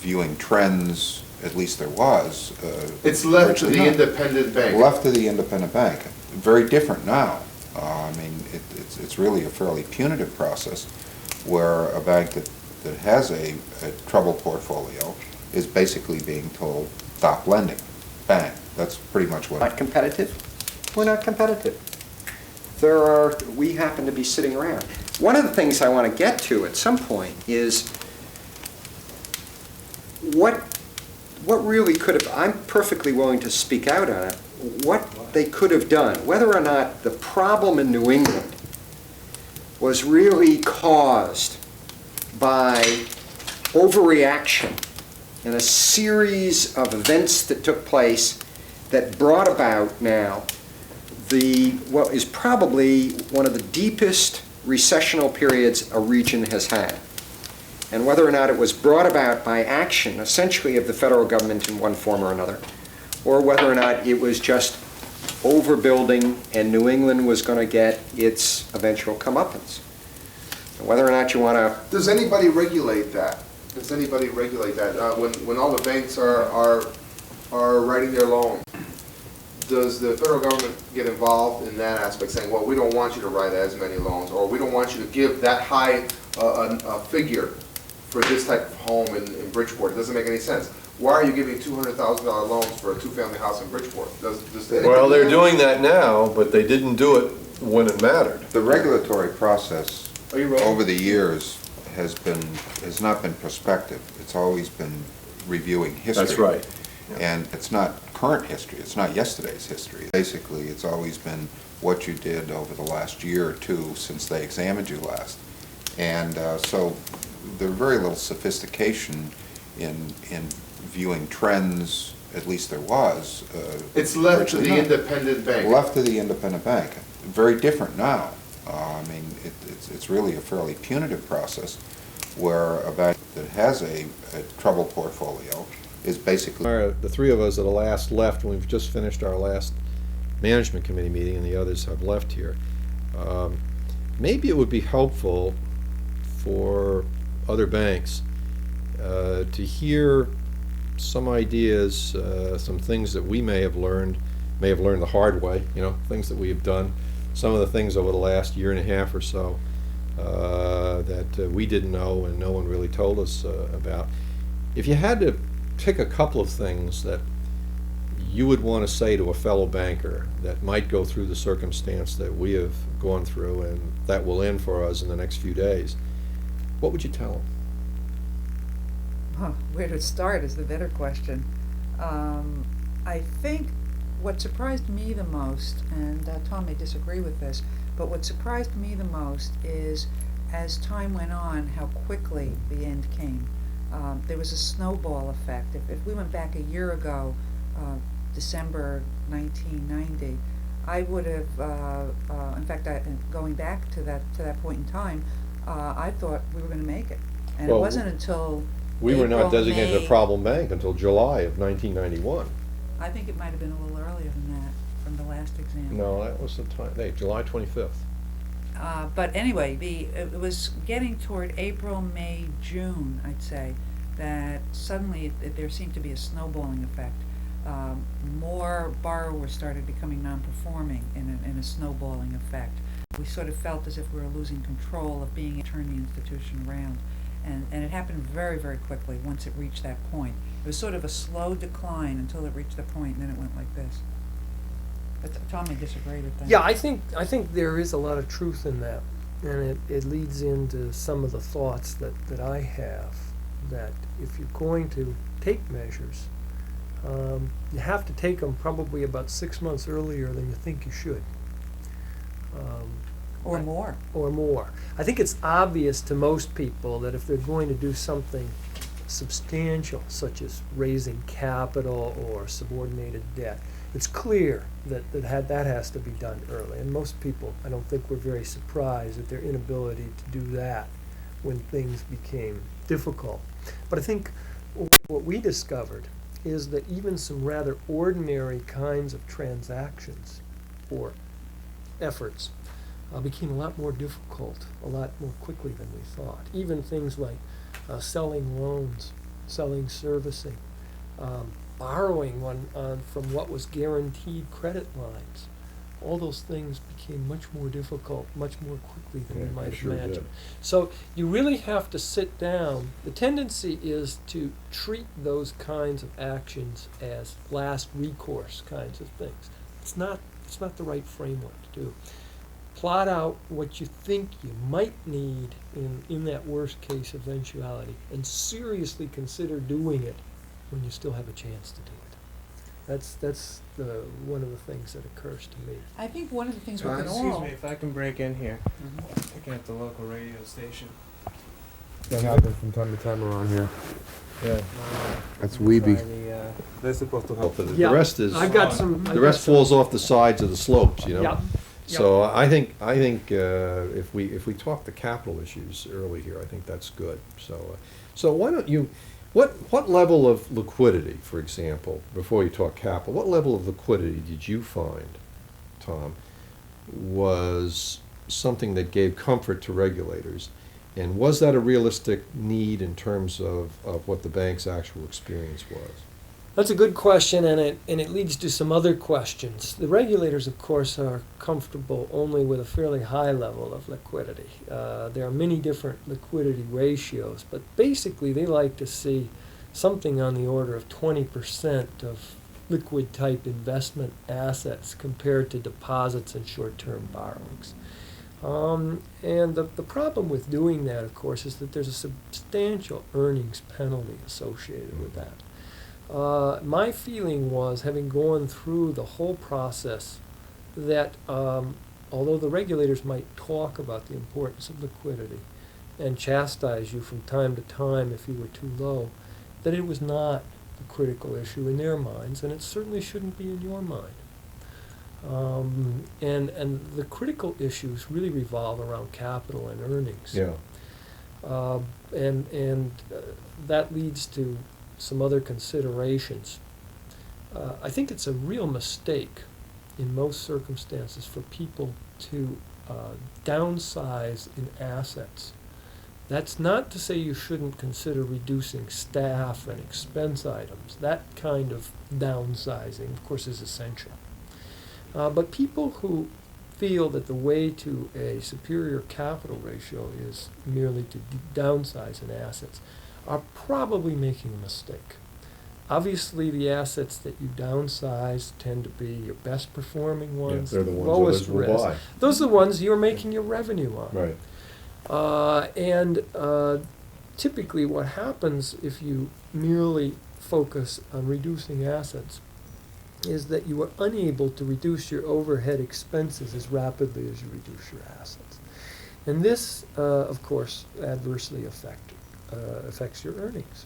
viewing trends, at least there was. It's left to the independent bank. Left to the independent bank. Very different now. I mean, it's really a fairly punitive process where a bank that has a troubled portfolio is basically being told, stop lending. Bang. That's pretty much what. Not competitive? We're not competitive. We happen to be sitting around. One of the things I want to get to at some point is what really could have, I'm perfectly willing to speak out on it, what they could have done, whether or not the problem in New England was really caused by overreaction and a series of events that took place that brought about now what is probably one of the deepest recessional periods a region has had. And whether or not it was brought about by action, essentially of the federal government in one form or another, or whether or not it was just overbuilding and New England was going to get its eventual comeuppance. And whether or not you want to... Does anybody regulate that? Does anybody regulate that? When all the banks are writing their loan, does the federal government get involved in that aspect, saying, well, we don't want you to write as many loans, or we don't want you to give that high a figure for this type of home in Bridgeport? It doesn't make any sense. Why are you giving $200,000 loans for a two-family house in Bridgeport? Well, they're doing that now, but they didn't do it when it mattered. The regulatory process over the years has not been prospective. It's always been reviewing history. That's right. And it's not current history, it's not yesterday's history. Basically, it's always been what you did over the last year or two since they examined you last. And so there's very little sophistication in viewing trends, at least there was. It's left to the independent bank. Left to the independent bank. Very different now. I mean, it's really a fairly punitive process where a bank that has a troubled portfolio is basically... The three of us that are last left, and we've just finished our last management committee meeting, and the others have left here. Maybe it would be helpful for other banks to hear some ideas, some things that we may have learned the hard way, things that we have done, some of the things over the last year and a half or so that we didn't know and no one really told us about. If you had to pick a couple of things that you would want to say to a fellow banker that might go through the circumstance that we have gone through and that will end for us in the next few days, what would you tell them? Where to start is the better question. I think what surprised me the most, and Tom may disagree with this, but what surprised me the most is as time went on how quickly the end came. There was a snowball effect. If we went back a year ago, December 1990, I would have, in fact, going back to that point in time, I thought we were going to make it. And it wasn't until we were not designated May, a problem bank until July of 1991. I think it might have been a little earlier than that from the last exam. No, that was the time, July 25th. But anyway, it was getting toward April, May, June, I'd say, that suddenly there seemed to be a snowballing effect. More borrowers started becoming non-performing in a snowballing effect. We sort of felt as if we were losing control of being able to turn the institution around. And it happened very, very quickly once it reached that point. It was sort of a slow decline until it reached the point, and then it went like this. But Tom may disagree with that. Yeah, I think there is a lot of truth in that, and it leads into some of the thoughts that I have, that if you're going to take measures, you have to take them probably about 6 months earlier than you think you should. Or more. Or more. I think it's obvious to most people that if they're going to do something substantial, such as raising capital or subordinated debt, it's clear that has to be done early. And most people, I don't think, were very surprised at their inability to do that when things became difficult. But I think what we discovered is that even some rather ordinary kinds of transactions or efforts became a lot more difficult, a lot more quickly than we thought. Even things like selling loans selling servicing, borrowing from what was guaranteed credit lines. All those things became much more difficult, much more quickly than Yeah, you might they have sure did. imagined. So you really have to sit down. The tendency is to treat those kinds of actions as last recourse kinds of things. It's not the right framework to do. Plot out what you think you might need in that worst case eventuality, and seriously consider doing it when you still have a chance to do it. That's one of the things that occurs to me. I think one of the things we can Excuse all. me, if I can break in here. Mhm. Picking up the local radio station. That happens from time to time around here. Yeah. That's Try Weeby. the, they're supposed to Well, help. the rest is, I've got some. the rest falls off the sides of the slopes, you know? Yeah. So I think if we talk the capital issues early here, I think that's good. So why don't you, what level of liquidity, for example, before you talk capital, what level of liquidity did you find, Tom, was something that gave comfort to regulators? And was that a realistic need in terms of what the bank's actual experience was? That's a good question, and it leads to some other questions. The regulators, of course, are comfortable only with a fairly high level of liquidity. There are many different liquidity ratios, but basically they like to see something on the order of 20% of liquid type investment assets compared to deposits and short-term borrowings. And the problem with doing that, of course, is that there's a substantial earnings penalty associated with that. My feeling was, having gone through the whole process, that although the regulators might talk about the importance of liquidity and chastise you from time to time if you were too low, that it was not the critical issue in their minds, and it certainly shouldn't be in your mind. And the critical issues really revolve around capital and earnings. Yeah. And that leads to some other considerations. I think it's a real mistake in most circumstances for people to downsize in assets. That's not to say you shouldn't consider reducing staff and expense items. That kind of downsizing, of course, is essential. But people who feel that the way to a superior capital ratio is merely to downsize in assets are probably making a mistake. Obviously, the assets that you downsize tend to be your best performing ones, they're the ones lowest others will risk. buy. Those are the ones you're making your revenue on. Right. And typically what happens if you merely focus on reducing assets is that you are unable to reduce your overhead expenses as rapidly as you reduce your assets. And this, of course, adversely affects your earnings.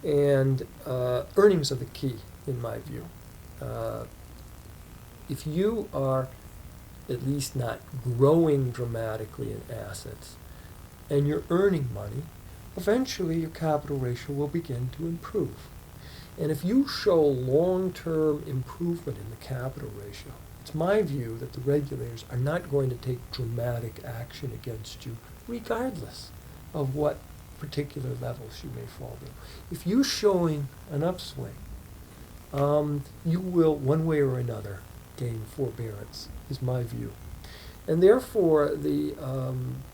And earnings are the key, in my view. If you are at least not growing dramatically in assets, and you're earning money, eventually your capital ratio will begin to improve. And if you show long-term improvement in the capital ratio, it's my view that the regulators are not going to take dramatic action against you, regardless of what particular levels you may fall to. If you're showing an upswing, you will, one way or another, gain forbearance, is my view. And therefore, the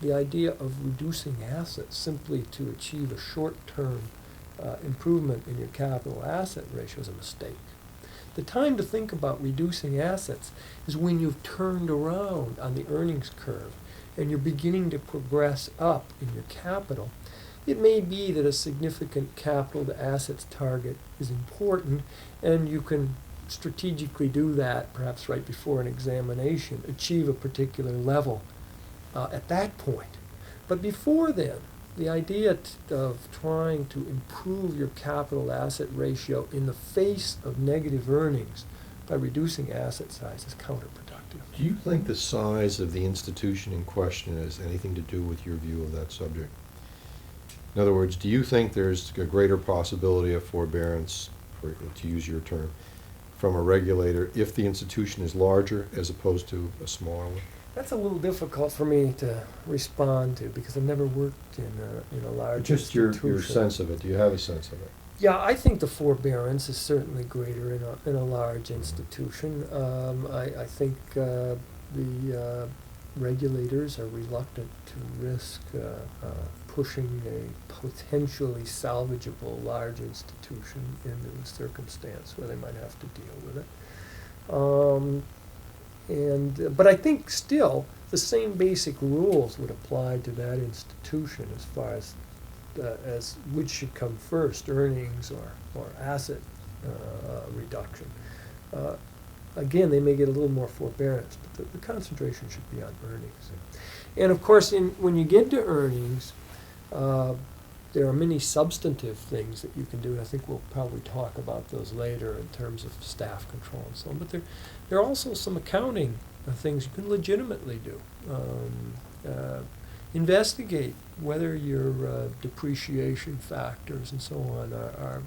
idea of reducing assets simply to achieve a short-term improvement in your capital asset ratio is a mistake. The time to think about reducing assets is when you've turned around on the earnings curve and you're beginning to progress up in your capital. It may be that a significant capital to assets target is important, and you can strategically do that, perhaps right before an examination, achieve a particular level at that point. But before then, the idea of trying to improve your capital asset ratio in the face of negative earnings by reducing asset size is counterproductive. Do you think the size of the institution in question has anything to do with your view of that subject? In other words, do you think there's a greater possibility of forbearance, to use your term, from a regulator if the institution is larger as opposed to a smaller one? That's a little difficult for me to respond to because I've never worked in a large Just your institution. sense of it, do you have a sense of it? Yeah, I think the forbearance is certainly greater in a large institution. I think the regulators are reluctant to risk pushing a potentially salvageable large institution into a circumstance where they might have to deal with it. But I think still the same basic rules would apply to that institution as far as which should come first, earnings or asset reduction. Again, they may get a little more forbearance, but the concentration should be on earnings. And of course, when you get to earnings, there are many substantive things that you can do, and I think we'll probably talk about those later in terms of staff control and so on. But there are also some accounting things you can legitimately do. Investigate whether your depreciation factors and so on are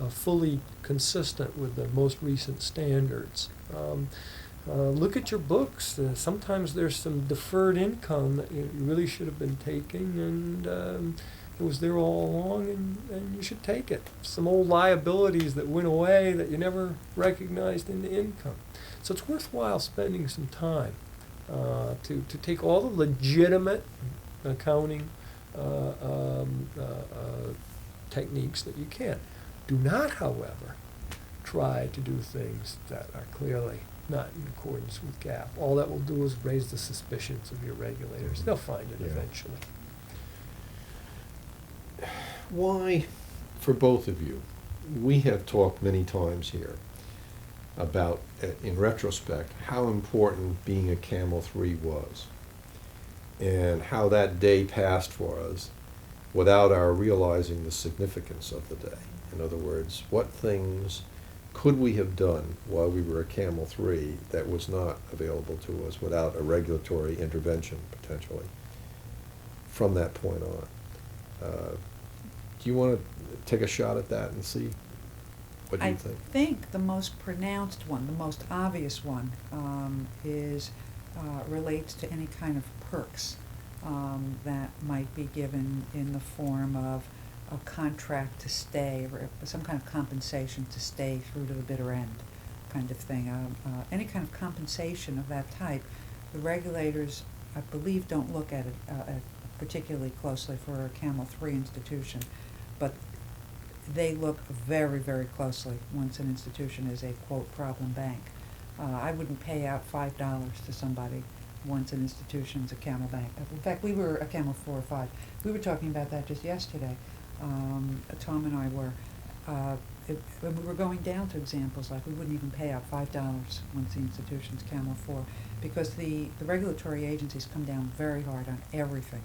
fully consistent with the most recent standards. Look at your books. Sometimes there's some deferred income that you really should have been taking, and it was there all along, and you should take it. Some old liabilities that went away that you never recognized in the income. So it's worthwhile spending some time to take all the legitimate accounting techniques that you can. Do not, however, try to do things that are clearly not in accordance with GAAP. All that will do is raise the suspicions of your regulators. They'll find it eventually. Why, for both of you, we have talked many times here about, in retrospect, how important being a Camel 3 was, and how that day passed for us without our realizing the significance of the day. In other words, what things could we have done while we were a Camel 3 that was not available to us without a regulatory intervention, potentially, from that point on? Do you want to take a shot at that and see what you think? I think the most pronounced one, the most obvious one, relates to any kind of perks that might be given in the form of a contract to stay, or some kind of compensation to stay through to the bitter end, kind of thing. Any kind of compensation of that type, the regulators, I believe, don't look at it particularly closely for a Camel 3 institution, but they look very, very closely once an institution is a, quote, problem bank. I wouldn't pay out $5 to somebody once an institution's a Camel bank. In fact, we were a Camel 4 or 5. We were talking about that just yesterday. Tom and I were. When we were going down to examples, like we wouldn't even pay out $5 once the institution's Camel 4, because the regulatory agencies come down very hard on everything.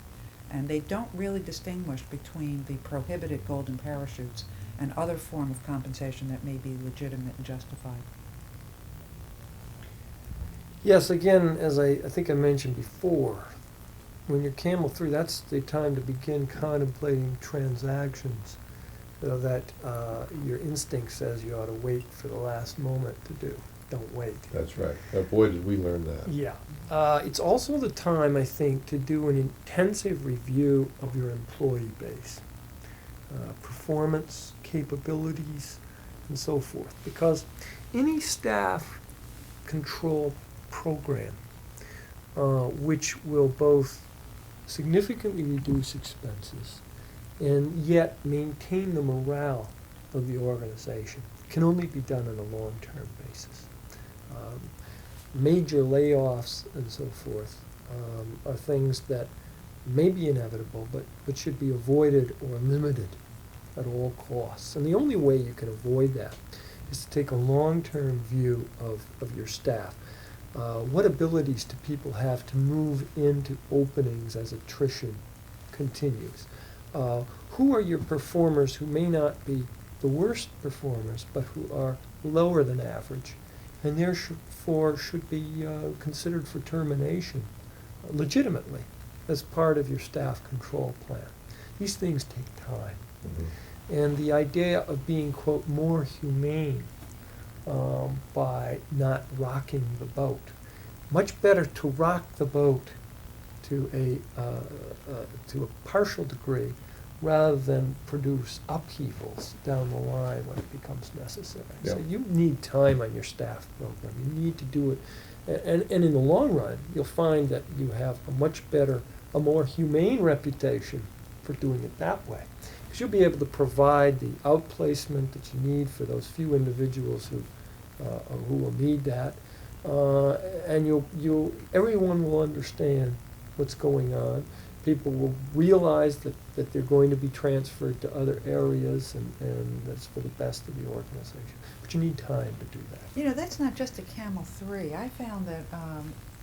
And they don't really distinguish between the prohibited golden parachutes and other form of compensation that may be legitimate and justified. Yes, again, as I think I mentioned before, when you're Camel 3, that's the time to begin contemplating transactions that your instinct says you ought to wait for the last moment to do. Don't wait. That's right. Boy, did we learn that. Yeah. It's also the time, I think, to do an intensive review of your employee base, performance, capabilities, and so forth. Because any staff control program, which will both significantly reduce expenses and yet maintain the morale of the organization, can only be done on a long-term basis. Major layoffs and so forth are things that may be inevitable, but should be avoided or limited at all costs. And the only way you can avoid that is to take a long-term view of your staff. What abilities do people have to move into openings as attrition continues? Who are your performers who may not be the worst performers, but who are lower than average, and therefore should be considered for termination legitimately as part of your staff control plan? These things take time. Mm-hmm. And the idea of being, quote, more humane by not rocking the boat much better to rock the boat to a partial degree rather than produce upheavals down the line when it becomes necessary. So Yeah. you need time on your staff program. You need to do it. And in the long run, you'll find that you have a much better, a more humane reputation for doing it that way. Because you'll be able to provide the outplacement that you need for those few individuals who will need that. And everyone will understand what's going on. People will realize that they're going to be transferred to other areas, and that's for the best of the organization. But you need time to do that. You know, that's not just a Camel 3. I found that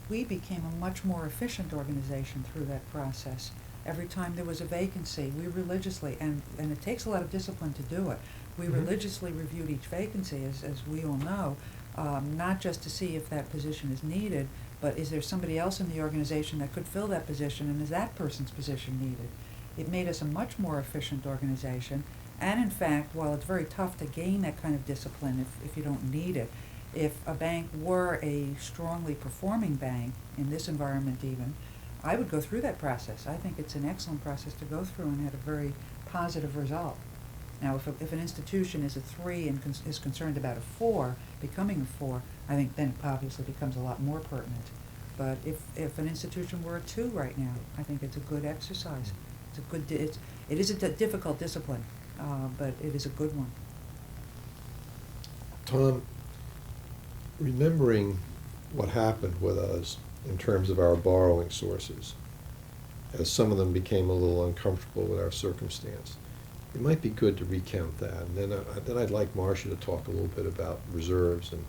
we became a much more efficient organization through that process. Every time there was a vacancy, we religiously, and it takes a lot of discipline to do it, we religiously reviewed each vacancy, as we all know, not just to see if that position is needed, but is there somebody else in the organization that could fill that position, and is that person's position needed? It made us a much more efficient organization, and in fact, while it's very tough to gain that kind of discipline if you don't need it, if a bank were a strongly performing bank, in this environment even, I would go through that process. I think it's an excellent process to go through and had a very positive result. Now, if an institution is a 3 and is concerned about a 4, becoming a 4, I think then it obviously becomes a lot more pertinent. But if an institution were a 2 right now, I think it's a good exercise. It's a good. It isn't a difficult discipline, but it is a good one. Tom, remembering what happened with us in terms of our borrowing sources, as some of them became a little uncomfortable with our circumstance, it might be good to recount that. And then I'd like Marcia to talk a little bit about reserves and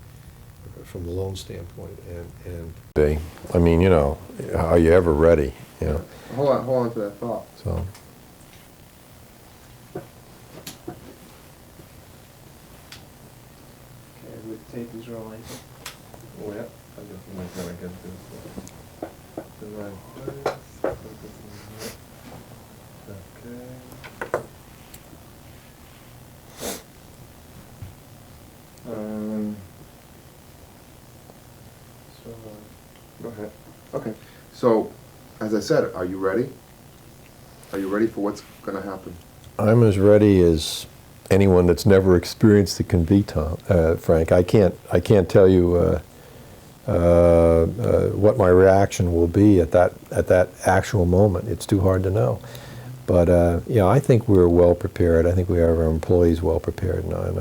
from the loan standpoint. And I mean, you know, are you ever ready? You know. Hold on to that thought. So. Okay, with the tape is rolling. Oh yeah, I guess we might gotta get this. The right place. Okay. Go ahead. Okay. So, as I said, are you ready? Are you ready for what's going to happen? I'm as ready as anyone that's never experienced it can be, Tom. Frank, I can't tell you what my reaction will be at that actual moment. It's too hard to know. But yeah, I think we're well prepared. I think we have our employees well prepared, and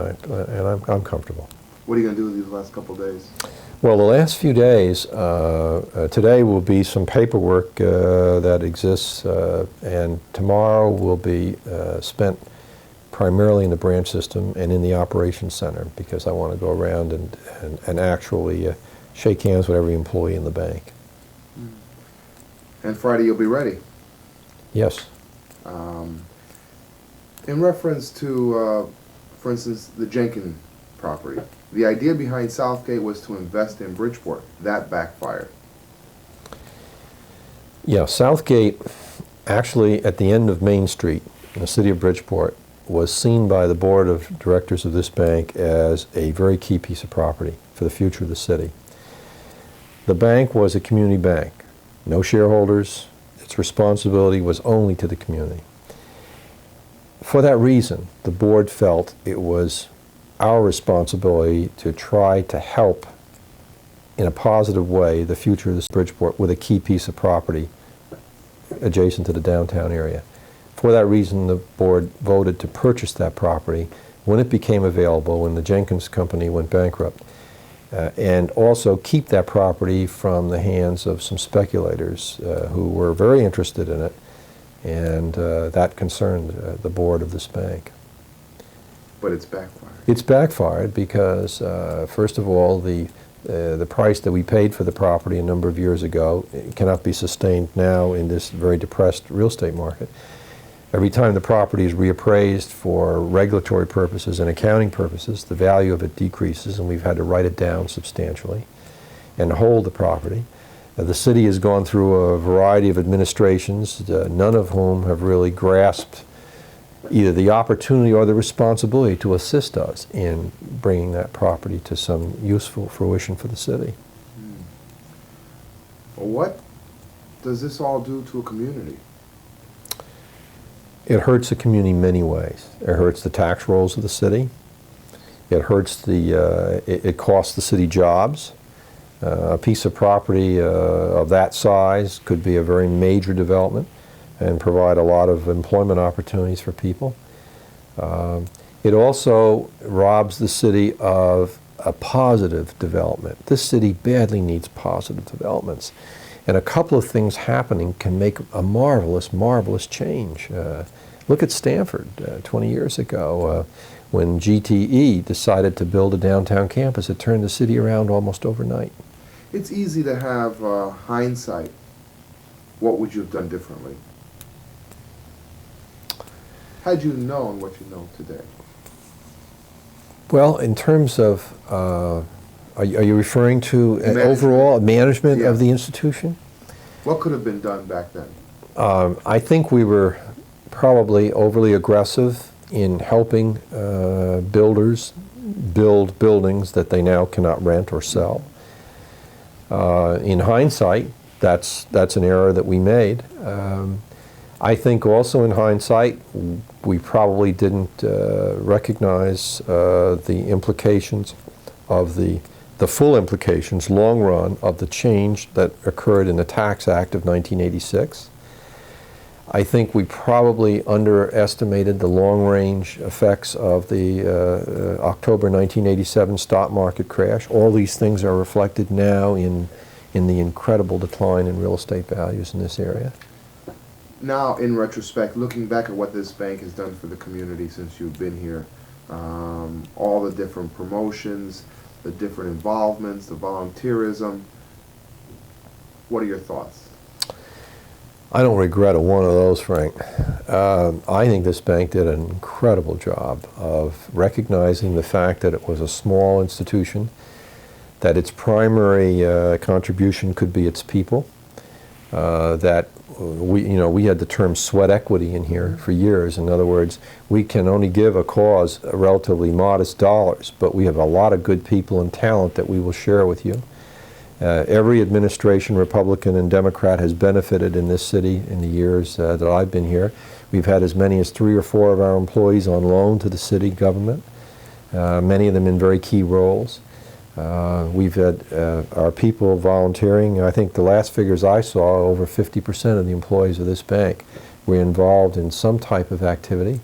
I'm comfortable. What are you going to do these last couple of days? Well, the last few days, today will be some paperwork that exists, and tomorrow will be spent primarily in the branch system and in the operations center, because I want to go around and actually shake hands with every employee in the bank. And Friday you'll be ready. Yes. In reference to, for instance, the Jenkins property, the idea behind Southgate was to invest in Bridgeport. That backfired. Yeah, Southgate, actually at the end of Main Street in the city of Bridgeport, was seen by the board of directors of this bank as a very key piece of property for the future of the city. The bank was a community bank. No shareholders. Its responsibility was only to the community. For that reason, the board felt it was our responsibility to try to help in a positive way the future of this Bridgeport with a key piece of property adjacent to the downtown area. For that reason, the board voted to purchase that property when it became available, when the Jenkins company went bankrupt, and also keep that property from the hands of some speculators who were very interested in it, and that concerned the board of this bank. But it's backfired. It's backfired because, first of all, the price that we paid for the property a number of years ago cannot be sustained now in this very depressed real estate market. Every time the property is reappraised for regulatory purposes and accounting purposes, the value of it decreases, and we've had to write it down substantially and hold the property. The city has gone through a variety of administrations, none of whom have really grasped either the opportunity or the responsibility to assist us in bringing that property to some useful fruition for the city. What does this all do to a community? It hurts the community in many ways. It hurts the tax rolls of the city. It hurts it costs the city jobs. A piece of property of that size could be a very major development and provide a lot of employment opportunities for people. It also robs the city of a positive development. This city badly needs positive developments. And a couple of things happening can make a marvelous, marvelous change. Look at Stanford 20 years ago. When GTE decided to build a downtown campus, it turned the city around almost overnight. It's easy to have hindsight. What would you have done differently? Had you known what you know today? Well, in terms of, are you referring to Management. overall management of Yeah. the institution? What could have been done back then? I think we were probably overly aggressive in helping builders build buildings that they now cannot rent or sell. In hindsight, that's an error that we made. I think also in hindsight, we probably didn't recognize the implications of the full implications, long run, of the change that occurred in the Tax Act of 1986. I think we probably underestimated the long-range effects of the October 1987 stock market crash. All these things are reflected now in the incredible decline in real estate values in this area. Now, in retrospect, looking back at what this bank has done for the community since you've been here, all the different promotions, the different involvements, the volunteerism, what are your thoughts? I don't regret a one of those, Frank. I think this bank did an incredible job of recognizing the fact that it was a small institution, that its primary contribution could be its people, that we had the term sweat equity in here for years. In other words, we can only give a cause relatively modest dollars, but we have a lot of good people and talent that we will share with you. Every administration, Republican and Democrat, has benefited in this city in the years that I've been here. We've had as many as 3 or 4 of our employees on loan to the city government, many of them in very key roles. We've had our people volunteering. I think the last figures I saw, over 50% of the employees of this bank were involved in some type of activity.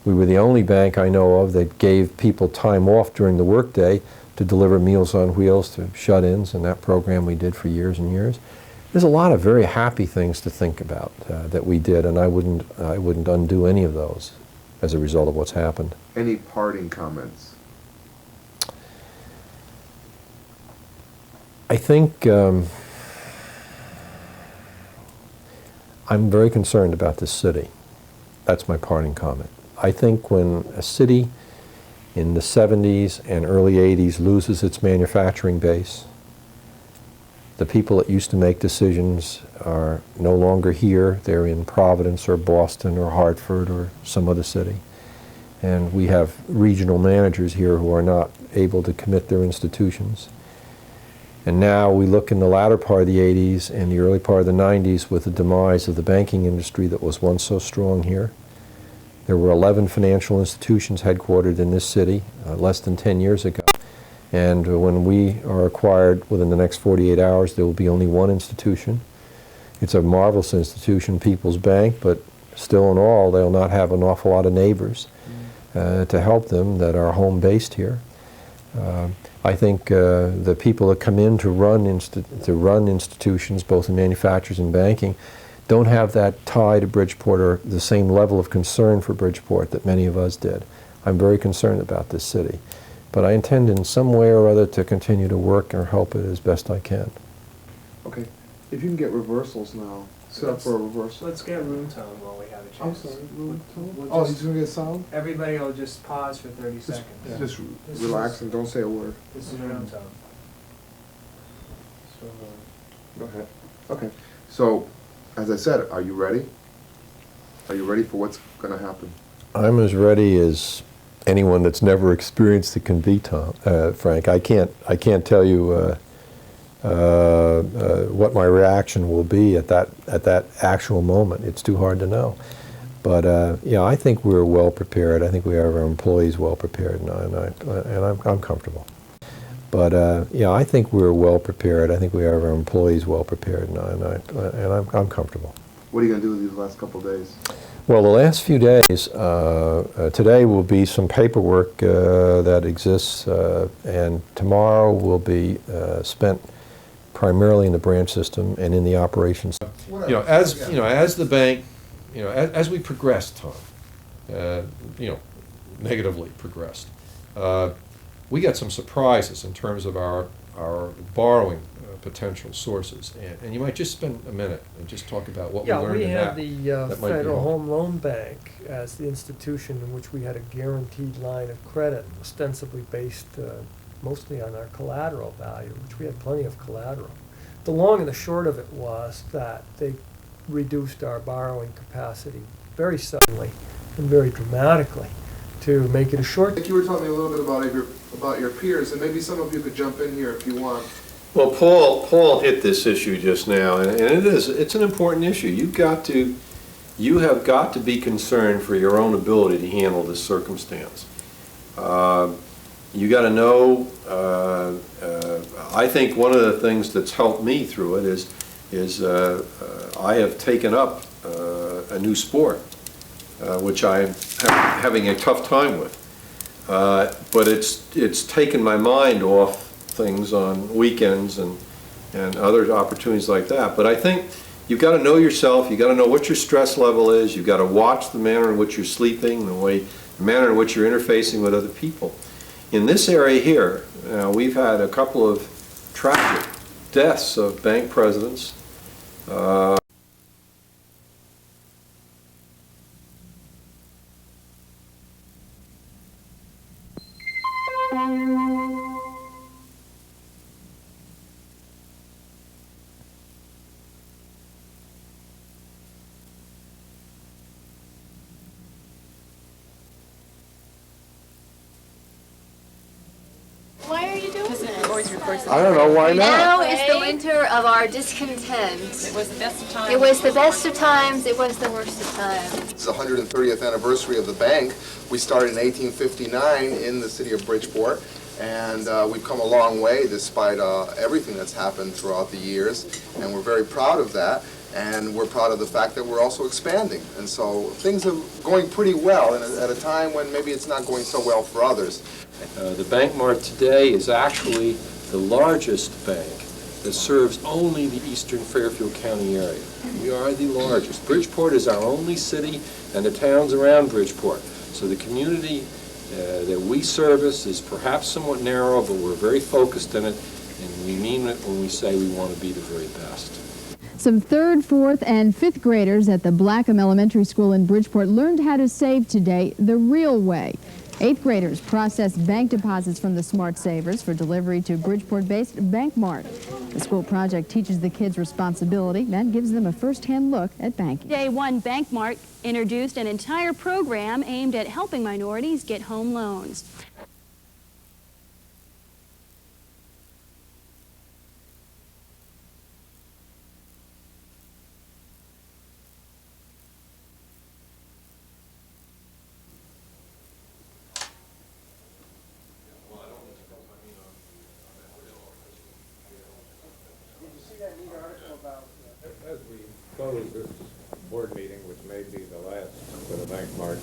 We were the only bank I know of that gave people time off during the workday to deliver Meals on Wheels to shut-ins, and that program we did for years and years. There's a lot of very happy things to think about that we did, and I wouldn't undo any of those as a result of what's happened. Any parting comments? I think I'm very concerned about this city. That's my parting comment. I think when a city in the 70s and early 80s loses its manufacturing base, the people that used to make decisions are no longer here. They're in Providence or Boston or Hartford or some other city. And we have regional managers here who are not able to commit their institutions. And now we look in the latter part of the 80s and the early part of the 90s with the demise of the banking industry that was once so strong here. There were 11 financial institutions headquartered in this city less than 10 years ago. And when we are acquired within the next 48 hours, there will be only one institution. It's a marvelous institution, People's Bank, but still in all, they'll not have an awful lot of neighbors to help them that are home-based here. I think the people that come in to run institutions, both in manufacturers and banking, don't have that tie to Bridgeport or the same level of concern for Bridgeport that many of us did. I'm very concerned about this city. But I intend in some way or other to continue to work or help it as best I can. Okay, if you can get reversals now, set up for a reversal. Let's get room tone while we have a I'm chance. sorry, room tone? We'll Oh, just- he's gonna get sound? Everybody will just pause for 30 seconds. Just This relax is- and don't say a word. This is room tone. So, Go ahead. Okay, so, as I said, are you ready? Are you ready for what's gonna happen? I'm as ready as anyone that's never experienced it can be, Tom, Frank. I can't tell you what my reaction will be at that actual moment. It's too hard to know. But I think we're well prepared. I think we have our employees well prepared, and I'm comfortable. But I think we're well prepared. I think we have our employees well prepared, and I'm comfortable. What are you gonna do with these last couple of days? Well, the last few days, today will be some paperwork that exists, and tomorrow will be spent primarily in the branch system and in the operations. As the bank, as we progressed, Tom, negatively progressed, we got some surprises in terms of our borrowing potential sources, and you might just spend a minute and just talk about what we learned in that. Yeah, we had the That might be Federal helpful. Home Loan Bank as the institution in which we had a guaranteed line of credit, ostensibly based mostly on our collateral value, which we had plenty of collateral. The long and the short of it was that they reduced our borrowing capacity very suddenly and very dramatically to make it a short. I think you were telling me a little bit about your peers, and maybe some of you could jump in here if you want. Well, Paul hit this issue just now, and it's an important issue. You have got to be concerned for your own ability to handle this circumstance. You got to know. I think one of the things that's helped me through it is I have taken up a new sport, which I'm having a tough time with. But it's taken my mind off things on weekends and other opportunities like that. But I think you've got to know yourself. You've got to know what your stress level is. You've got to watch the manner in which you're sleeping, the manner in which you're interfacing with other people. In this area here, we've had a couple of tragic deaths of bank presidents. Why are you doing this? I don't know, why Now is the winter of our discontent. It was the best of times. It was the best of times. It was the worst of times. It's the 130th anniversary of the bank. We started in 1859 in the city of Bridgeport, and we've come a long way despite everything that's happened throughout the years, and we're very proud of that. And we're proud of the fact that we're also expanding. And so things are going pretty well at a time when maybe it's not going so well for others. The Bankmart today is actually the largest bank that serves only the eastern Fairfield County area. We are the largest. Bridgeport is our only city and the towns around Bridgeport. So the community that we service is perhaps somewhat narrow, but we're very focused in it, and we mean it when we say we want to be the very best. Some 3rd, 4th, and 5th graders at the Blackham Elementary School in Bridgeport learned how to save today the real way. 8th graders processed bank deposits from the Smart Savers for delivery to Bridgeport-based Bankmart. The school project teaches the kids responsibility and gives them a first-hand look at banking. Day one, Bankmart introduced an entire program aimed at helping minorities get home loans. As we close this board meeting, which may be the last for the Bankmart,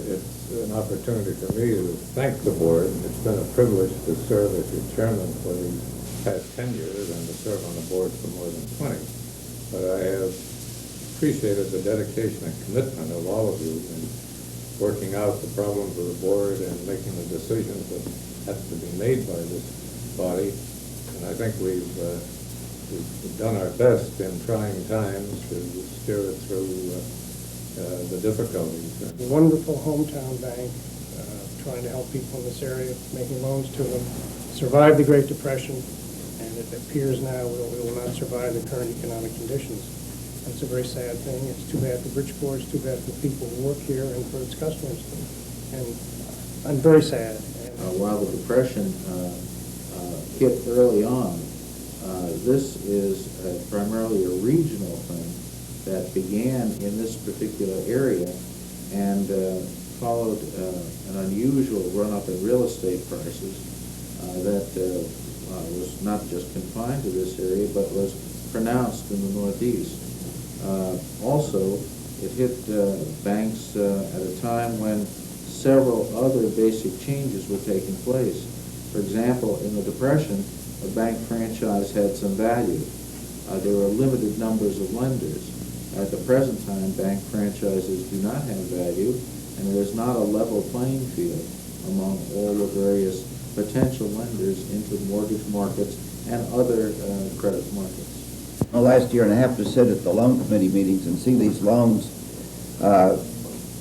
it's an opportunity for me to thank the board. It's been a privilege to serve as your chairman for the past 10 years and to serve on the board for more than 20. But I have appreciated the dedication and commitment of all of you in working out the problems of the board and making the decisions that have to be made by this body. And I think we've done our best in trying times to steer it through the difficulties. Wonderful hometown bank, trying to help people in this area, making loans to them, survived the Great Depression, and it appears now we will not survive the current economic conditions. It's a very sad thing. It's too bad for Bridgeport, it's too bad for the people who work here and for its customers. And I'm very sad. While the Depression hit early on, This is primarily a regional thing that began in this particular area and followed an unusual run-up in real estate prices that was not just confined to this area, but was pronounced in the Northeast. Also, it hit banks at a time when several other basic changes were taking place. For example, in the Depression, a bank franchise had some value. There were limited numbers of lenders. At the present time, bank franchises do not have value, and there is not a level playing field among all the various potential lenders into mortgage markets and other credit markets. The last year and a half to sit at the loan committee meetings and see these loans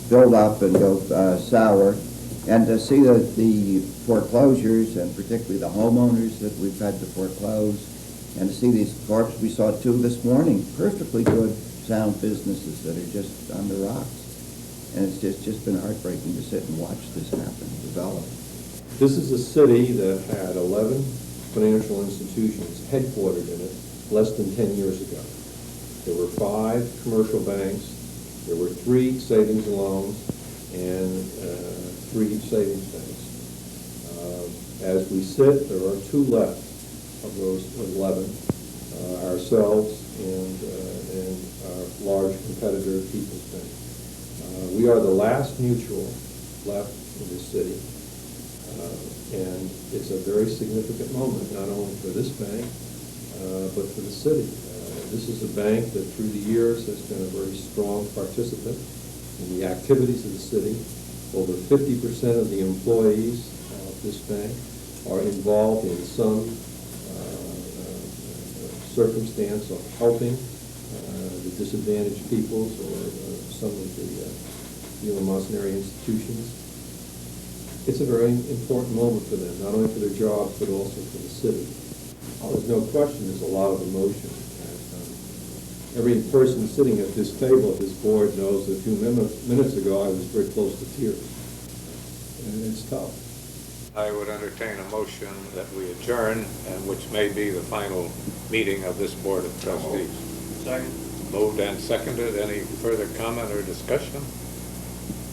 build up and go sour, and to see the foreclosures, and particularly the homeowners that we've had to foreclose, and to see these corps, we saw two this morning, perfectly good, sound businesses that are just on the rocks. And it's just been heartbreaking to sit and watch this happen, develop. This is a city that had 11 financial institutions headquartered in it less than 10 years ago. There were 5 commercial banks, there were 3 savings and loans, and 3 savings banks. As we sit, there are 2 left of those 11, ourselves and our large competitor, People's Bank. We are the last mutual left in this city, and it's a very significant moment, not only for this bank, but for the city. This is a bank that through the years has been a very strong participant in the activities of the city. Over 50% of the employees of this bank are involved in some circumstance of helping the disadvantaged peoples or some of the Mosneri institutions. It's a very important moment for them, not only for their jobs, but also for the city. There's no question there's a lot of emotion. Every person sitting at this table, at this board, knows that a few minutes ago I was very close to tears. And it's tough. I would entertain a motion that we adjourn, and which may be the final meeting of this Board of Trustees. Second. Moved and seconded. Any further comment or discussion?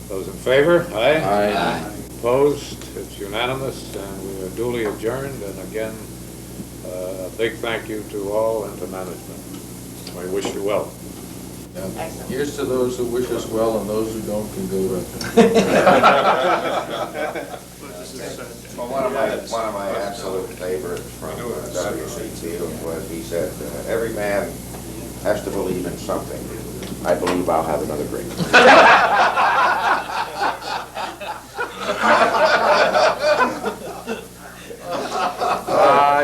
Those in favor? Aye. Aye. Opposed? It's unanimous, and we are duly adjourned. And again, a big thank you to all and to management. I wish you well. Here's to those who wish us well, and those who don't can go to. Well, one of my absolute favorites from W.C. Fields was he said, every man has to believe in something. I believe I'll have another drink.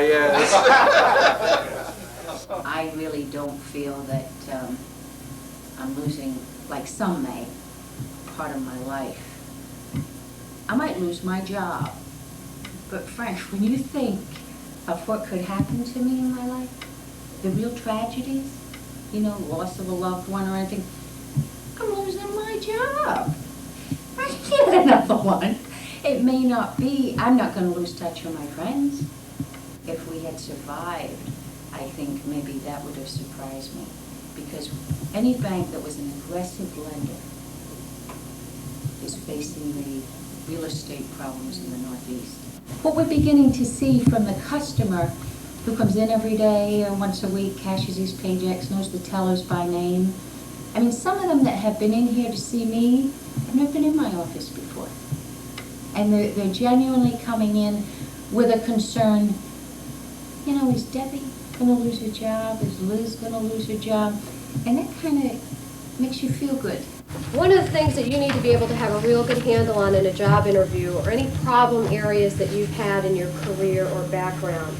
Yes. I really don't feel that I'm losing, like some may, part of my life. I might lose my job, but Frank, when you think of what could happen to me in my life, the real tragedies, loss of a loved one or anything, I'm losing my job. I get another one. It may not be, I'm not going to lose touch with my friends. If we had survived, I think maybe that would have surprised me, because any bank that was an aggressive lender is facing the real estate problems in the Northeast. What we're beginning to see from the customer who comes in every day or once a week, cashes his paychecks, knows the tellers by name. I mean, some of them that have been in here to see me have never been in my office before. And they're genuinely coming in with a concern, is Debbie going to lose her job? Is Liz going to lose her job? And that kind of makes you feel good. One of the things that you need to be able to have a real good handle on in a job interview, or any problem areas that you've had in your career or background.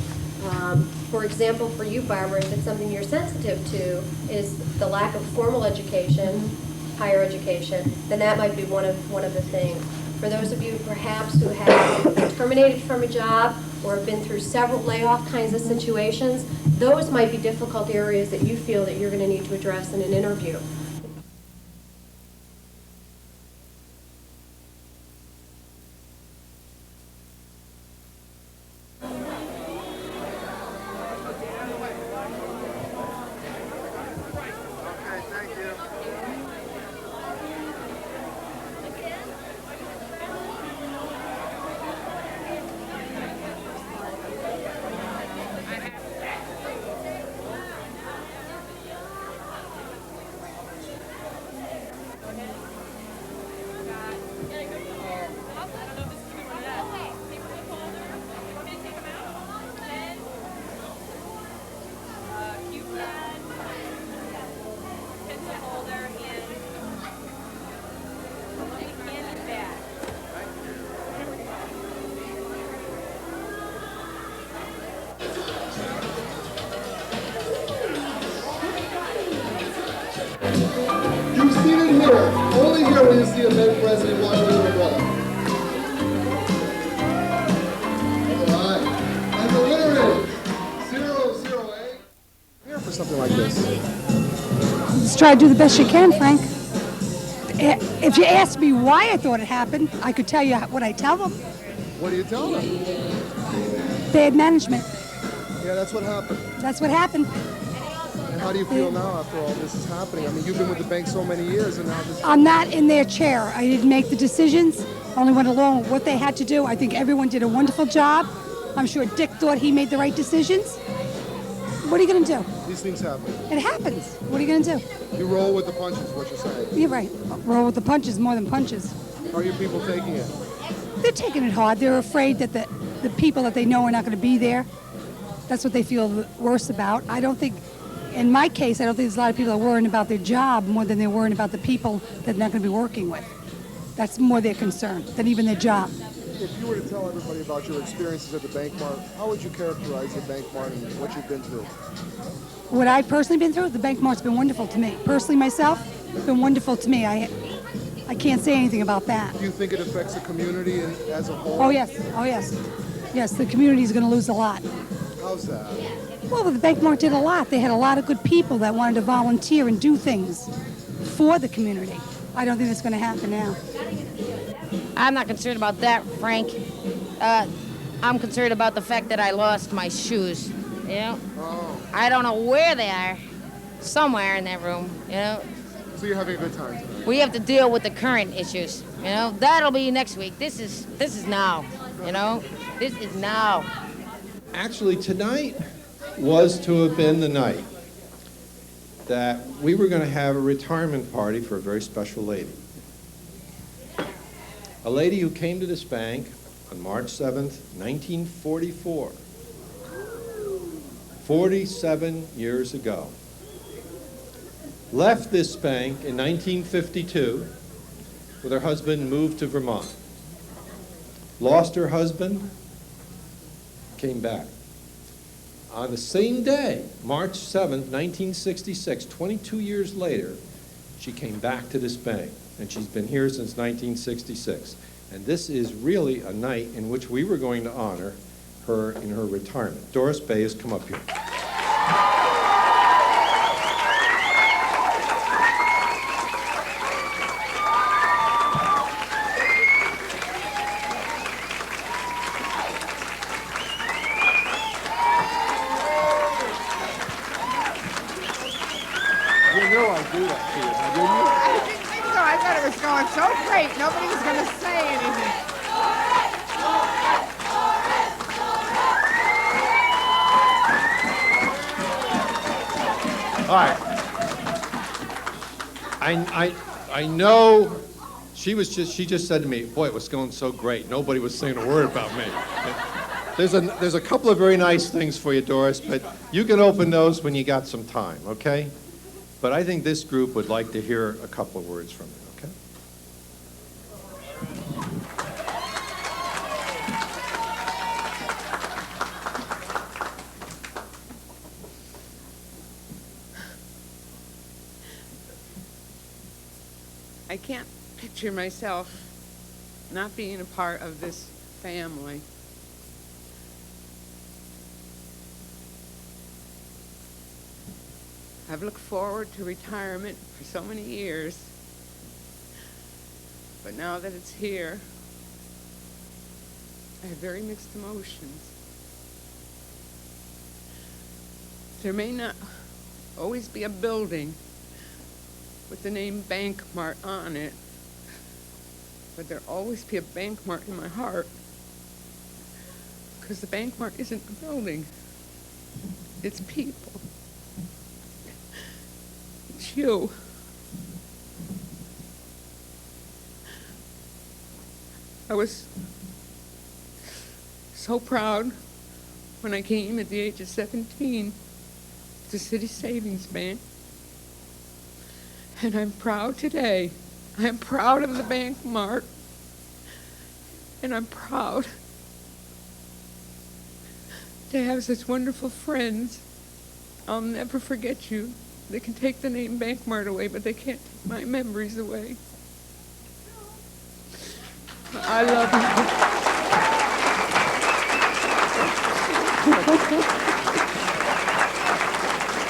For example, for you, Barbara, if it's something you're sensitive to, is the lack of formal education, higher education, then that might be one of the things. For those of you perhaps who have been terminated from a job or have been through several layoff kinds of situations, those might be difficult areas that you feel that you're going to need to address in an interview. TFA president walk with your brother. All right. And the winner is 008. Here for something like this. Just try to do the best you can, Frank. If you asked me why I thought it happened, I could tell you what I tell them. What do you tell them? Bad management. Yeah, that's what happened. That's what happened. And how do you feel now after all this is happening? I mean, you've been with the bank so many years, and now this... I'm not in their chair. I didn't make the decisions. Only went along with what they had to do. I think everyone did a wonderful job. I'm sure Dick thought he made the right decisions. What are you going to do? These things happen. It happens. What are you going to do? You roll with the punches, what you're saying. You're right. Roll with the punches more than punches. How are your people taking it? They're taking it hard. They're afraid that the people that they know are not going to be there. That's what they feel worse about. I don't think, in my case, I don't think there's a lot of people that are worrying about their job more than they're worrying about the people that they're not going to be working with. That's more their concern than even their job. If you were to tell everybody about your experiences at the Bankmart, how would you characterize the Bankmart and what you've been through? What I've personally been through, the Bankmart's been wonderful to me. Personally, myself, it's been wonderful to me. I can't say anything about that. Do you think it affects the community as a whole? Oh, yes. Oh, yes. Yes, the community's going to lose a lot. How's that? Well, the Bankmart did a lot. They had a lot of good people that wanted to volunteer and do things for the community. I don't think that's going to happen now. I'm not concerned about that, Frank. I'm concerned about the fact that I lost my shoes, you know? Oh. I don't know where they are. Somewhere in that room, you know? So you're having a good time today? We have to deal with the current issues, you know? That'll be next week. This is now, you know? This is now. Actually, tonight was to have been the night that we were going to have a retirement party for a very special lady. A lady who came to this bank on March 7th, 1944, 47 years ago. Left this bank in 1952 with her husband, moved to Vermont. Lost her husband, came back. On the same day, March 7th, 1966, 22 years later, she came back to this bank, and she's been here since 1966. And this is really a night in which we were going to honor her in her retirement. Doris Bay has come up here. You know I do that to you, didn't you? I didn't think so. I thought it was going so great. Nobody was going to say anything. All right. I know she just said to me, boy, it was going so great. Nobody was saying a word about me. There's a couple of very nice things for you, Doris, but you can open those when you got some time, okay? But I think this group would like to hear a couple of words from you, okay? I can't picture myself not being a part of this family. I've looked forward to retirement for so many years, but now that it's here, I have very mixed emotions. There may not always be a building with the name Bankmart on it, but there'll always be a Bankmart in my heart, because the Bankmart isn't a building, it's people. It's you. I was so proud when I came at the age of 17 to City Savings Bank. And I'm proud today. I'm proud of the Bankmart. And I'm proud to have such wonderful friends. I'll never forget you. They can take the name Bankmart away, but they can't take my memories away. I love you.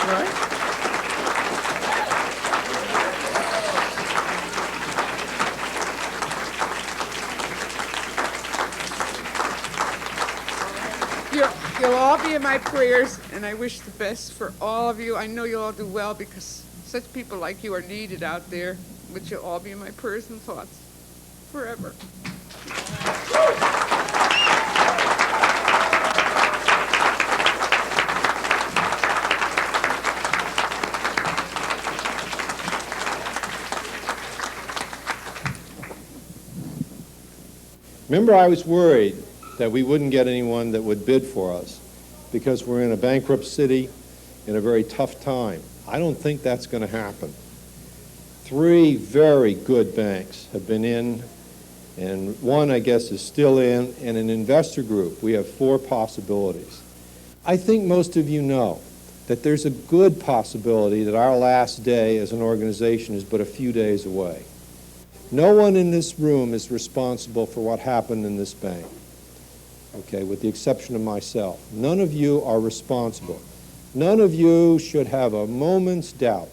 Right? You'll all be in my prayers, and I wish the best for all of you. I know you'll all do well because such people like you are needed out there, but you'll all be in my prayers and thoughts forever. Remember, I was worried that we wouldn't get anyone that would bid for us because we're in a bankrupt city in a very tough time. I don't think that's going to happen. 3 very good banks have been in, and one, I guess, is still in, and an investor group. We have 4 possibilities. I think most of you know that there's a good possibility that our last day as an organization is but a few days away. No one in this room is responsible for what happened in this bank, okay, with the exception of myself. None of you are responsible. None of you should have a moment's doubt.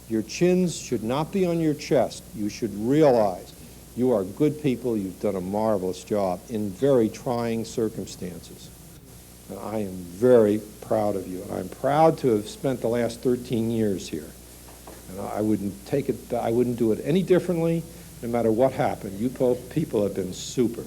Your chins should not be on your chest. You should realize you are good people. You've done a marvelous job in very trying circumstances. And I am very proud of you. I'm proud to have spent the last 13 years here. And I wouldn't do it any differently. No matter what happened, you people have been super.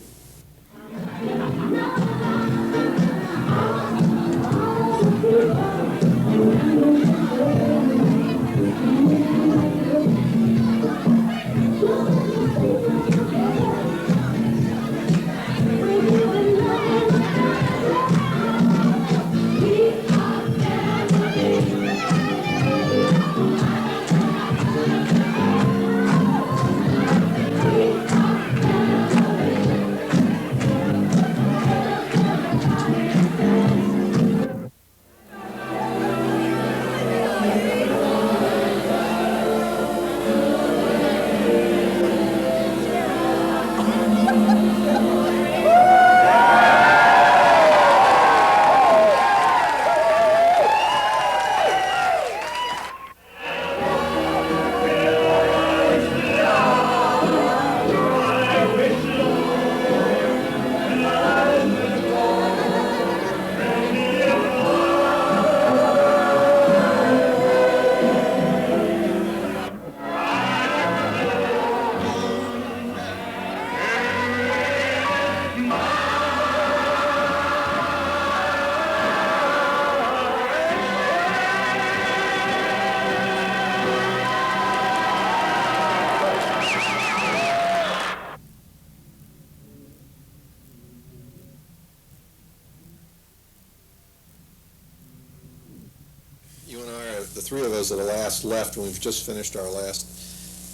You and I are the 3 of us that are last left, and we've just finished our last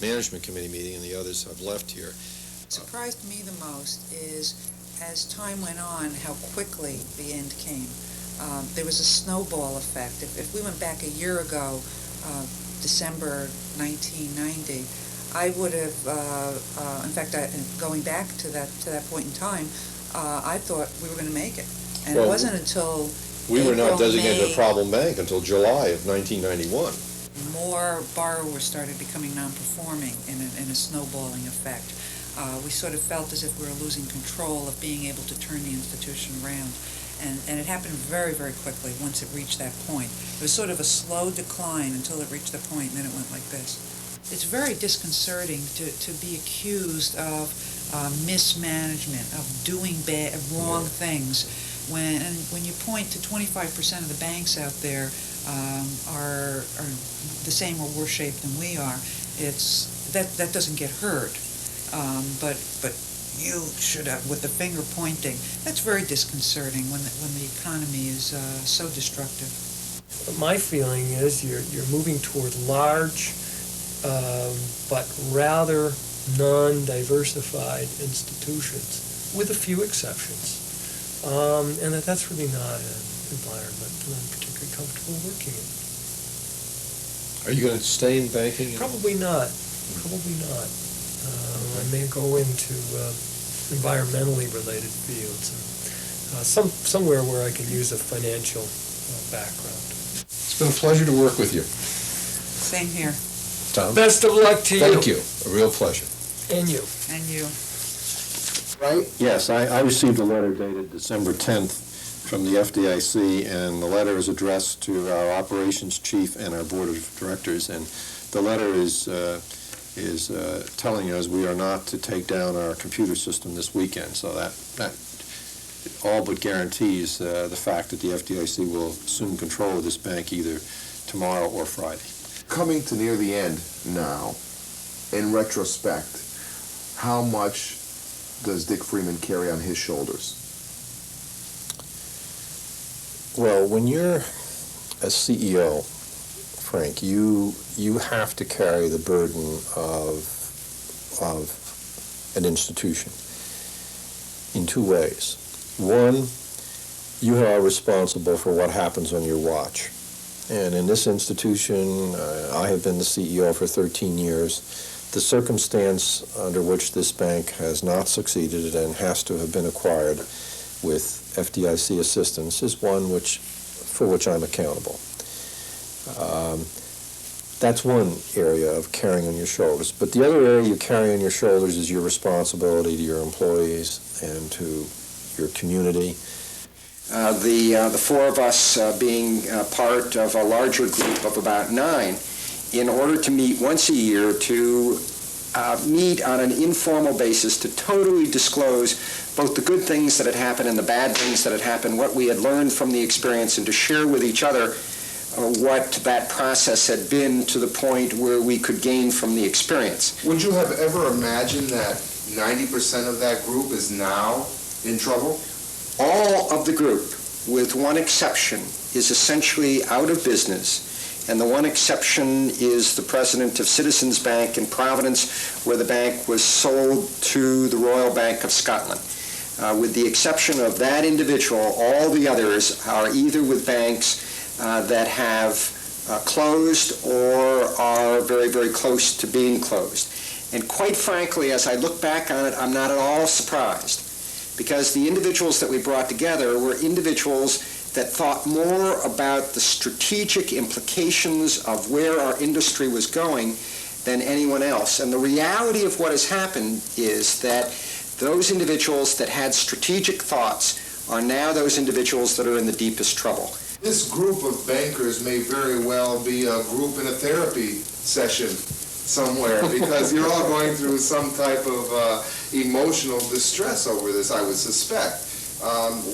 management committee meeting, and the others have left here. What surprised me the most is, as time went on, how quickly the end came. There was a snowball effect. If we went back a year ago, December 1990, I would have, in fact, going back to that point in time, I thought we were going to make it. And it wasn't until We were not designated May, a problem bank until July of 1991. more borrowers started becoming non-performing in a snowballing effect. We sort of felt as if we were losing control of being able to turn the institution around. And it happened very, very quickly once it reached that point. It was sort of a slow decline until it reached the point, and then it went like this. It's very disconcerting to be accused of mismanagement, of doing wrong things, when you point to 25% of the banks out there are the same or worse shape than we are. That doesn't get heard, but you should have, with the finger pointing. That's very disconcerting when the economy is so destructive. My feeling is you're moving toward large, but rather non-diversified institutions, with a few exceptions, and that's really not an environment that I'm particularly comfortable working in. Are you going to stay in banking? Probably not. Probably not. I may go into environmentally related fields, and somewhere where I can use a financial background. It's been a pleasure to work with you. Same here. Tom? Best of luck to you. Thank you. A real pleasure. And you. And you. Right? Yes, I received a letter dated December 10th from the FDIC, and the letter is addressed to our operations chief and our board of directors, and the letter is telling us we are not to take down our computer system this weekend, so that all but guarantees the fact that the FDIC will assume control of this bank either tomorrow or Friday. Coming to near the end now, in retrospect, how much does Dick Freeman carry on his shoulders? Well, when you're a CEO, Frank, you have to carry the burden of an institution in two ways. One, you are responsible for what happens on your watch. And in this institution, I have been the CEO for 13 years. The circumstance under which this bank has not succeeded and has to have been acquired with FDIC assistance is one for which I'm accountable. That's one area of carrying on your shoulders. But the other area you carry on your shoulders is your responsibility to your employees and to your community. The four of us being part of a larger group of about 9, in order to meet once a year to meet on an informal basis to totally disclose both the good things that had happened and the bad things that had happened, what we had learned from the experience, and to share with each other what that process had been to the point where we could gain from the experience. Would you have ever imagined that 90% of that group is now in trouble? All of the group, with one exception, is essentially out of business. And the one exception is the president of Citizens Bank in Providence, where the bank was sold to the Royal Bank of Scotland. With the exception of that individual, all the others are either with banks that have closed or are very, very close to being closed. And quite frankly, as I look back on it, I'm not at all surprised, because the individuals that we brought together were individuals that thought more about the strategic implications of where our industry was going than anyone else. And the reality of what has happened is that those individuals that had strategic thoughts are now those individuals that are in the deepest trouble. This group of bankers may very well be a group in a therapy session somewhere, because you're all going through some type of emotional distress over this, I would suspect.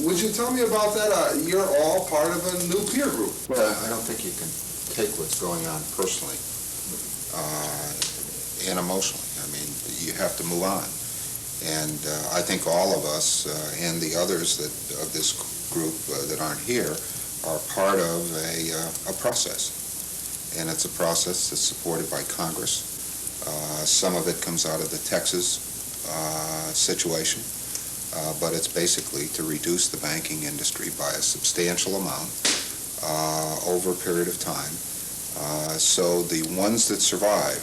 Would you tell me about that? You're all part of a new peer group. Well, I don't think you can take what's going on personally and emotionally. I mean, you have to move on. And I think all of us and the others of this group that aren't here are part of a process. And it's a process that's supported by Congress. Some of it comes out of the Texas situation. But it's basically to reduce the banking industry by a substantial amount over a period of time, so the ones that survive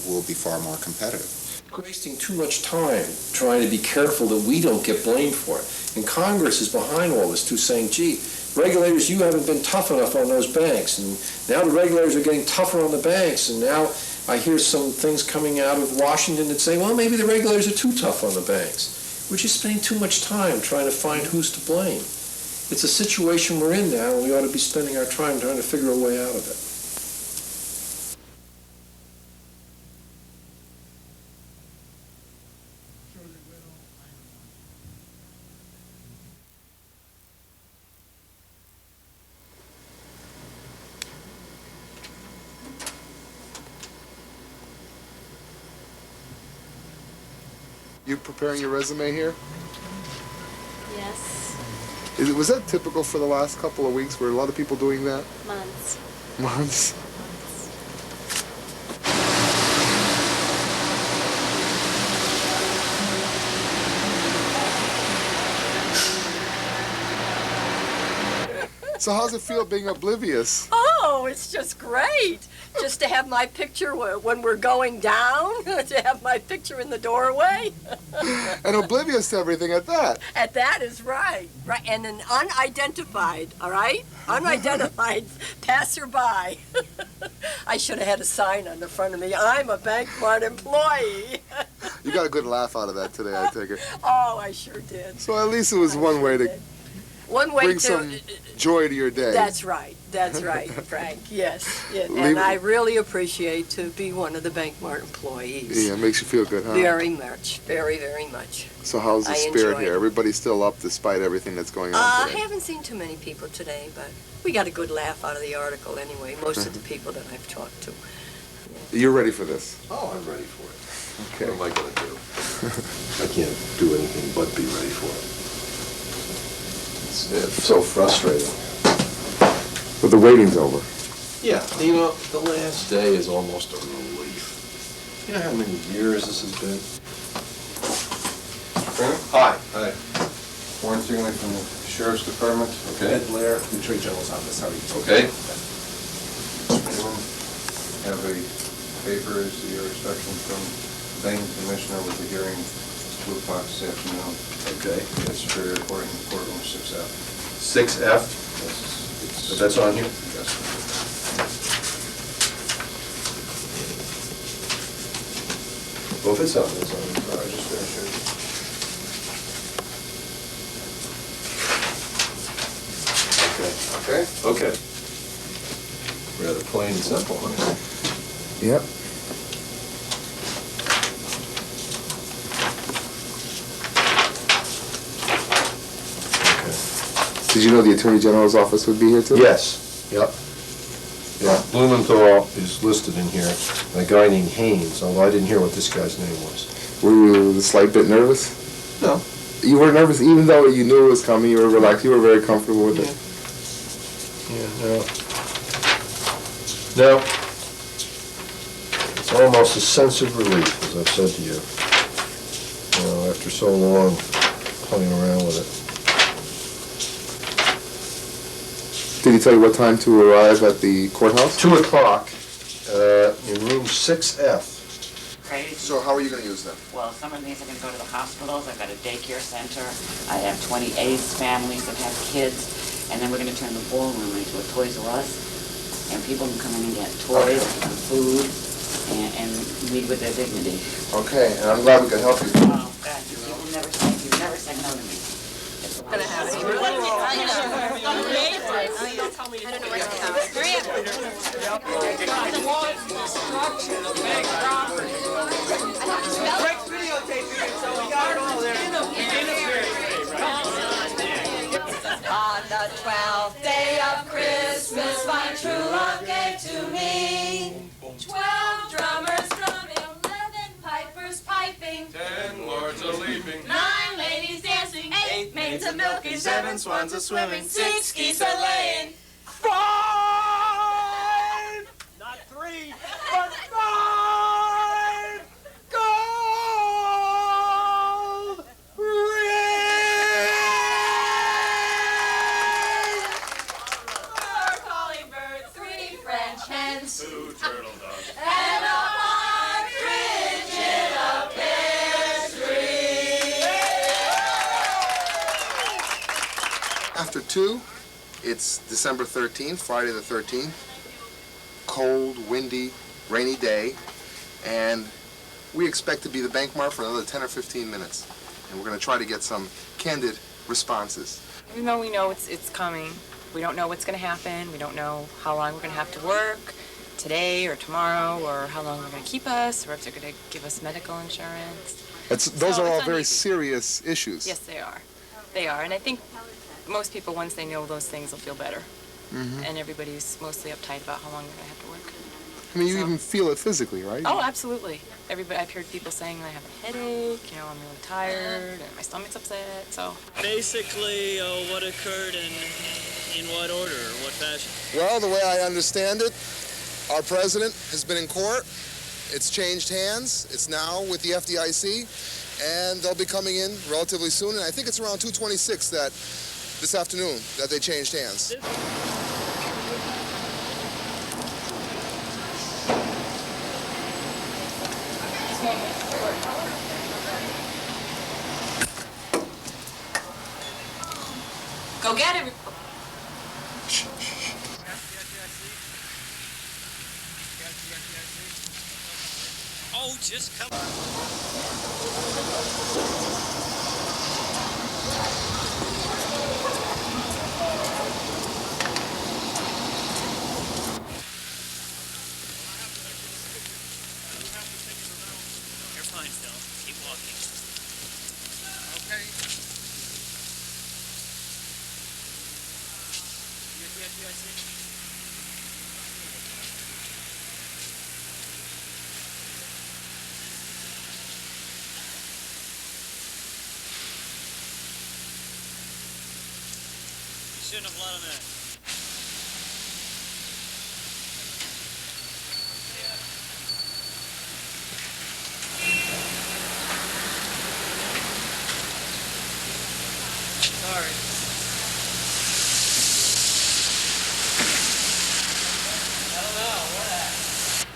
will be far more competitive. Wasting too much time trying to be careful that we don't get blamed for it. And Congress is behind all this too, saying, gee, regulators, you haven't been tough enough on those banks. And now the regulators are getting tougher on the banks. And now I hear some things coming out of Washington that say, well, maybe the regulators are too tough on the banks. We're just spending too much time trying to find who's to blame. It's a situation we're in now, and we ought to be spending our time trying to figure a way out of it. You preparing your resume here? Yes. Was that typical for the last couple of weeks? Were a lot of people doing that? Months. Months? So how's it feel being oblivious? Oh, Oh, it's just great. Just to have my picture when we're going down, to have my picture in the doorway. And oblivious to everything at that. And that is right. Right. And an unidentified, all right? Unidentified passerby. I should have had a sign on the front of me. I'm a Bankmart employee. You got a good laugh out of that today, I take it. Oh, I sure did. So at least it was one way to bring some joy to your day. That's right. That's right, Frank. Yes. Leave And it- I really appreciate to be one of the Bankmart employees. Yeah, it makes you feel good, huh? Very much. Very, very much. So how's the I spirit enjoy here? it. Everybody's still up despite everything that's going on I today. haven't seen too many people today, but we got a good laugh out of the article anyway, most of the people that I've talked to. You're ready for this? Oh, I'm ready for it. Okay. What am I gonna do? I can't do anything but be ready for it. It's so frustrating. But the waiting's over. Yeah, you know, the last day is almost a relief. You know how many years this has been? Hi. Hi. Warren Stingley from the Sheriff's Department. Okay. Ed Blair from the Attorney General's Office. How are you? Okay. Have a paper as your instruction from the Banking Commissioner with the hearing 2 o'clock this afternoon. Okay. At Superior Court in courtroom 6F. 6F? That's on here? Yes. Well, if it's on, it's on. All right, just finish it. Okay. Okay? Okay. Rather plain and simple, huh? Yep. Did you know the Attorney General's office would be here too? Yes, yep. Yeah, Blumenthal is listed in here, and a guy named Haynes, although I didn't hear what this guy's name was. Were you a slight bit nervous? No. You were nervous even though you knew it was coming, you were relaxed, you were very comfortable with it. Yeah, no. No. It's almost a sense of relief, as I've said to you. You know, after so long playing around with it. Did he tell you what time to arrive at the courthouse? 2 o'clock, in room 6F. Crazy. So how are you going to use them? Well, some of these are going to go to the hospitals. I've got a daycare center. I have 20 AIDS families that have kids. And then we're going to turn the ballroom into a Toys R Us. And people can come in and get toys and food and leave with their dignity. Okay, and I'm glad we could help you. Oh, God, you never said no to me. It's gonna happen. On the 12th day of Christmas, my true love gave to me 12 drummers drumming, 11 pipers piping, 10 lords a leaping, 9 ladies dancing, 8 maids a milking, 7 swans a swimming, 6 geese a laying, 5, not 3, but 5 gold birds, 3 French hens, 2 turtle doves, and a partridge in a pear tree. After 2, it's December 13th, Friday the 13th. Cold, windy, rainy day, and we expect to be the Bankmart for another 10 or 15 minutes. And we're going to try to get some candid responses. Even though we know it's coming, we don't know what's going to happen. We don't know how long we're going to have to work, today or tomorrow, or how long they're going to keep us, or if they're going to give us medical insurance. Those are all it's very uneasy. serious issues. Yes, they are. They are. And I think most people, once they know those things, will feel better. Mhm. And everybody's mostly uptight about how long they're going to have to work. I mean, you even feel it physically, right? Oh, absolutely. Everybody, I've heard people saying I have a headache, you know, I'm really tired, and my stomach's upset, so. Basically, what occurred and in what order or what fashion? Well, the way I understand it, our president has been in court. It's changed hands. It's now with the FDIC, and they'll be coming in relatively soon. And I think it's around 2:26 this afternoon that they changed hands. Go get it. Oh, just come You're fine, Phil. Keep walking. Okay. You shouldn't have let him in. Sorry. I don't know. What?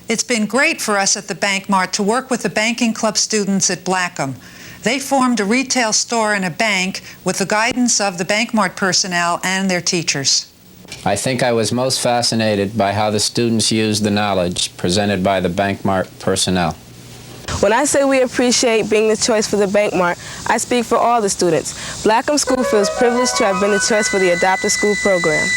It's been great for us at the Bankmart to work with the banking club students at Blackham. They formed a retail store and a bank with the guidance of the Bankmart personnel and their teachers. I think I was most fascinated by how the students used the knowledge presented by the Bankmart personnel. When I say we appreciate being the choice for the Bankmart, I speak for all the students. Blackham School feels privileged to have been the choice for the Adopt a School program.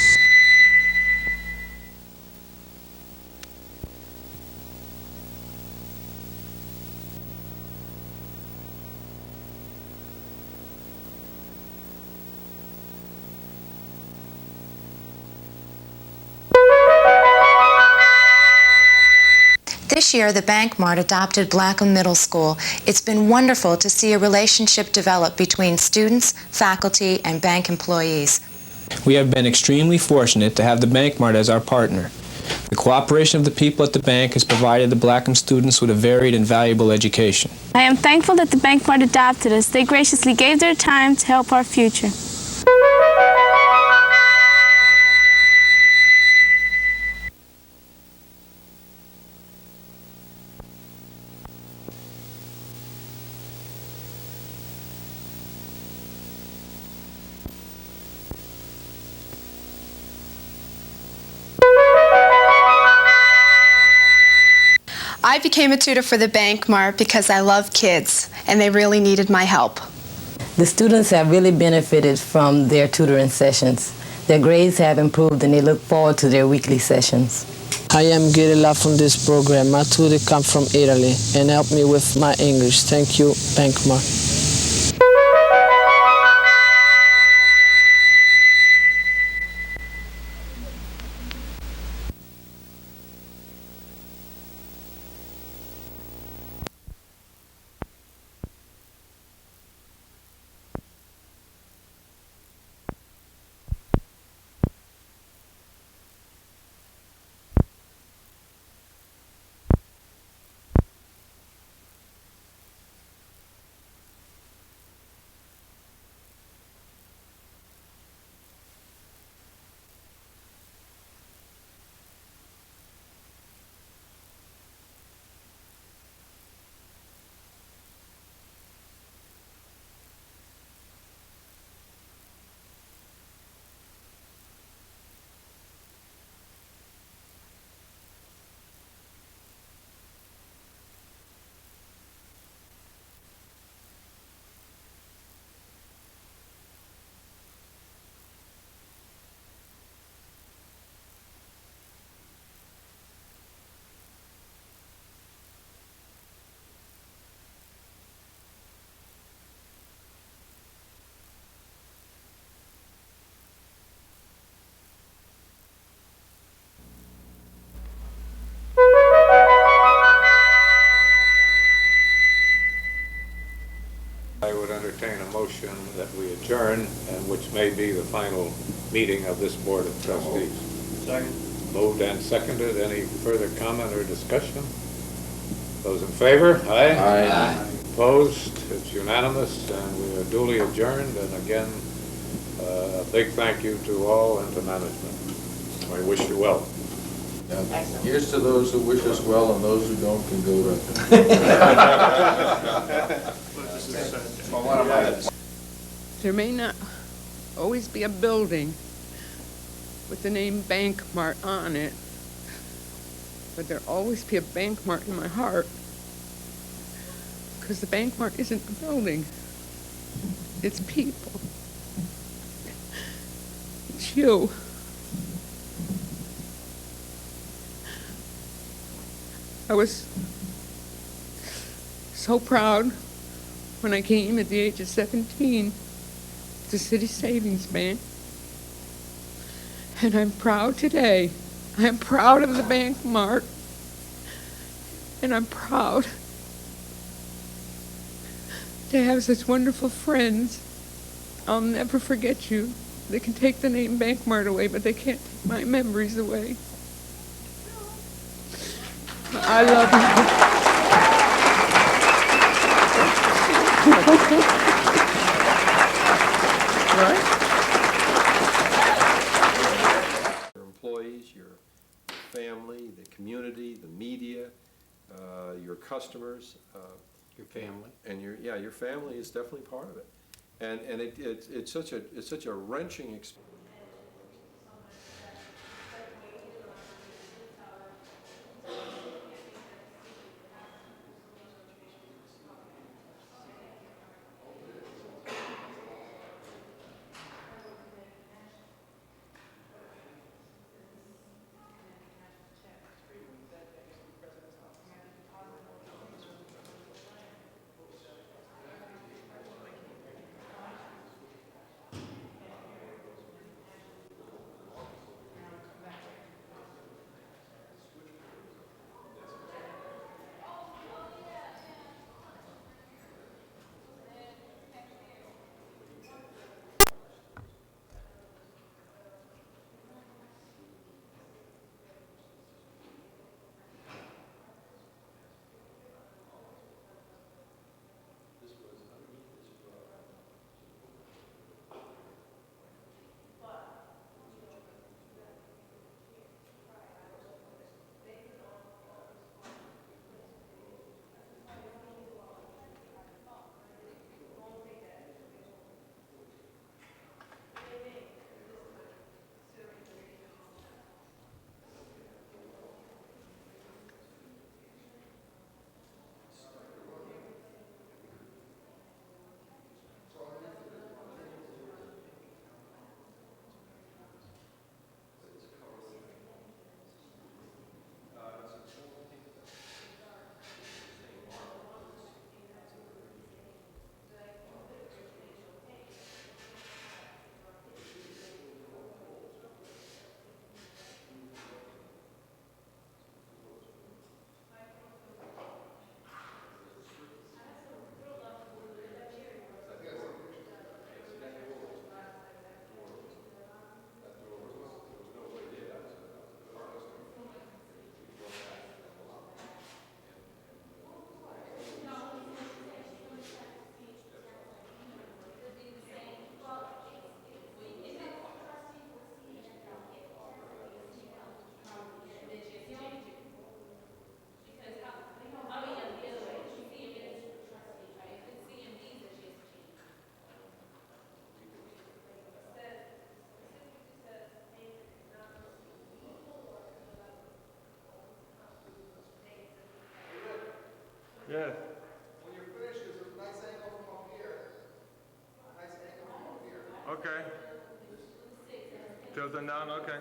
Last year, the Bankmart adopted Blackham Middle School. It's been wonderful to see a relationship develop between students, faculty, and bank employees. We have been extremely fortunate to have the Bankmart as our partner. The cooperation of the people at the bank has provided the Blackham students with a varied and valuable education. I am thankful that the Bankmart adopted us. They graciously gave their time to help our future. I became a tutor for the Bankmart because I love kids, and they really needed my help. The students have really benefited from their tutoring sessions. Their grades have improved, and they look forward to their weekly sessions. I am getting a lot from this program. My tutor come from Italy and helped me with my English. Thank you, Bankmart. I would entertain a motion that we adjourn, and which may be the final meeting of this Board of Trustees. Second. Moved and seconded. Any further comment or discussion? Those in favor? Aye. Aye. Opposed? It's unanimous, and we are duly adjourned. And again, a big thank you to all and to management. I wish you well. Here's to those who wish us well, and those who don't can go to. There may not always be a building with the name Bankmart on it, but there'll always be a Bankmart in my heart. Because the Bankmart isn't a building, it's people. It's you. I was so proud when I came at the age of 17 to City Savings Bank. And I'm proud today. I'm proud of the Bankmart. And I'm proud to have such wonderful friends. I'll never forget you. They can take the name Bankmart away, but they can't take my memories away. I love Your employees, your family, the community, the media, your customers. Your family. And your family is definitely part of it. And it's such a wrenching experience. Yes. When you're finished, there's a nice angle from up here. A nice angle from up here. Okay. Tilt them down, okay.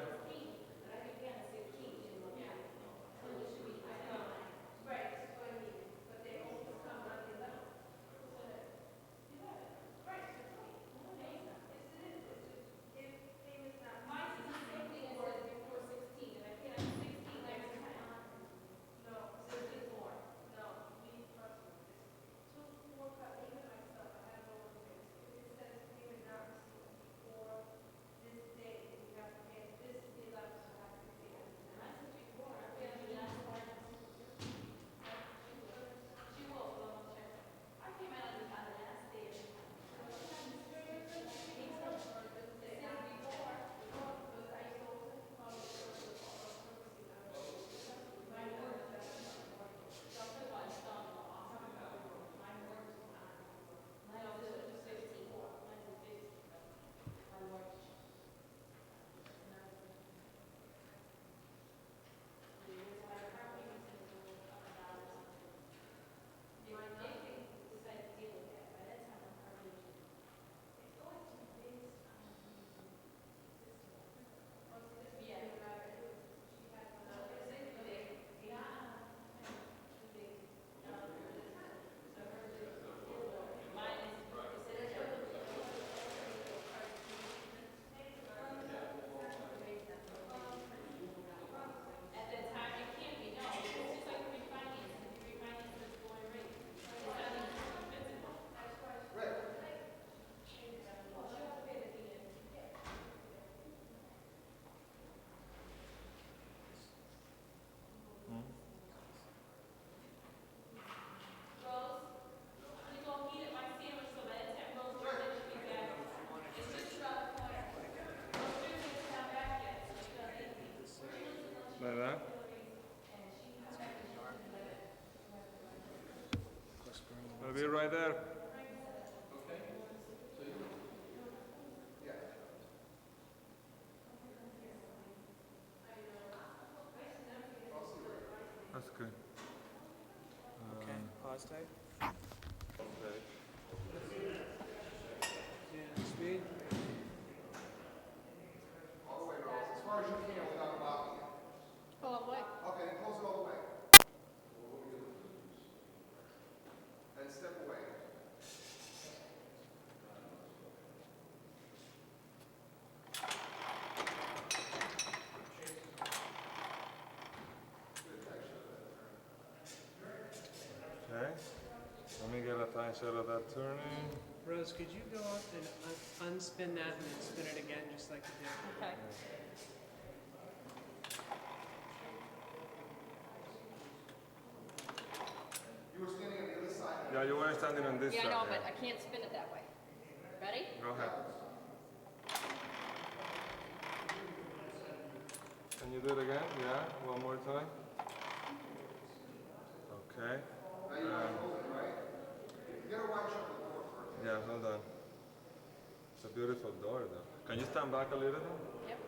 Like that? I'll be right there. That's good. Okay, pause tape. Okay. Yeah, speed. All the way, Rose, as far as you can without blocking it. All the way. Okay, then close it all the way. And step away. Okay. Let me get a time shot of that turning. Rose, could you go up and unspin that and then spin it again, just like you did? Okay. You were standing on the other side. Yeah, you were standing on this Yeah, I side. know, yeah. but I can't spin it that way. Ready? Go ahead. Can you do it again? Yeah, one more time. Okay. Now you want to close it, right? Get a wide shot of the door first. Yeah, hold on. It's a beautiful door, though. Can you stand back a little bit? Yep.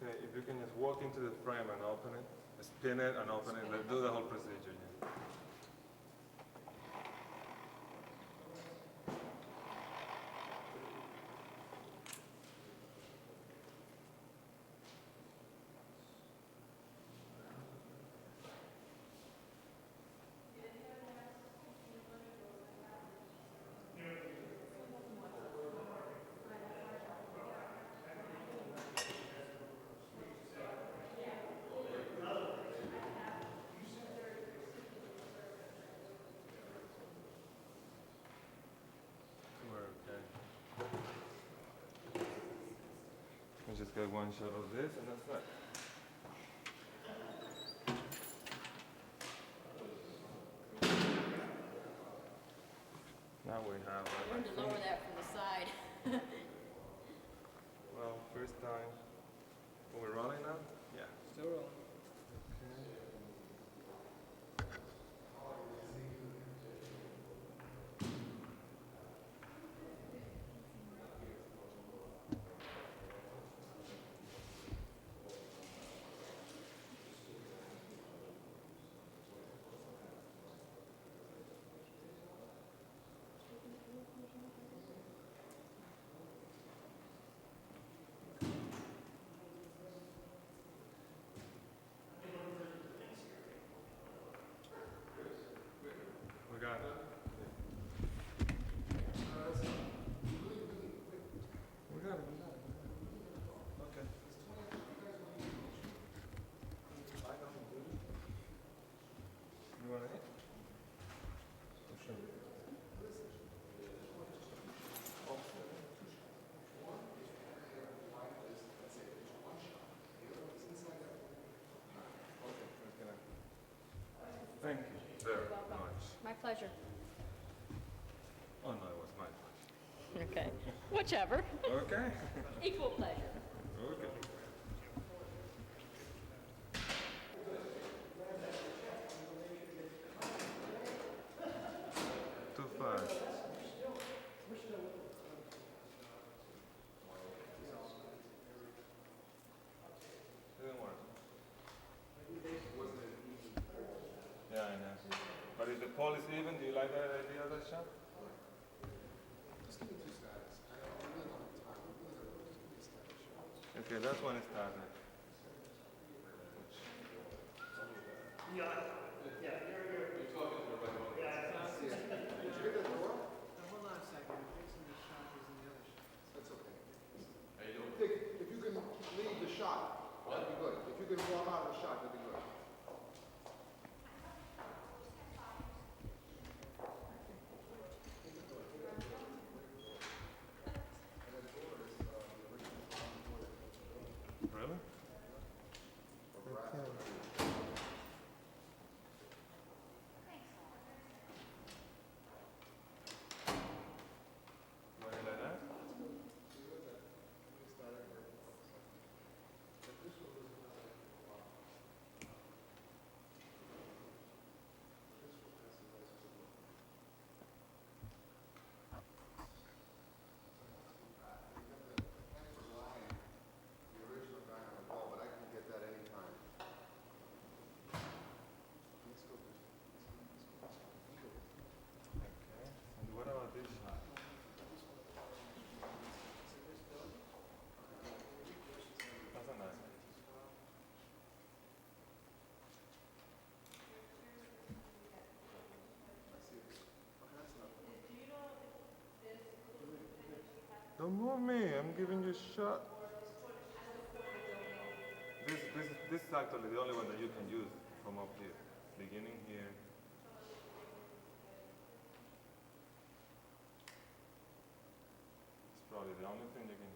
Okay, if you can just walk into the frame and open it, spin it and open it, do the whole procedure. Yeah. Okay. We just get one shot of this and that's it. Now we have. Learn to lower that from the side. Well, first time. Are we rolling now? Yeah. Still rolling. We got it. We got it. Okay. You want to eat? Sure. Thank you very much. My pleasure. Oh no, it was my pleasure. Okay. Whichever. Okay. Equal pleasure. Okay. Too fast. Didn't work. Yeah, I know. But if the pole is even, do you like that idea of that shot? Okay, that's when it started. You're talking to everybody. Did you get that door? Hold on a second. I'm fixing the shot using the other shot. That's okay. How you doing? Dick, if you can leave the shot, that'd be good. If you can walk out of the shot, that'd be good. Really? Why like that? The original guy on the ball, but I can get that anytime. Let's go. Okay. And what about this shot? That's a nice one. Don't move me. I'm giving you a shot. This is actually the only one that you can use from up here. Beginning here. It's probably the only thing you can use.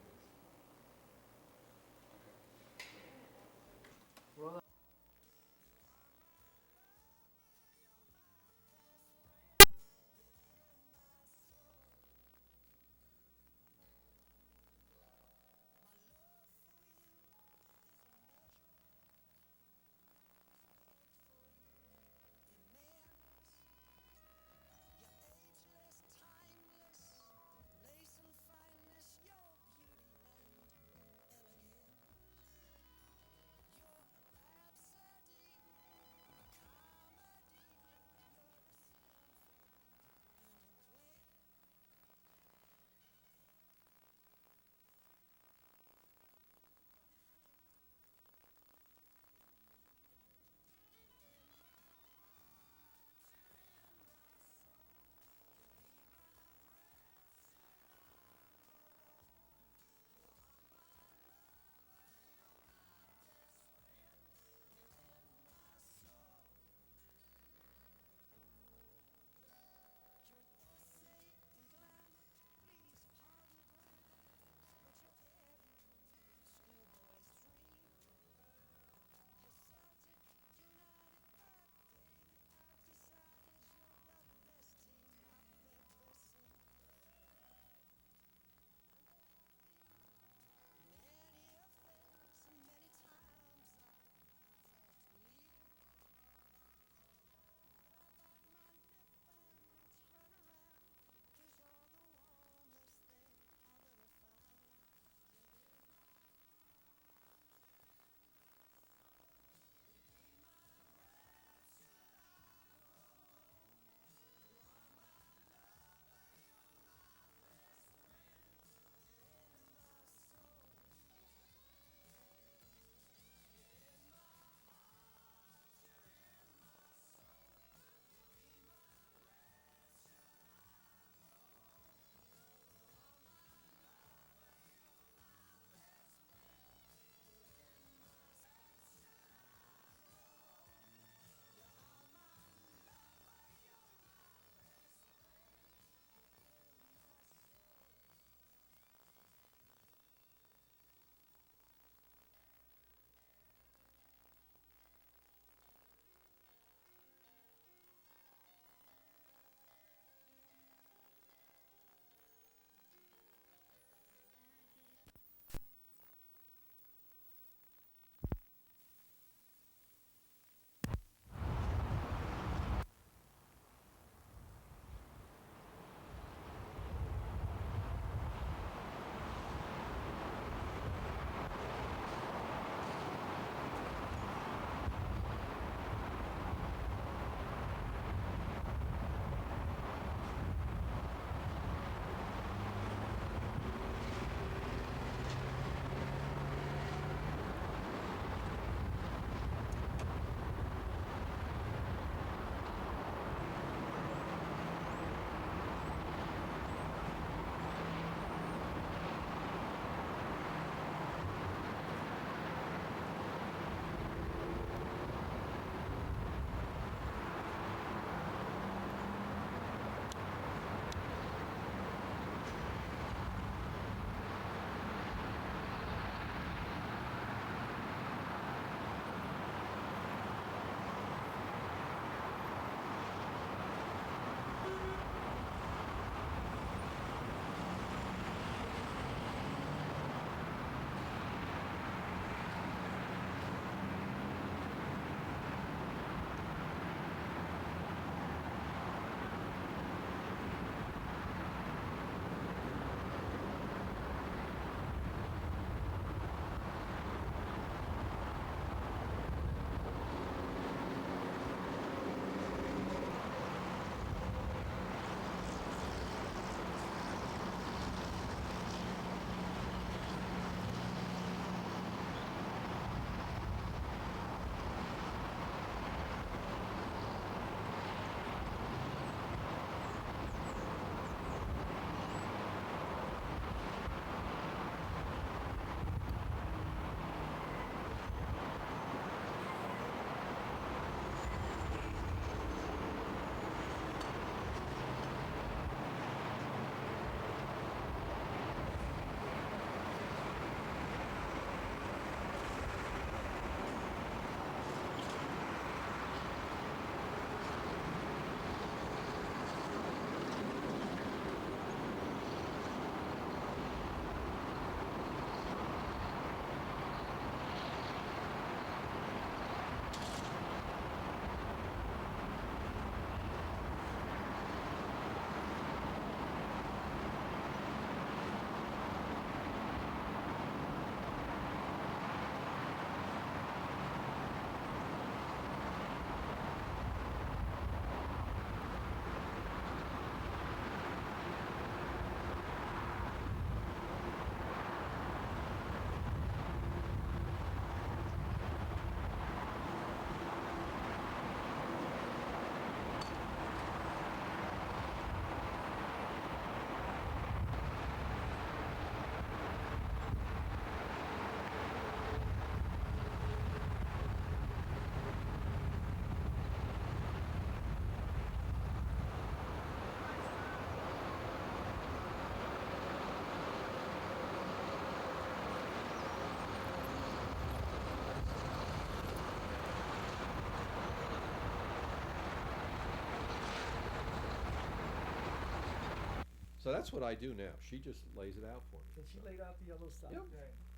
So that's what I do now. She just lays it out for me. And she laid out the yellow stuff? Yep.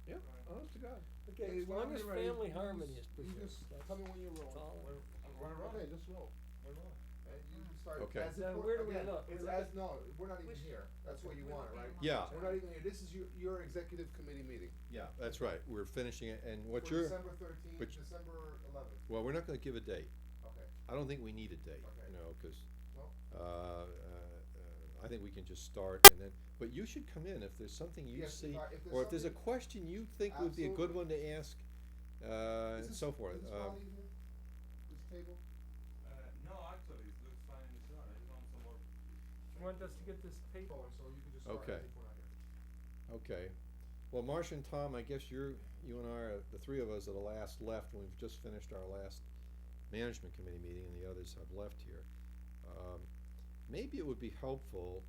Yep, honest to God. Okay, as long as family harmony is You preserved. just that's- tell me when you're that's all rolling. I- Okay, just roll. And you can start. Okay. As Now, important- where do we again, look? It's We as, no, we're not even here. That's where you want it, right? Yeah. We're not even here. This is your executive committee meeting. Yeah, that's right. We're finishing it, and what For you're... December 13th, but- December 11th. Well, we're not gonna give a date. Okay. I don't think we need a date, Okay. you know, because No? I think we can just start and then, but you should come in if there's something you Yes, see, if there's or if there's a something- question you think would be a good one to ask, and Is so this- forth. Is this Polly here? This table? No, actually, it looks fine in the shot. I found some more. You want us to get this paper? Oh, so you can just start. Okay. I think we're not here. Okay. Well, Marcia and Tom, I guess you and I are, the three of us are the last left, and we've just finished our last management committee meeting, and the others have left here. Maybe it would be helpful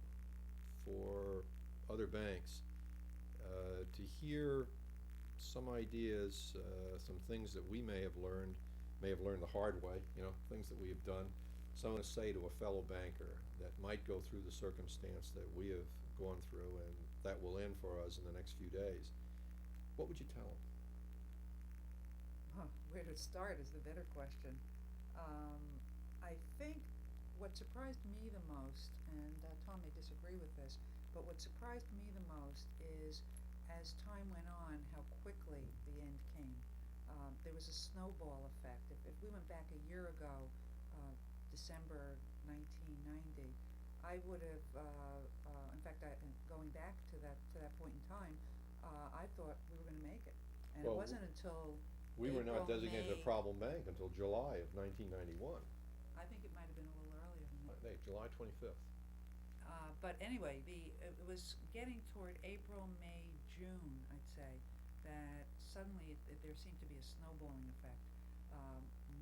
for other banks to hear some ideas, some things that we may have learned the hard way, you know, things that we have done. Someone to say to a fellow banker that might go through the circumstance that we have gone through and that will end for us in the next few days. What would you tell them? Huh, where to start is the better question. I think what surprised me the most, and Tom may disagree with this, but what surprised me the most is as time went on, how quickly the end came. There was a snowball effect. If we went back a year ago, December 1990, I would have, in fact, going back to that point in time, I thought we were going to make it. And Well, it wasn't until We were not April, designated a May. problem bank until July of 1991. I think it might have been a little earlier than that. I think July 25th. But anyway, it was getting toward April, May, June, I'd say, that suddenly there seemed to be a snowballing effect.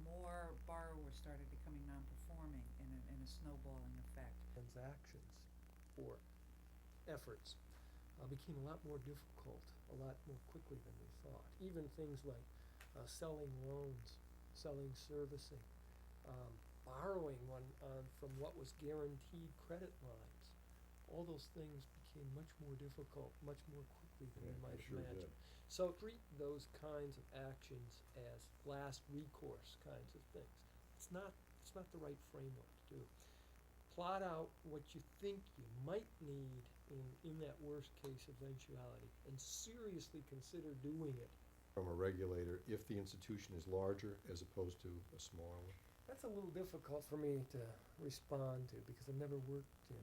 More borrowers started becoming non-performing in a snowballing effect. Transactions for efforts became a lot more difficult, a lot more quickly than we thought. Even things like selling loans, selling servicing, borrowing from what was guaranteed credit lines. All those things became much more difficult, much more quickly than Yeah, you might they sure imagine. did. So treat those kinds of actions as last recourse kinds of things. It's not the right framework to do. Plot out what you think you might need in that worst case eventuality and seriously consider doing it. From a regulator, if the institution is larger as opposed to a smaller one? That's a little difficult for me to respond to because I've never worked in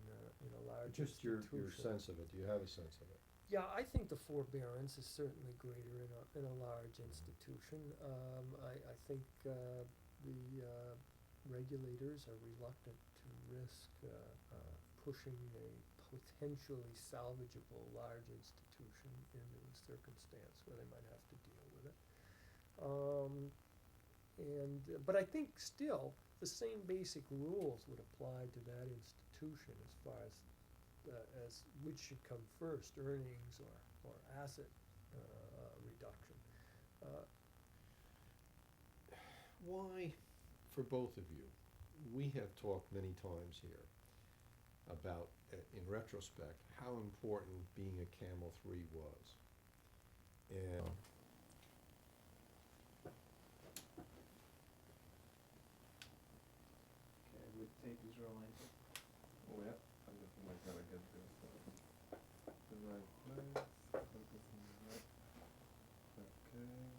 a large Just your institution. sense of it. Do you have a sense of it? Yeah, I think the forbearance is certainly greater in a large institution. I think the regulators are reluctant to risk pushing a potentially salvageable large institution into a circumstance where they might have to deal with it. But I think still the same basic rules would apply to that institution as far as which should come first, earnings or asset reduction. Why, for both of you, we have talked many times here about, in retrospect, how important being a Camel 3 was. And Okay, the tape is rolling. Oh, yeah. I gotta get the right place. Focus on the right. Okay.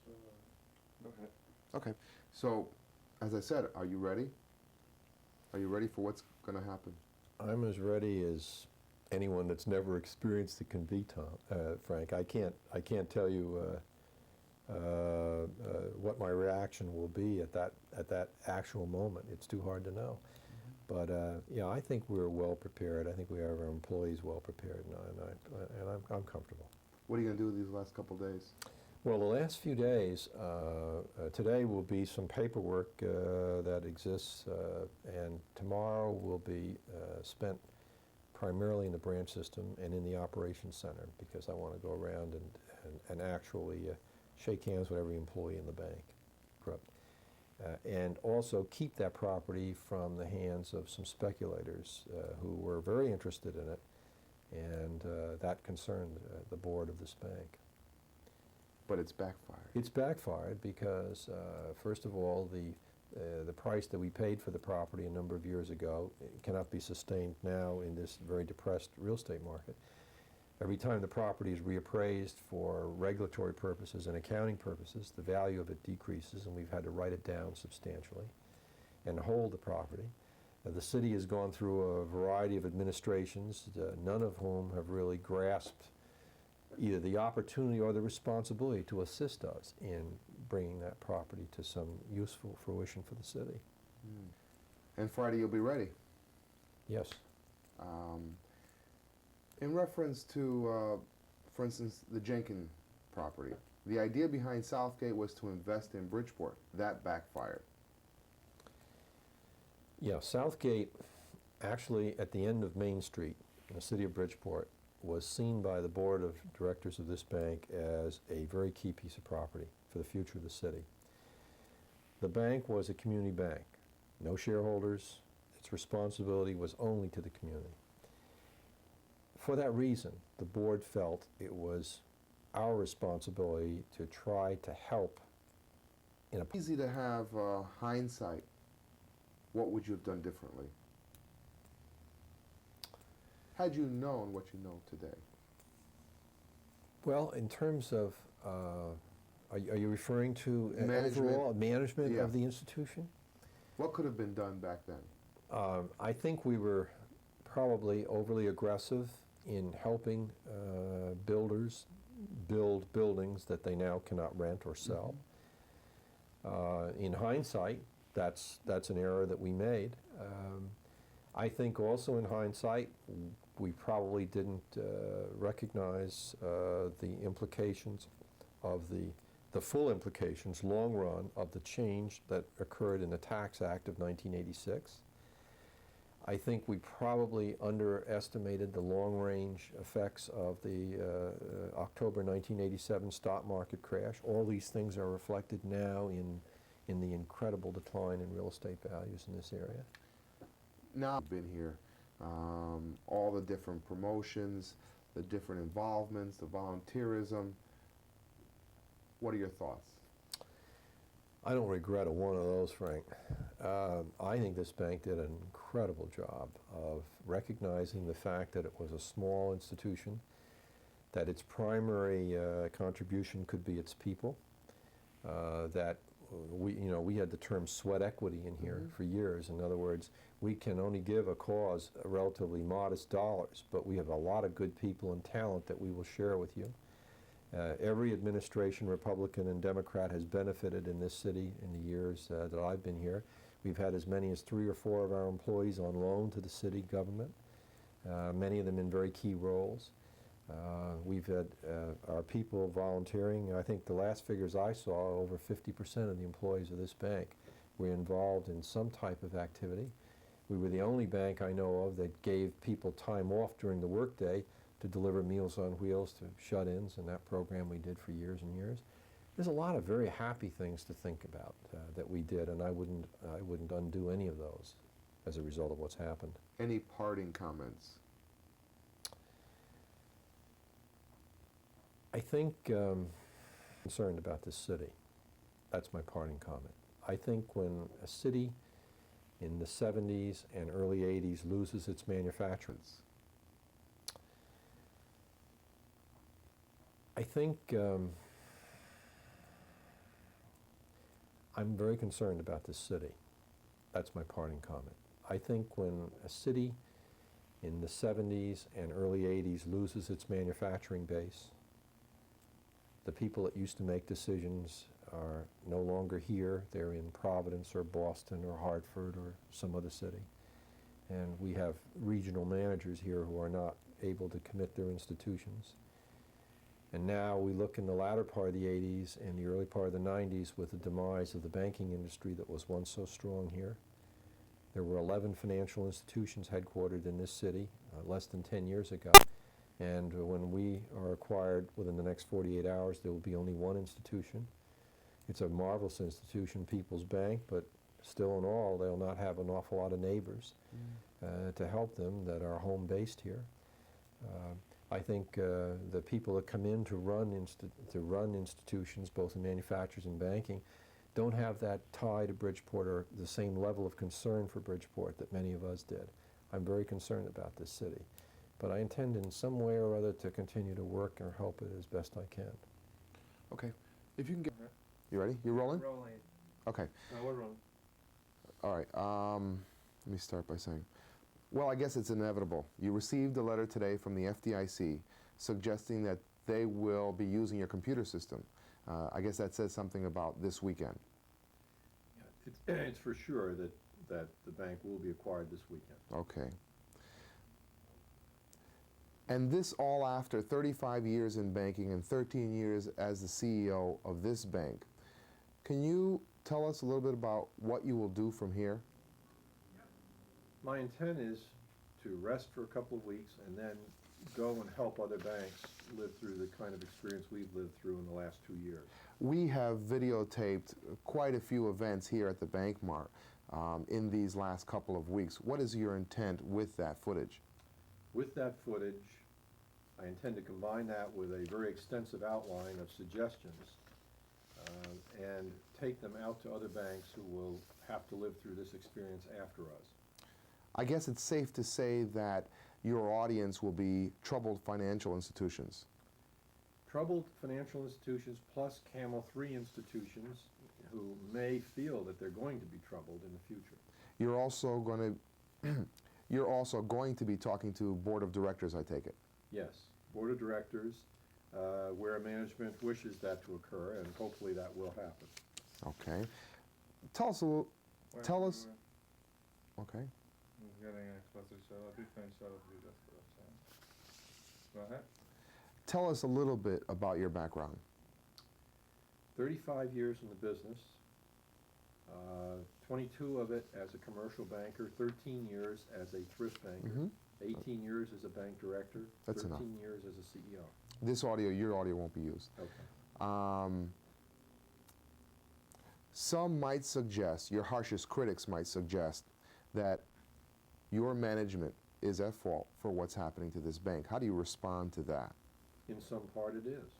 So, go ahead. Okay, so, as I said, are you ready? Are you ready for what's gonna happen? I'm as ready as anyone that's never experienced it can be, Tom, Frank. I can't tell you what my reaction will be at that actual moment. It's too hard to know. But yeah, I think we're well prepared. I think we have our employees well prepared, and I'm comfortable. What are you gonna do these last couple days? Well, the last few days, today will be some paperwork that exists, and tomorrow will be spent primarily in the branch system and in the operations center, because I want to go around and actually shake hands with every employee in the bank. Correct. And also keep that property from the hands of some speculators who were very interested in it, and that concerned the board of this bank. But it's backfired. It's backfired because, first of all, the price that we paid for the property a number of years ago cannot be sustained now in this very depressed real estate market. Every time the property is reappraised for regulatory purposes and accounting purposes, the value of it decreases, and we've had to write it down substantially and hold the property. The city has gone through a variety of administrations, none of whom have really grasped either the opportunity or the responsibility to assist us in bringing that property to some useful fruition for the city. And Friday you'll be ready? Yes. In reference to, for instance, the Jenkins property, the idea behind Southgate was to invest in Bridgeport. That backfired. Yeah, Southgate, actually at the end of Main Street in the city of Bridgeport, was seen by the board of directors of this bank as a very key piece of property for the future of the city. The bank was a community bank. No shareholders. Its responsibility was only to the community. For that reason, the board felt it was our responsibility to try to help in a... Easy to have hindsight. What would you have done differently? Had you known what you know today? Well, in terms of, are you referring to Management. overall management Yeah. of the institution? What could have been done back then? I think we were probably overly aggressive in helping builders build buildings that they now cannot rent or sell. In hindsight, that's an error that we made. I think also in hindsight, we probably didn't recognize the implications of the full implications, long run, of the change that occurred in the Tax Act of 1986. I think we probably underestimated the long-range effects of the October 1987 stock market crash. All these things are reflected now in the incredible decline in real estate values in this area. Now I've been here, all the different promotions, the different involvements, the volunteerism. What are your thoughts? I don't regret a one of those, Frank. I think this bank did an incredible job of recognizing the fact that it was a small institution, that its primary contribution could be its people, that we had the term sweat equity in here for years. In other words, we can only give a cause relatively modest dollars, but we have a lot of good people and talent that we will share with you. Every administration, Republican and Democrat, has benefited in this city in the years that I've been here. We've had as many as 3 or 4 of our employees on loan to the city government, many of them in very key roles. We've had our people volunteering. I think the last figures I saw, over 50% of the employees of this bank were involved in some type of activity. We were the only bank I know of that gave people time off during the workday to deliver Meals on Wheels to shut-ins, and that program we did for years and years. There's a lot of very happy things to think about that we did, and I wouldn't undo any of those as a result of what's happened. Any parting comments? I think concerned about this city. That's my parting comment. I think when a city in the 70s and early 80s loses its manufacturing, I think I'm very concerned about this city. That's my parting comment. I think when a city in the 70s and early 80s loses its manufacturing base, the people that used to make decisions are no longer here. They're in Providence or Boston or Hartford or some other city. And we have regional managers here who are not able to commit their institutions. And now we look in the latter part of the 80s and the early part of the 90s with the demise of the banking industry that was once so strong here. There were 11 financial institutions headquartered in this city less than 10 years ago. And when we are acquired within the next 48 hours, there will be only one institution. It's a marvelous institution, People's Bank, but still in all, they'll not have an awful lot of neighbors to help them that are home-based here. I think the people that come in to run institutions, both in manufacturers and banking, don't have that tie to Bridgeport or the same level of concern for Bridgeport that many of us did. I'm very concerned about this city, but I intend in some way or other to continue to work or help it as best I can. Okay. If you can get... You ready? You rolling? Rolling. Okay. We're rolling. All right. Let me start by saying, well, I guess it's inevitable. You received a letter today from the FDIC suggesting that they will be using your computer system. I guess that says something about this weekend. It's for sure that the bank will be acquired this weekend. Okay. And this all after 35 years in banking and 13 years as the CEO of this bank. Can you tell us a little bit about what you will do from here? My intent is to rest for a couple of weeks and then go and help other banks live through the kind of experience we've lived through in the last 2 years. We have videotaped quite a few events here at the Bankmart in these last couple of weeks. What is your intent with that footage? With that footage, I intend to combine that with a very extensive outline of suggestions and take them out to other banks who will have to live through this experience after us. I guess it's safe to say that your audience will be troubled financial institutions. Troubled financial institutions plus Camel 3 institutions who may feel that they're going to be troubled in the future. You're also going to be talking to board of directors, I take it. Yes, board of directors, where management wishes that to occur, and hopefully that will happen. Okay. Tell us a little. Tell us. Okay. I'm getting an expressive shell. I'll be finished. I'll do this for a time. Go ahead. Tell us a little bit about your background. 35 years in the business, 22 of it as a commercial banker, 13 years as a thrift banker, 18 years as a bank director, That's 13 enough. years as a CEO. This audio, your audio won't be used. Okay. Some might suggest, your harshest critics might suggest, that your management is at fault for what's happening to this bank. How do you respond to that? In some part it is.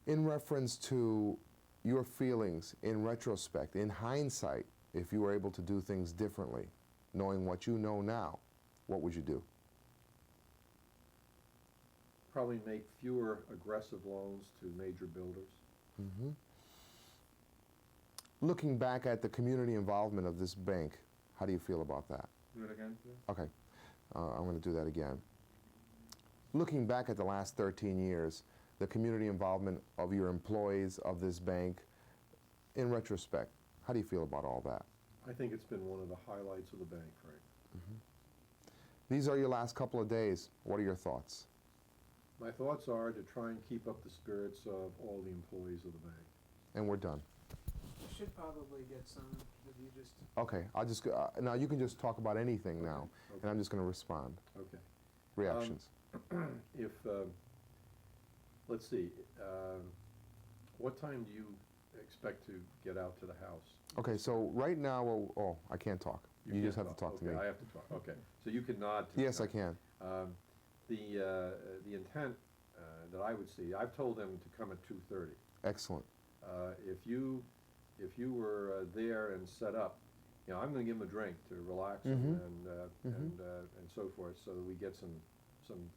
In reference to your feelings in retrospect, in hindsight, if you were able to do things differently, knowing what you know now, what would you do? Probably make fewer aggressive loans to major builders. Looking back at the community involvement of this bank, how do you feel about that? Do it again, please. Okay, I'm going to do that again. Looking back at the last 13 years, the community involvement of your employees of this bank, in retrospect, how do you feel about all that? I think it's been one of the highlights of the bank, Frank. These are your last couple of days. What are your thoughts? My thoughts are to try and keep up the spirits of all the employees of the bank. And we're done. You should probably get some, if you just... Okay, I'll just, now you can just talk about anything now, and I'm just going to respond. Okay. Reactions. If, let's see, what time do you expect to get out to the house? Okay, so right now, oh, I can't talk. You just have to talk to me. I have to talk, okay. So you can nod to me. Yes, I can. The intent that I would see, I've told them to come at 2:30. Excellent. If you were there and set up, you know, I'm going to give them a drink to relax and so forth, so that we get some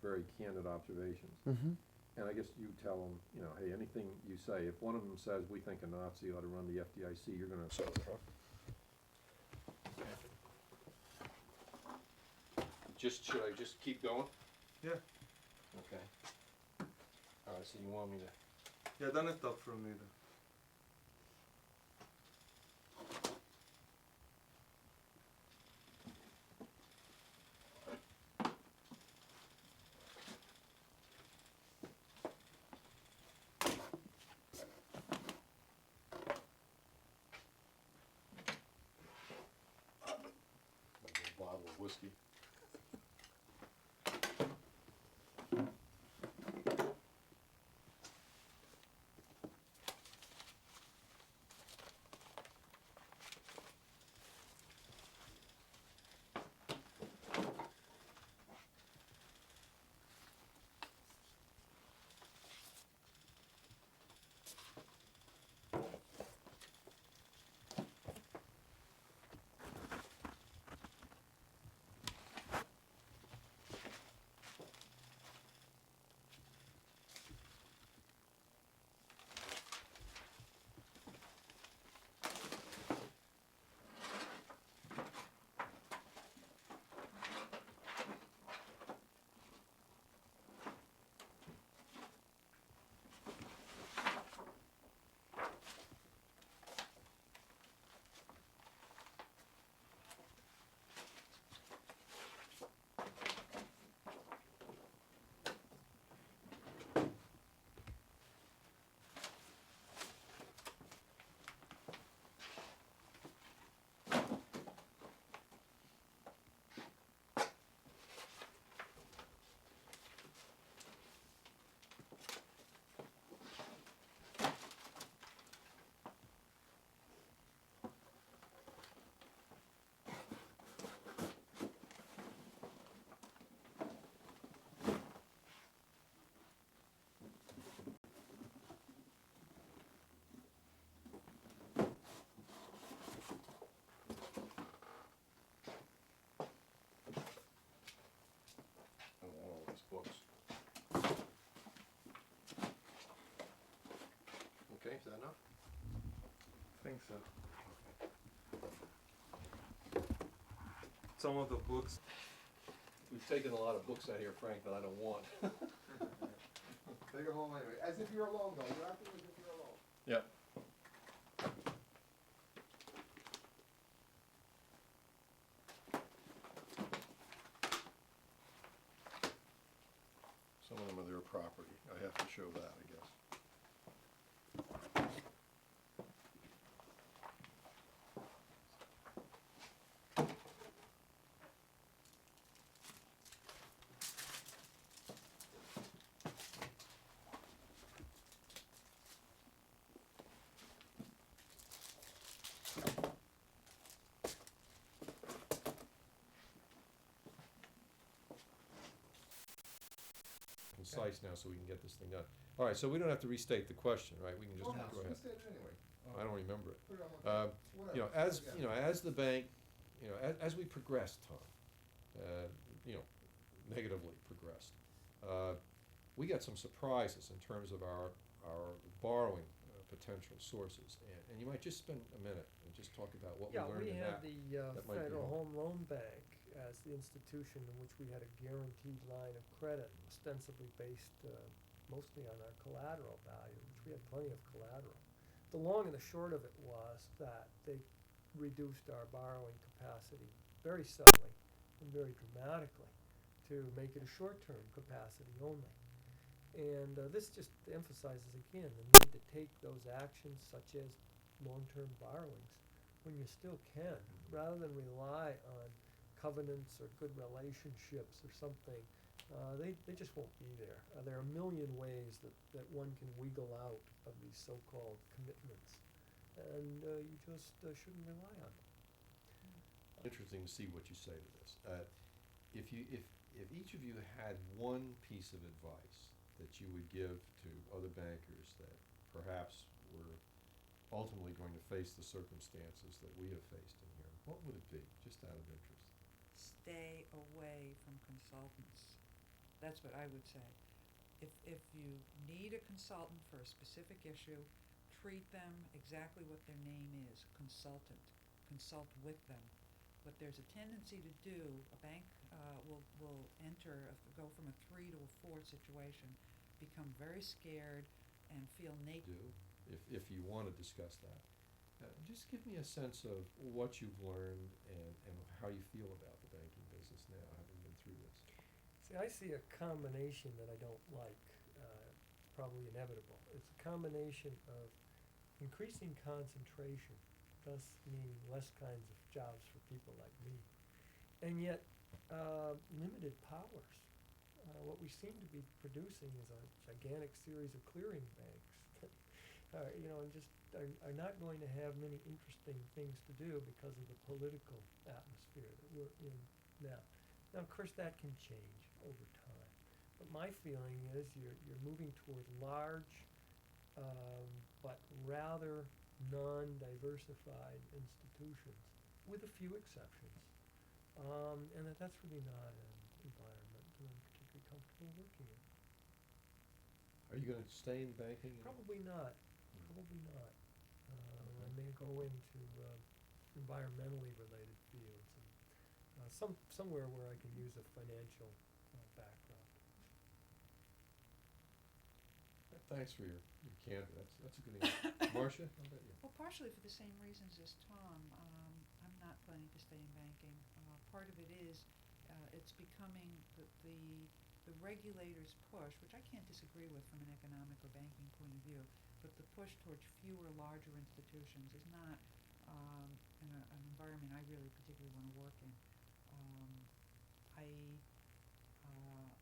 very candid observations. And I guess you tell them, you know, hey, anything you say, if one of them says we think a Nazi ought to run the FDIC, you're going to. Should I just keep going? Yeah. Okay. All right. So you want me to? Yeah, don't stop from me. Like a bottle of whiskey. think so. Some of the books. We've taken a lot of books out here, Frank, that I don't want. Take it home anyway, as if you're alone though, you're acting as if you're alone. Yep. Some of them are their property. I have to show that, I guess. Concise now, so we can get this thing done. All right, so we don't have to restate the question, right? We can just Oh, go no, ahead. restate it anyway. I don't remember it. Put it on one- You know, whatever. as the bank, as we progressed, Tom, negatively progressed, we got some surprises in terms of our borrowing potential sources. And you might just spend a minute and just talk about what we Yeah, learned we in had that. the That might be Federal helpful. Home Loan Bank as the institution in which we had a guaranteed line of credit, ostensibly based mostly on our collateral value, which we had plenty of collateral. The long and the short of it was that they reduced our borrowing capacity very subtly and very dramatically to make it a short-term capacity only. And this just emphasizes again the need to take those actions such as long-term borrowings when you still can, rather than rely on covenants or good relationships or something. They just won't be there. There are a million ways that one can wiggle out of these so-called commitments, and you just shouldn't rely on them. Interesting to see what you say to this. If each of you had one piece of advice that you would give to other bankers that perhaps were ultimately going to face the circumstances that we have faced in here, what would it be, just out of interest? Stay away from consultants. That's what I would say. If you need a consultant for a specific issue, treat them exactly what their name is, consultant. Consult with them. What there's a tendency to do, a bank will go from a 3 to a 4 situation, become very scared and feel naked. If you want to discuss that. Just give me a sense of what you've learned and how you feel about the banking business now, having been through this. See, I see a combination that I don't like, probably inevitable. It's a combination of increasing concentration, thus meaning less kinds of jobs for people like me, and yet limited powers. What we seem to be producing is a gigantic series of clearing banks that and just are not going to have many interesting things to do because of the political atmosphere that we're in now. Now, of course, that can change over time, but my feeling is you're moving toward large but rather non-diversified institutions, with a few exceptions, and that's really not an environment that I'm particularly comfortable working in. Are you going to stay in banking? Probably not. Probably not. I may go into environmentally related fields, and somewhere where I can use a financial background. Thanks for your candor. That's a good answer. Marcia, how about you? Well, partially for the same reasons as Tom. I'm not planning to stay in banking. Part of it is it's becoming the regulators' push, which I can't disagree with from an economic or banking point of view, but the push towards fewer, larger institutions is not an environment I really particularly want to work in.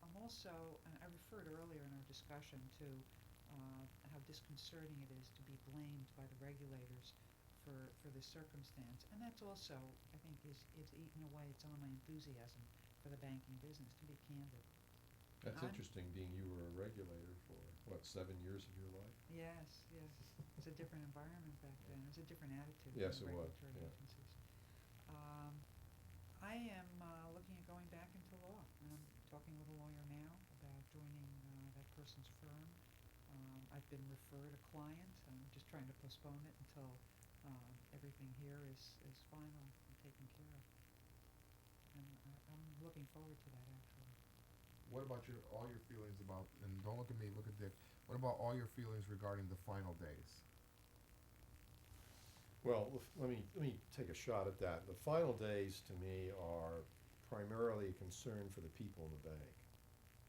I'm also, and I referred earlier in our discussion to how disconcerting it is to be blamed by the regulators for this circumstance, and that's also, I think, is eaten away some of my enthusiasm for the banking business, to be candid. That's interesting, being you were a regulator for, 7 years of your life? Yes. It's a different environment back then. It was a different attitude. Yes, in it was, regulatory yeah. agencies. I am looking at going back into law, and I'm talking with a lawyer now about joining that person's firm. I've been referred a client. I'm just trying to postpone it until everything here is final and taken care of. And I'm looking forward to that, actually. What about all your feelings about, and don't look at me, look at Dick, what about all your feelings regarding the final days? Well, let me take a shot at that. The final days, to me, are primarily a concern for the people in the bank,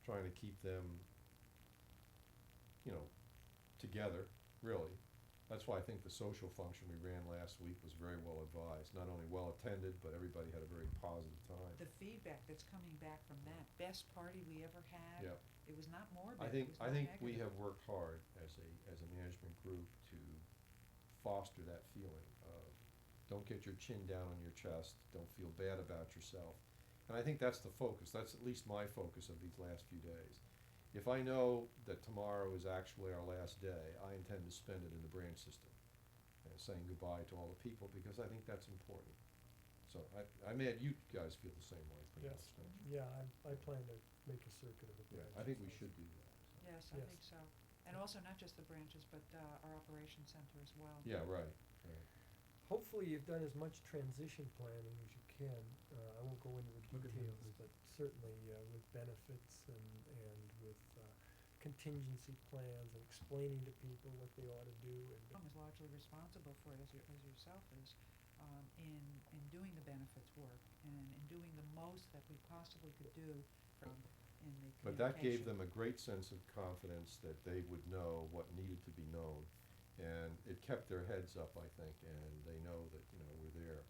trying to keep them, together, really. That's why I think the social function we ran last week was very well advised. Not only well attended, but everybody had a very positive time. The feedback that's coming back from that, best party we ever had. Yeah. It was not morbid. I think it was not we negative. have worked hard as a management group to foster that feeling of don't get your chin down on your chest, don't feel bad about yourself. And I think that's the focus. That's at least my focus of these last few days. If I know that tomorrow is actually our last day, I intend to spend it in the branch system and saying goodbye to all the people because I think that's important. So I imagine you guys feel the same way pretty Yes, much, don't you? yeah, I plan to make a circuit of the Yeah, branches. I think we should do that. Yes, I think so. And also not just the branches, but our operations center as well. Yeah, right. Hopefully you've done as much transition planning as you can. I won't go into the details, but certainly with benefits and with contingency plans and explaining to people what they ought to do. Tom is largely responsible for it, as yourself is, in doing the benefits work and in doing the most that we possibly could do in the But that gave communication. them a great sense of confidence that they would know what needed to be known. And it kept their heads up, I think, and they know that, we're there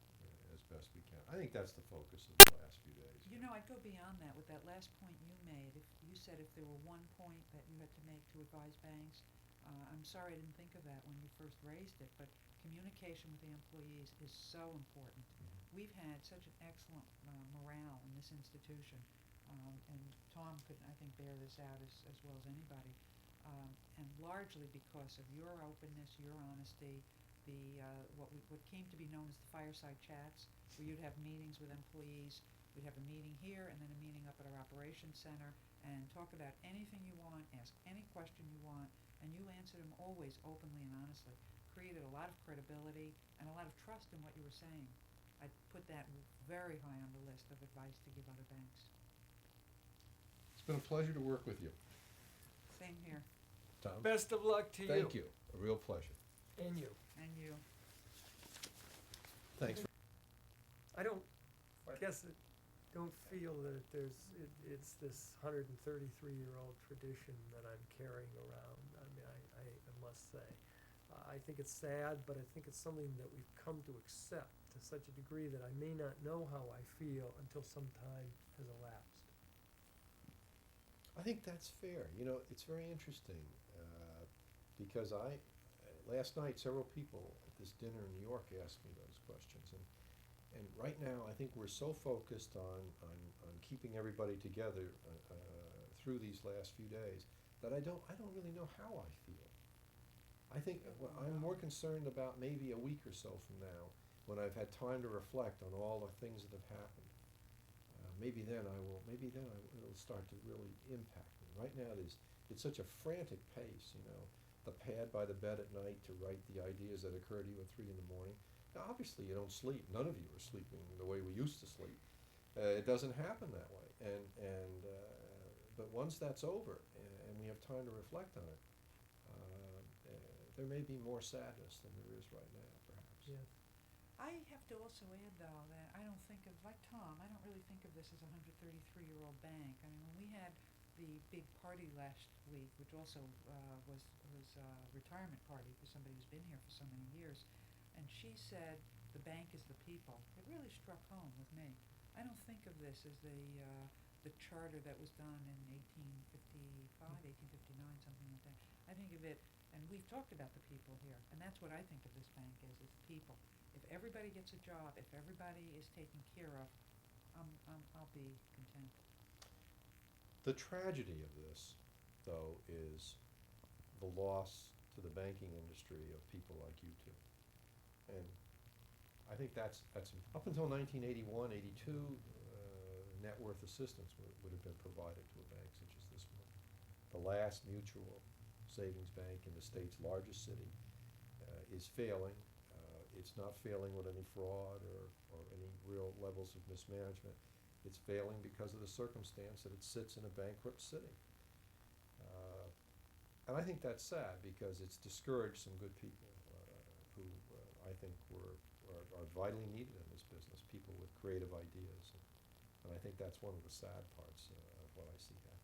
as best we can. I think that's the focus of the last few days. I'd go beyond that with that last point you made. If you said if there were one point that you had to make to advise banks, I'm sorry I didn't think of that when you first raised it, but communication with the employees is so important. We've had such an excellent morale in this institution, and Tom could, I think, bear this out as well as anybody. And largely because of your openness, your honesty, what came to be known as the fireside chats, where you'd have meetings with employees. We'd have a meeting here and then a meeting up at our operations center and talk about anything you want, ask any question you want, and you answered them always openly and honestly. Created a lot of credibility and a lot of trust in what you were saying. I'd put that very high on the list of advice to give other banks. It's been a pleasure to work with you. Same here. Tom? Best of luck to you. Thank you. A real pleasure. And you. And you. Thanks. I don't feel that it's this 133-year-old tradition that I'm carrying around. I mean, I must say. I think it's sad, but I think it's something that we've come to accept to such a degree that I may not know how I feel until some time has elapsed. I think that's fair. It's very interesting because last night several people at this dinner in New York asked me those questions, and right now I think we're so focused on keeping everybody together through these last few days that I don't really know how I feel. I think I'm more concerned about maybe a week or so from now when I've had time to reflect on all the things that have happened. Maybe then it'll start to really impact me. Right now it's such a frantic pace, the pad by the bed at night to write the ideas that occur to you at 3 in the morning. Now, obviously you don't sleep. None of you are sleeping the way we used to sleep. It doesn't happen that way. But once that's over and we have time to reflect on it, there may be more sadness than there is right now, perhaps. Yeah. I have to also add, though, that I don't think of, like Tom, I don't really think of this as a 133-year-old bank. I mean, when we had the big party last week, which also was a retirement party for somebody who's been here for so many years, and she said, the bank is the people, it really struck home with me. I don't think of this as the charter that was done in 1855, 1859, something like that. I think of it, and we've talked about the people here, and that's what I think of this bank as people. If everybody gets a job, if everybody is taken care of, I'll be content. The tragedy of this, though, is the loss to the banking industry of people like you two. And I think that's up until 1981, 82, net worth assistance would have been provided to a bank such as this one. The last mutual savings bank in the state's largest city is failing. It's not failing with any fraud or any real levels of mismanagement. It's failing because of the circumstance that it sits in a bankrupt city. And I think that's sad because it's discouraged some good people who I think are vitally needed in this business, people with creative ideas. And I think that's one of the sad parts of what I see happening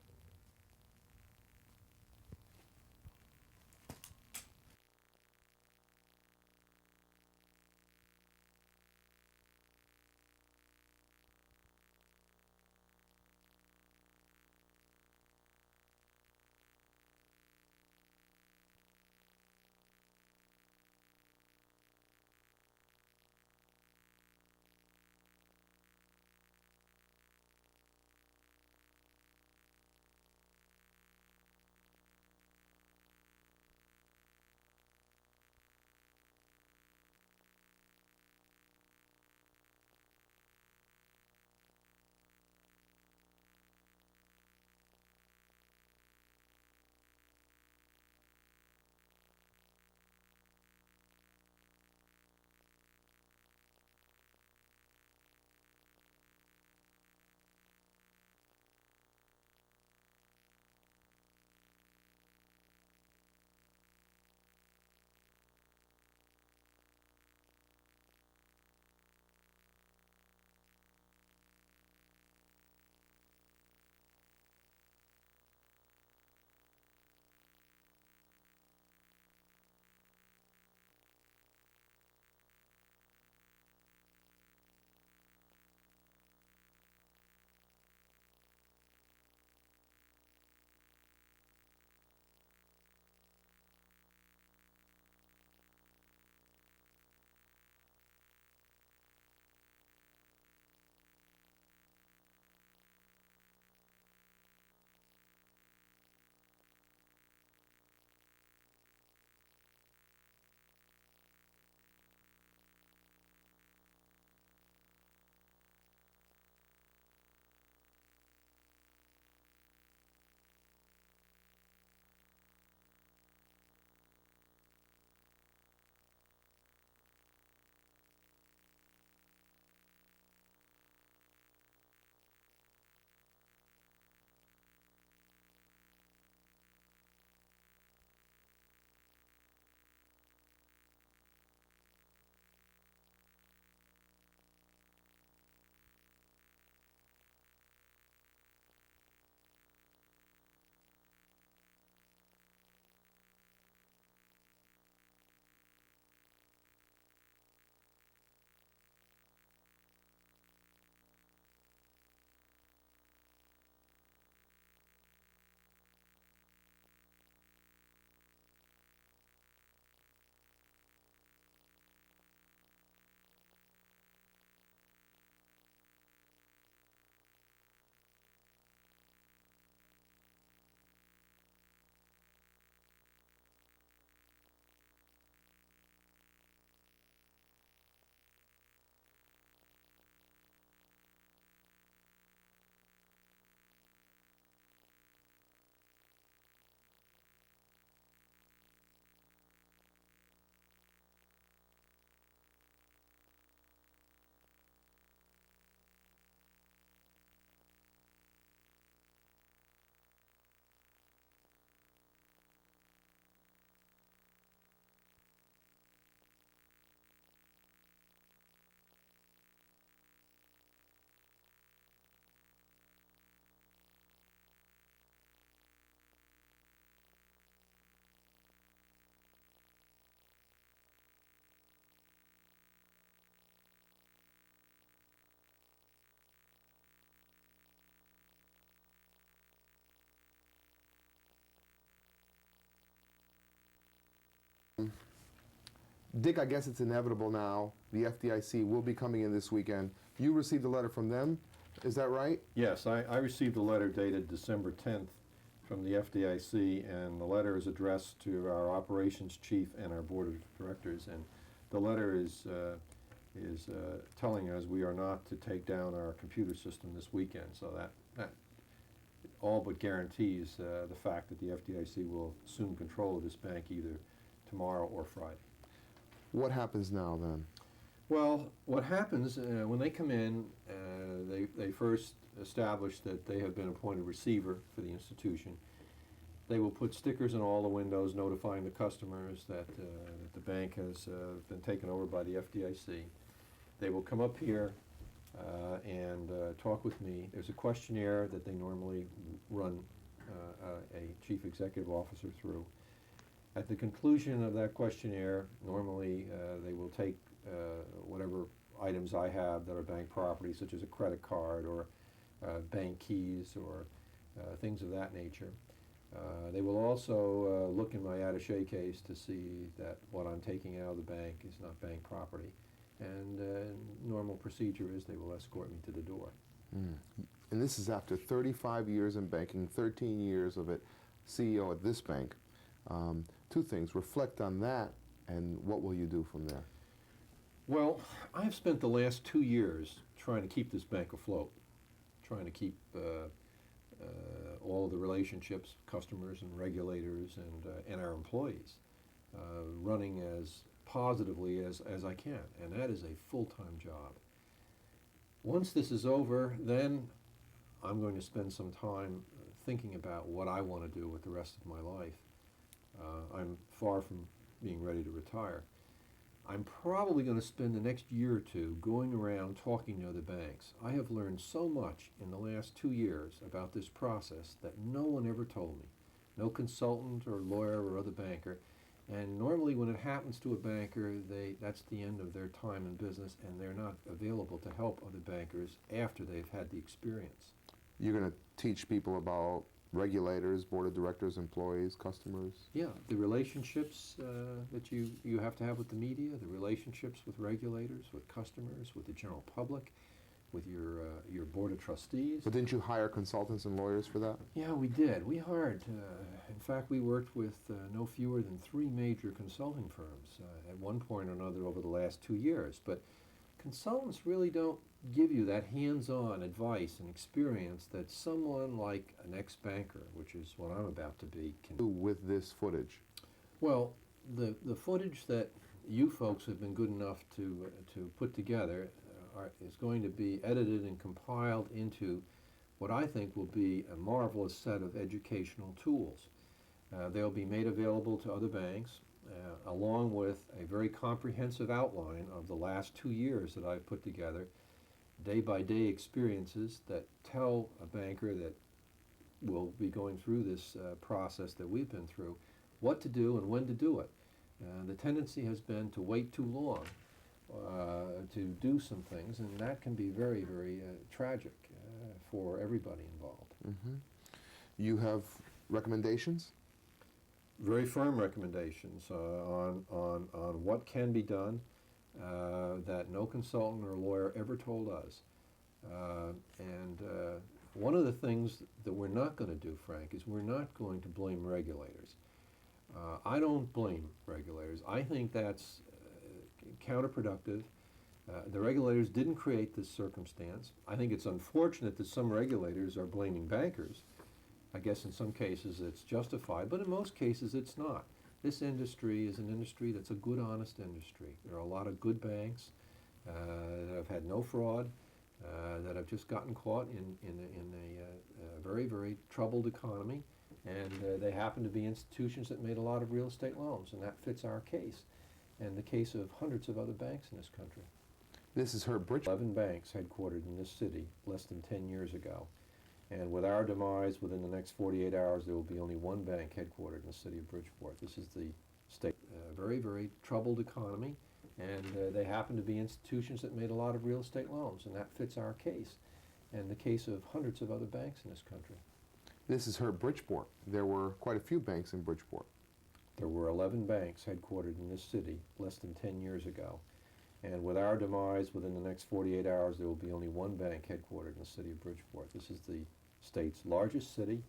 here. Dick, I guess it's inevitable now. The FDIC will be coming in this weekend. You received a letter from them, is that right? Yes, I received a letter dated December 10th from the FDIC, and the letter is addressed to our operations chief and our board of directors. And the letter is telling us we are not to take down our computer system this weekend. So that all but guarantees the fact that the FDIC will assume control of this bank either tomorrow or Friday. What happens now then? Well, what happens when they come in, they first establish that they have been appointed receiver for the institution. They will put stickers on all the windows notifying the customers that the bank has been taken over by the FDIC. They will come up here and talk with me. There's a questionnaire that they normally run a chief executive officer through. At the conclusion of that questionnaire, normally they will take whatever items I have that are bank property, such as a credit card or bank keys or things of that nature. They will also look in my attaché case to see that what I'm taking out of the bank is not bank property. And normal procedure is they will escort me to the door. Mm. And this is after 35 years in banking, 13 years of it, CEO at this bank. Two things, reflect on that, and what will you do from there? Well, I've spent the last 2 years trying to keep this bank afloat, trying to keep all of the relationships, customers and regulators and our employees running as positively as I can, and that is a full-time job. Once this is over, then I'm going to spend some time thinking about what I want to do with the rest of my life. I'm far from being ready to retire. I'm probably going to spend the next year or two going around talking to other banks. I have learned so much in the last 2 years about this process that no one ever told me. No consultant or lawyer or other banker. And normally when it happens to a banker, that's the end of their time in business, and they're not available to help other bankers after they've had the experience. You're going to teach people about regulators, board of directors, employees, customers? Yeah, the relationships that you have to have with the media, the relationships with regulators, with customers, with the general public, with your board of trustees. But didn't you hire consultants and lawyers for that? Yeah, we did. We hired, in fact, we worked with no fewer than 3 major consulting firms at one point or another over the last 2 years. But consultants really don't give you that hands-on advice and experience that someone like an ex-banker, which is what I'm about to be, can do with this footage. Well, the footage that you folks have been good enough to put together is going to be edited and compiled into what I think will be a marvelous set of educational tools. They'll be made available to other banks, along with a very comprehensive outline of the last 2 years that I've put together, day-by-day experiences that tell a banker that will be going through this process that we've been through what to do and when to do it. The tendency has been to wait too long to do some things, and that can be very, very tragic for everybody involved. Mm-hmm. You have recommendations? Very firm recommendations on what can be done that no consultant or lawyer ever told us. And one of the things that we're not going to do, Frank, is we're not going to blame regulators. I don't blame regulators. I think that's counterproductive. The regulators didn't create this circumstance. I think it's unfortunate that some regulators are blaming bankers. I guess in some cases it's justified, but in most cases it's not. This industry is an industry that's a good, honest industry. There are a lot of good banks that have had no fraud, that have just gotten caught in a very, very troubled economy, and they happen to be institutions that made a lot of real estate loans, and that fits our case and the case of hundreds of other banks in this country. This is Herb Bridge. 11 banks headquartered in this city less than 10 years ago. And with our demise, within the next 48 hours, there will be only 1 bank headquartered in the city of Bridgeport. This is the state, very, very troubled economy, and they happen to be institutions that made a lot of real estate loans, and that fits our case and the case of hundreds of other banks in this country. This is Herb Bridgeport. There were quite a few banks in Bridgeport. There were 11 banks headquartered in this city less than 10 years ago. And with our demise, within the next 48 hours, there will be only 1 bank headquartered in the city of Bridgeport. This is the state's largest city.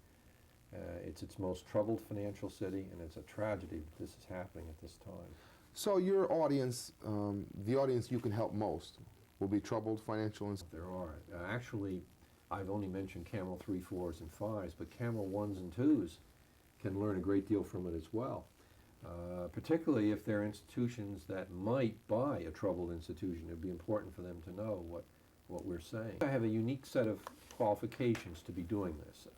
It's its most troubled financial city, and it's a tragedy that this is happening at this time. So your audience, the audience you can help most, will be troubled financial institutions? There are. Actually, I've only mentioned Camel 3, 4s, and 5s, but Camel 1s and 2s can learn a great deal from it as well. particularly if they're institutions that might buy a troubled institution. It would be important for them to know what we're saying. I have a unique set of qualifications to be doing this.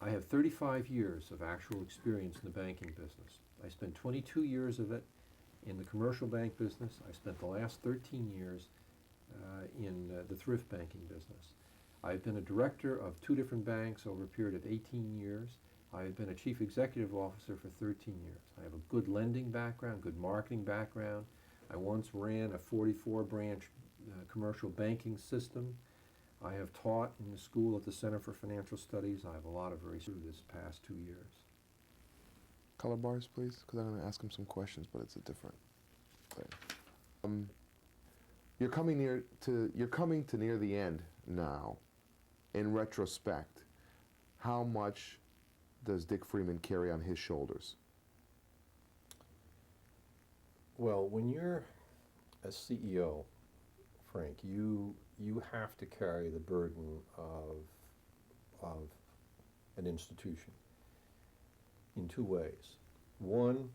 I have 35 years of actual experience in the banking business. I spent 22 years of it in the commercial bank business. I spent the last 13 years in the thrift banking business. I've been a director of 2 different banks over a period of 18 years. I've been a chief executive officer for 13 years. I have a good lending background, good marketing background. I once ran a 44-branch commercial banking system. I have taught in the school at the Center for Financial Studies. I have a lot of very through this past 2 years. Color bars, please, because I'm going to ask him some questions, but it's a different thing. You're coming to near the end now. In retrospect, how much does Dick Freeman carry on his shoulders? Well, when you're a CEO, Frank, you have to carry the burden of an institution in 2 ways. One,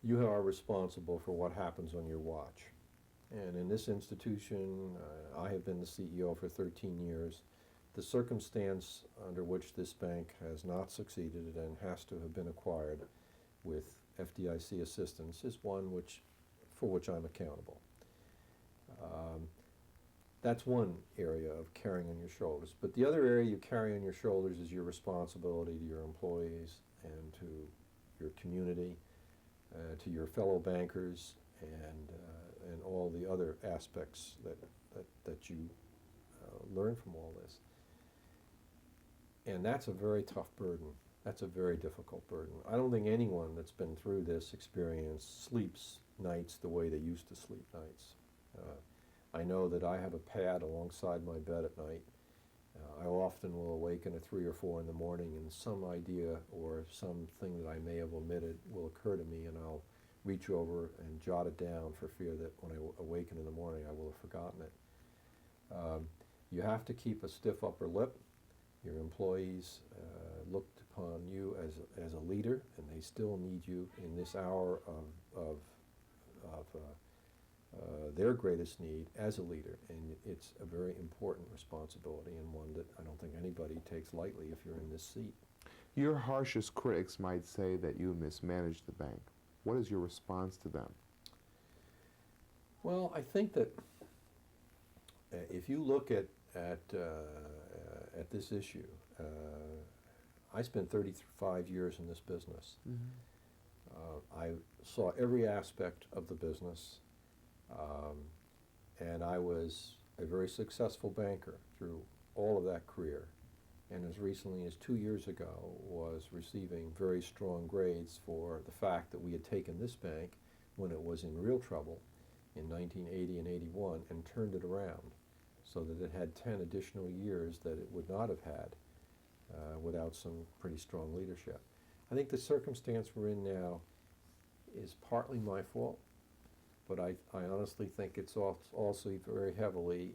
you are responsible for what happens on your watch. And in this institution, I have been the CEO for 13 years. The circumstance under which this bank has not succeeded and has to have been acquired with FDIC assistance is one for which I'm accountable. That's one area of carrying on your shoulders. But the other area you carry on your shoulders is your responsibility to your employees and to your community, to your fellow bankers, and all the other aspects that you learn from all this. And that's a very tough burden. That's a very difficult burden. I don't think anyone that's been through this experience sleeps nights the way they used to sleep nights. I know that I have a pad alongside my bed at night. I often will awaken at 3 or 4 in the morning and some idea or something that I may have omitted will occur to me, and I'll reach over and jot it down for fear that when I awaken in the morning I will have forgotten it. You have to keep a stiff upper lip. Your employees looked upon you as a leader, and they still need you in this hour of their greatest need as a leader, and it's a very important responsibility and one that I don't think anybody takes lightly if you're in this seat. Your harshest critics might say that you mismanaged the bank. What is your response to them? Well, I think that if you look at this issue, I spent 35 years in this business. I saw every aspect of the business, and I was a very successful banker through all of that career, and as recently as 2 years ago was receiving very strong grades for the fact that we had taken this bank when it was in real trouble in 1980 and 81 and turned it around so that it had 10 additional years that it would not have had without some pretty strong leadership. I think the circumstance we're in now is partly my fault, but I honestly think it's also very heavily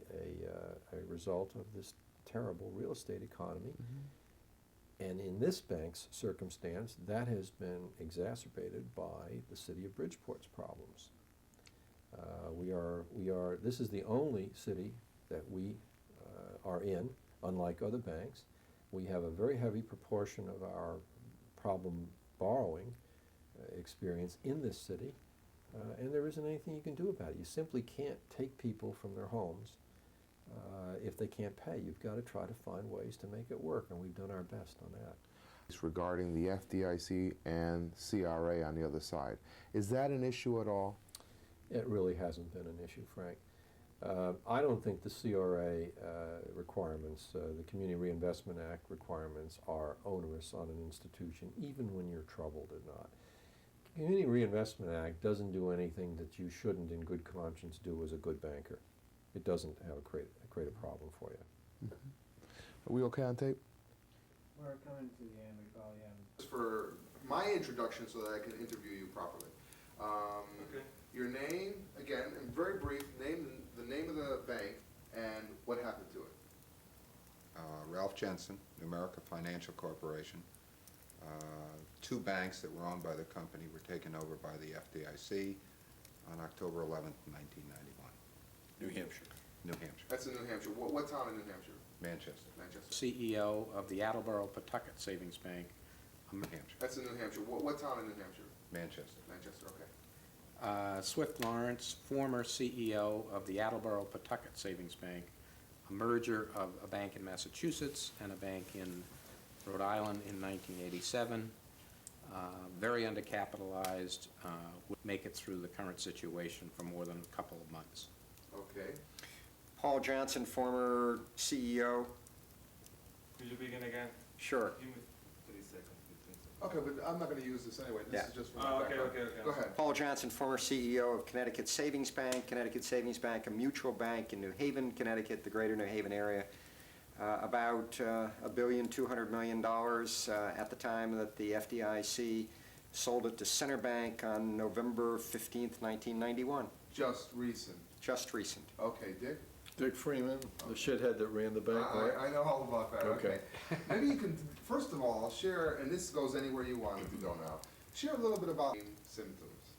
a result of this terrible real estate economy. And in this bank's circumstance, that has been exacerbated by the city of Bridgeport's problems. This is the only city that we are in, unlike other banks. We have a very heavy proportion of our problem borrowing experience in this city, and there isn't anything you can do about it. You simply can't take people from their homes if they can't pay. You've got to try to find ways to make it work, and we've done our best on that. Regarding the FDIC and CRA on the other side, is that an issue at all? It really hasn't been an issue, Frank. I don't think the CRA requirements, the Community Reinvestment Act requirements, are onerous on an institution, even when you're troubled or not. The Community Reinvestment Act doesn't do anything that you shouldn't in good conscience do as a good banker. It doesn't have create a problem for you. Are we okay on tape? We're coming to the end, we probably have. For my introduction so that I can interview you properly. Okay. Your name, again, in very brief, the name of the bank and what happened to it. Ralph Jensen, New America Financial Corporation. Two banks that were owned by the company were taken over by the FDIC on October 11th, 1991. New Hampshire. New Hampshire. That's in New Hampshire. What town in New Hampshire? Manchester. Manchester. CEO of the Attleboro Pawtucket Savings Bank. New Hampshire. That's in New Hampshire. What town in New Hampshire? Manchester. Manchester, okay. Swift Lawrence, former CEO of the Attleboro Pawtucket Savings Bank, a merger of a bank in Massachusetts and a bank in Rhode Island in 1987. Very undercapitalized, would make it through the current situation for more than a couple of months. Okay. Paul Johnson, former CEO. Could you begin again? Sure. Give me 3 seconds. Okay, but I'm not going to use this anyway. This Yeah. is just for Oh, my okay, background. okay, okay. Go ahead. Paul Johnson, former CEO of Connecticut Savings Bank. Connecticut Savings Bank, a mutual bank in New Haven, Connecticut, the greater New Haven area. About $1.2 billion at the time that the FDIC sold it to Center Bank on November 15th, 1991. Just recent. Just recent. Okay, Dick? Dick Freeman, the shithead that ran the bank, right? I know all about that. Okay. Maybe you can, first of all, share, and this goes anywhere you want it to go now, share a little bit about symptoms.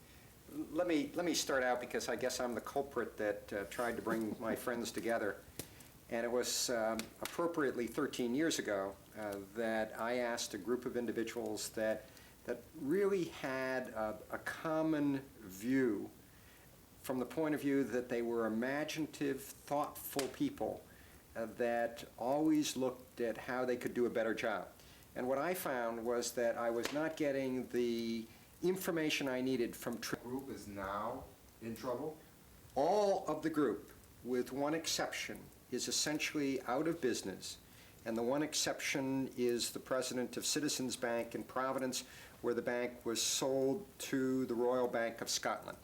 Let me start out because I guess I'm the culprit that tried to bring my friends together. And it was appropriately 13 years ago that I asked a group of individuals that really had a common view from the point of view that they were imaginative, thoughtful people that always looked at how they could do a better job. And what I found was that I was not getting the information I needed from Group is now in trouble? all of the group, with one exception, is essentially out of business. And the one exception is the president of Citizens Bank in Providence, where the bank was sold to the Royal Bank of Scotland.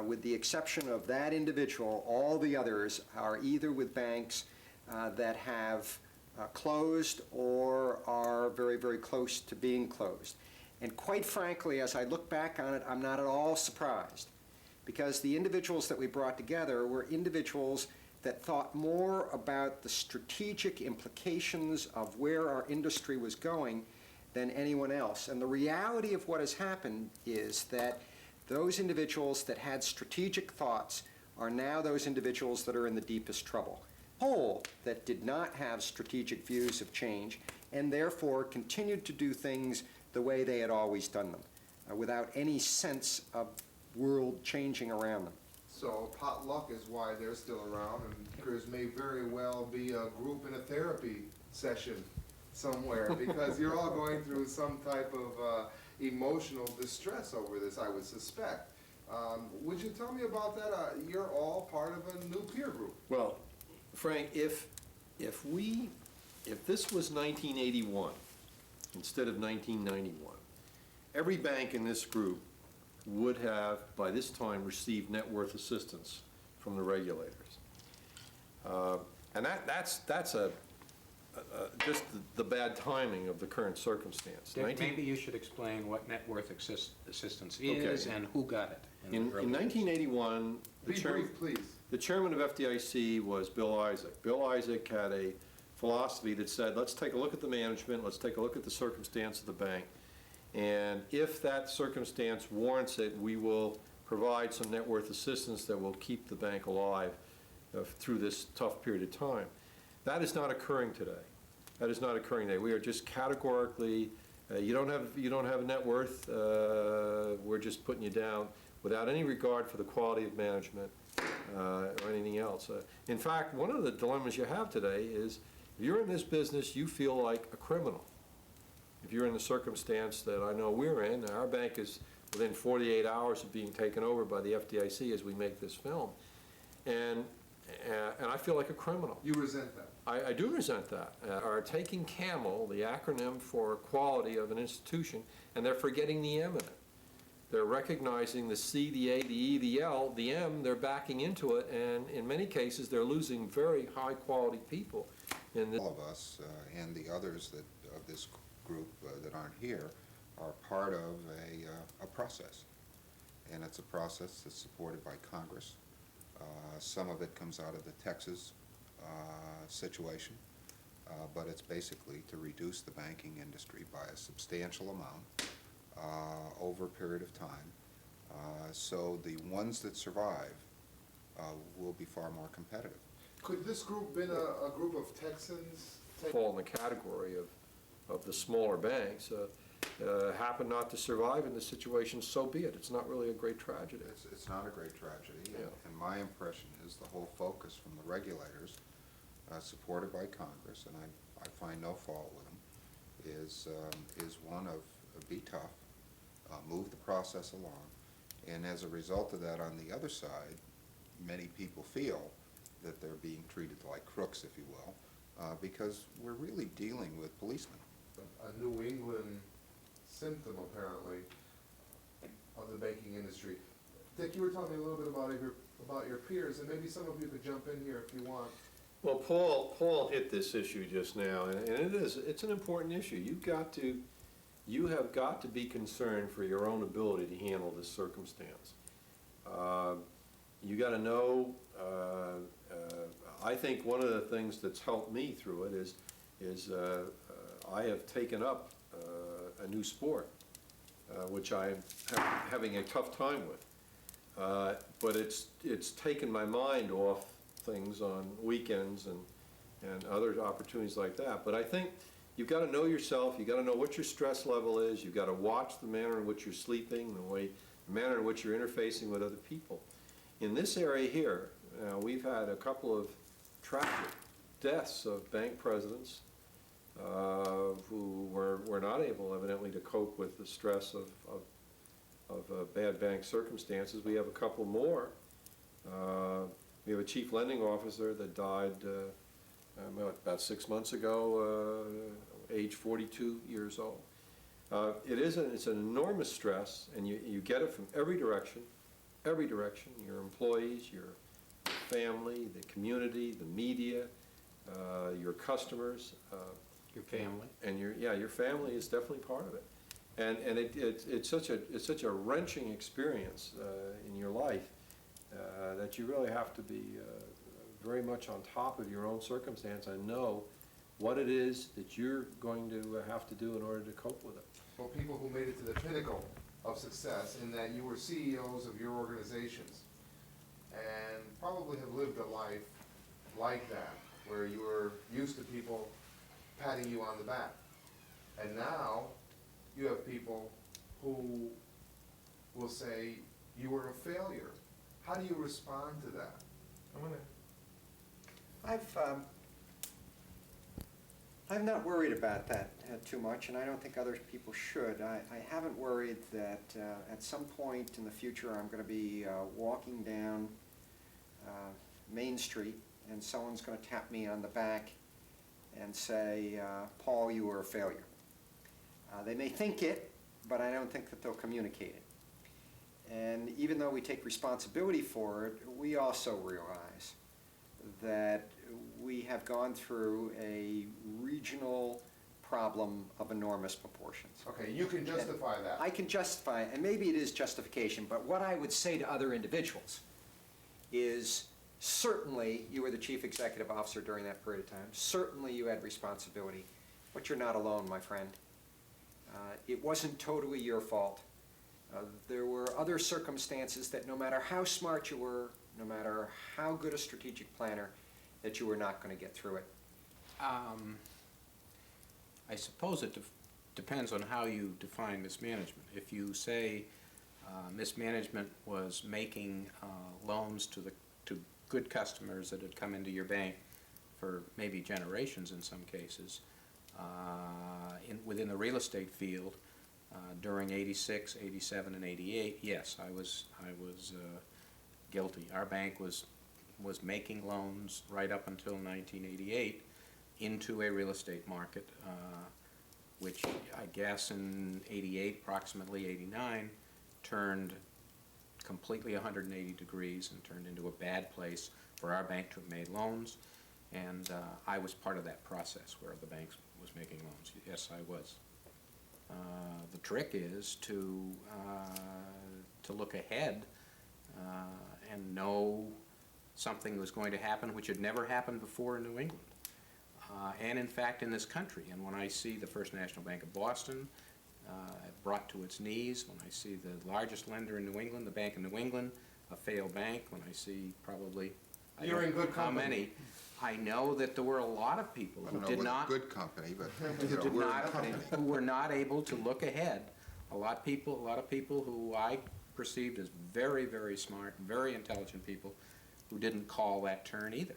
With the exception of that individual, all the others are either with banks that have closed or are very, very close to being closed. And quite frankly, as I look back on it, I'm not at all surprised, because the individuals that we brought together were individuals that thought more about the strategic implications of where our industry was going than anyone else. And the reality of what has happened is that those individuals that had strategic thoughts are now those individuals that are in the deepest trouble. Whole that did not have strategic views of change and therefore continued to do things the way they had always done them, without any sense of world changing around them. So potluck is why they're still around, and there may very well be a group in a therapy session somewhere, because you're all going through some type of emotional distress over this, I would suspect. Would you tell me about that? You're all part of a new peer group. Well, Frank, if this was 1981 instead of 1991, every bank in this group would have, by this time, received net worth assistance from the regulators. And that's just the bad timing of the current circumstance. Dick, maybe you should explain what net worth assistance is Okay. and who got it. In 1981, Be brief, please. the chairman of FDIC was Bill Isaac. Bill Isaac had a philosophy that said, let's take a look at the management, let's take a look at the circumstance of the bank, and if that circumstance warrants it, we will provide some net worth assistance that will keep the bank alive through this tough period of time. That is not occurring today. That is not occurring today. We are just categorically, you don't have a net worth, we're just putting you down without any regard for the quality of management or anything else. In fact, one of the dilemmas you have today is if you're in this business, you feel like a criminal. If you're in the circumstance that I know we're in, our bank is within 48 hours of being taken over by the FDIC as we make this film. And I feel like a criminal. You resent that? I do resent that. Are taking CAMEL, the acronym for quality of an institution, and they're forgetting the M in it. They're recognizing the C, the A, the E, the L, the M, they're backing into it, and in many cases they're losing very high quality people. All of us and the others of this group that aren't here are part of a process. And it's a process that's supported by Congress. Some of it comes out of the Texas situation. but it's basically to reduce the banking industry by a substantial amount over a period of time. So the ones that survive will be far more competitive. Could this group been a group of Texans? Fall in the category of the smaller banks, happen not to survive in this situation, so be it. It's not really a great tragedy. It's not a great tragedy, Yeah. and my impression is the whole focus from the regulators, supported by Congress, and I find no fault with them, is one of be tough, move the process along, and as a result of that, on the other side, many people feel that they're being treated like crooks, if you will, because we're really dealing with policemen. A New England symptom, apparently, of the banking industry. Dick, you were telling me a little bit about your peers, and maybe some of you could jump in here if you want. Well, Paul hit this issue just now, and it's an important issue. You have got to be concerned for your own ability to handle this circumstance. You got to know. I think one of the things that's helped me through it is I have taken up a new sport, which I'm having a tough time with. But it's taken my mind off things on weekends and other opportunities like that. But I think you've got to know yourself. You've got to know what your stress level is. You've got to watch the manner in which you're sleeping, the manner in which you're interfacing with other people. In this area here, we've had a couple of tragic deaths of bank presidents who were not able, evidently, to cope with the stress of bad bank circumstances. We have a couple more. We have a chief lending officer that died about 6 months ago, age 42 years old. It's an enormous stress, and you get it from every direction, your employees, your family, the community, the media, your customers. Your family. And your family is definitely part of it. And it's such a wrenching experience in your life that you really have to be very much on top of your own circumstance and know what it is that you're going to have to do in order to cope with it. Well, people who made it to the pinnacle of success in that you were CEOs of your organizations and probably have lived a life like that, where you were used to people patting you on the back. And now you have people who will say you were a failure. How do you respond to that? I've not worried about that too much, and I don't think other people should. I haven't worried that at some point in the future I'm going to be walking down Main Street and someone's going to tap me on the back and say, Paul, you were a failure. They may think it, but I don't think that they'll communicate it. And even though we take responsibility for it, we also realize that we have gone through a regional problem of enormous proportions. Okay, you can justify that. I can justify it, and maybe it is justification, but what I would say to other individuals is certainly you were the chief executive officer during that period of time. Certainly you had responsibility, but you're not alone, my friend. It wasn't totally your fault. There were other circumstances that no matter how smart you were, no matter how good a strategic planner, that you were not going to get through it. I suppose it depends on how you define mismanagement. If you say mismanagement was making loans to good customers that had come into your bank for maybe generations in some cases, within the real estate field, during 86, 87, and 88, yes, I was guilty. Our bank was making loans right up until 1988 into a real estate market, which I guess in 88, approximately 89, turned completely 180 degrees and turned into a bad place for our bank to have made loans. And I was part of that process where the bank was making loans. Yes, I was. The trick is to look ahead and know something was going to happen which had never happened before in New England. and in fact in this country. And when I see the First National Bank of Boston brought to its knees, when I see the largest lender in New England, the Bank of New England, a failed bank, when I see probably, I You're don't in good know how company. many, I know that there were a lot of people I who don't know did whether not, good company, but who you know, did we're in not, company. who were not able to look ahead. A lot of people who I perceived as very, very smart, very intelligent people who didn't call that turn either.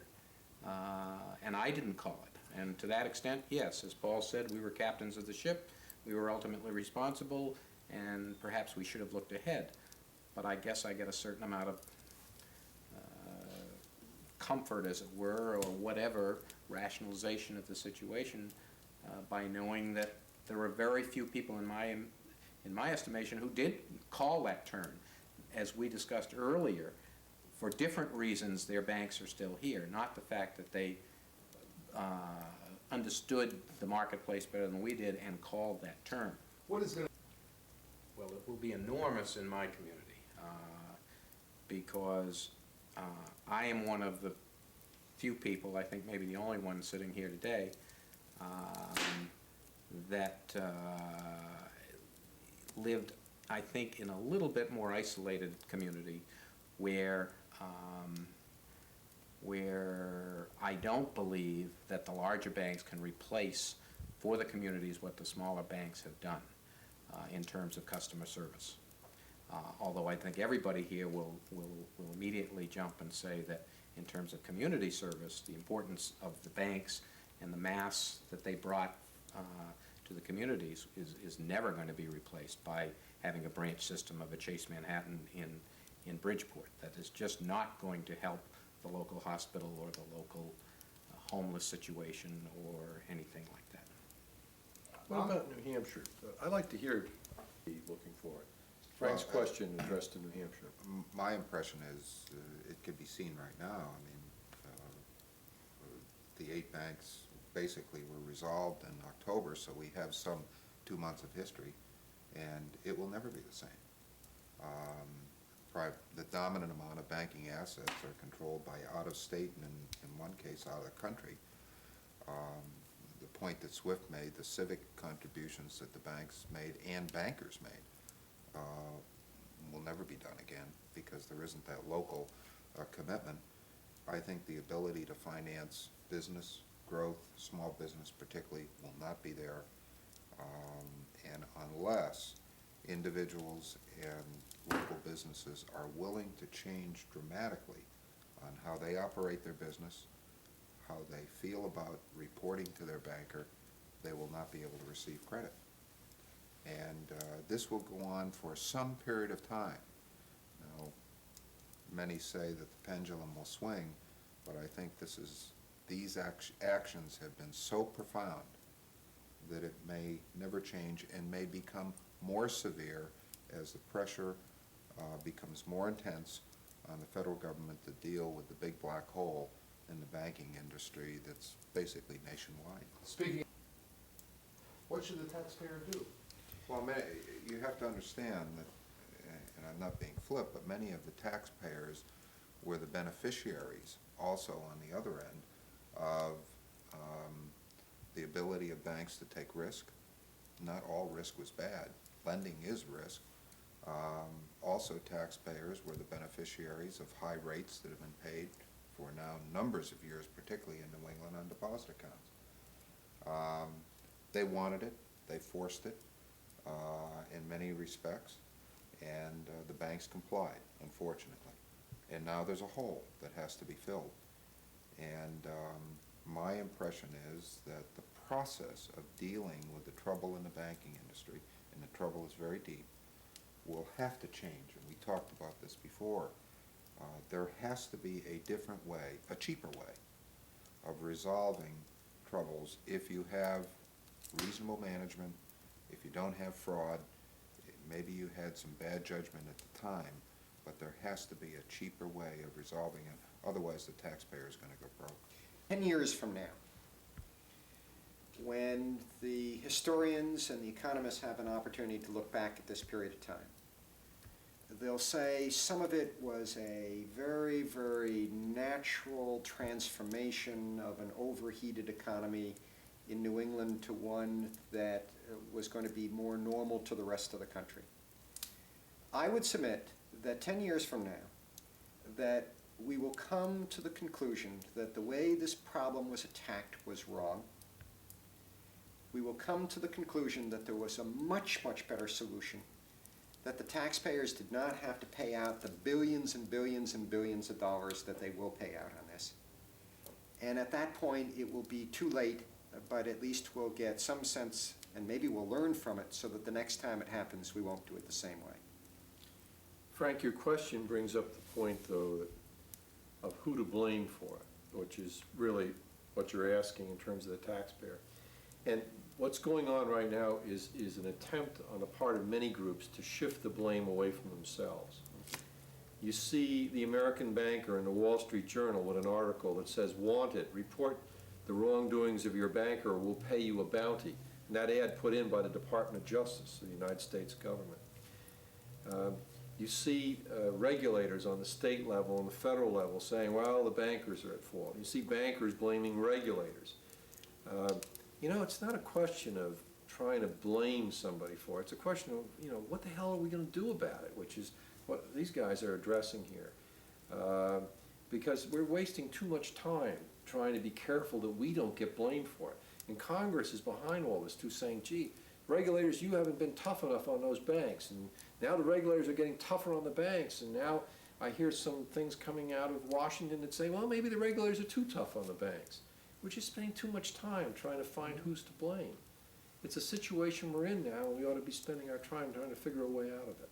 And I didn't call it. And to that extent, yes, as Paul said, we were captains of the ship. We were ultimately responsible, and perhaps we should have looked ahead. But I guess I get a certain amount of comfort, as it were, or whatever, rationalization of the situation by knowing that there were very few people in my estimation who did call that turn. As we discussed earlier, for different reasons their banks are still here, not the fact that they understood the marketplace better than we did and called that turn. What is going to... Well, it will be enormous in my community because I am one of the few people, I think maybe the only one sitting here today, that lived, I think, in a little bit more isolated community where I don't believe that the larger banks can replace for the communities what the smaller banks have done in terms of customer service. Although I think everybody here will immediately jump and say that in terms of community service, the importance of the banks and the mass that they brought to the communities is never going to be replaced by having a branch system of a Chase Manhattan in Bridgeport. That is just not going to help the local hospital or the local homeless situation or anything like that. What about New Hampshire? I'd like to hear looking forward. Frank's question addressed to New Hampshire. My impression is it could be seen right now. I mean, the 8 banks basically were resolved in October, so we have some 2 months of history, and it will never be the same. The dominant amount of banking assets are controlled by out-of-state and, in one case, out of the country. The point that Swift made, the civic contributions that the banks made and bankers made, will never be done again because there isn't that local commitment. I think the ability to finance business growth, small business particularly, will not be there. And unless individuals and local businesses are willing to change dramatically on how they operate their business, how they feel about reporting to their banker, they will not be able to receive credit. And this will go on for some period of time. Now, many say that the pendulum will swing, but I think these actions have been so profound that it may never change and may become more severe as the pressure becomes more intense on the federal government to deal with the big black hole in the banking industry that's basically nationwide. Speaking, what should the taxpayer do? Well, you have to understand that, and I'm not being flip, but many of the taxpayers were the beneficiaries also on the other end of the ability of banks to take risk. Not all risk was bad. Lending is risk. Also, taxpayers were the beneficiaries of high rates that have been paid for now numbers of years, particularly in New England on deposit accounts. They wanted it. They forced it in many respects, and the banks complied, unfortunately. And now there's a hole that has to be filled. And my impression is that the process of dealing with the trouble in the banking industry, and the trouble is very deep, will have to change. And we talked about this before. There has to be a different way, a cheaper way, of resolving troubles if you have reasonable management, if you don't have fraud. Maybe you had some bad judgment at the time, but there has to be a cheaper way of resolving it. Otherwise, the taxpayer is going to go broke. 10 years from now, when the historians and the economists have an opportunity to look back at this period of time, They'll say some of it was a very, very natural transformation of an overheated economy in New England to one that was going to be more normal to the rest of the country. I would submit that 10 years from now, that we will come to the conclusion that the way this problem was attacked was wrong. We will come to the conclusion that there was a much, much better solution, that the taxpayers did not have to pay out the billions and billions and billions of dollars that they will pay out on this. And at that point, it will be too late, but at least we'll get some sense, and maybe we'll learn from it so that the next time it happens, we won't do it the same way. Frank, your question brings up the point, though, of who to blame for it, which is really what you're asking in terms of the taxpayer. And what's going on right now is an attempt on the part of many groups to shift the blame away from themselves. You see the American Banker in the Wall Street Journal with an article that says, "Wanted, report the wrongdoings of your banker or we'll pay you a bounty." And that ad put in by the Department of Justice of the United States government. You see regulators on the state level and the federal level saying, well, the bankers are at fault. You see bankers blaming regulators. You know, it's not a question of trying to blame somebody for it. It's a question of, you know, what the hell are we going to do about it, which is what these guys are addressing here. Because we're wasting too much time trying to be careful that we don't get blamed for it. And Congress is behind all this too, saying, gee, regulators, you haven't been tough enough on those banks. And now the regulators are getting tougher on the banks. And now I hear some things coming out of Washington that say, well, maybe the regulators are too tough on the banks. We're just spending too much time trying to find who's to blame. It's a situation we're in now, and we ought to be spending our time trying to figure a way out of it.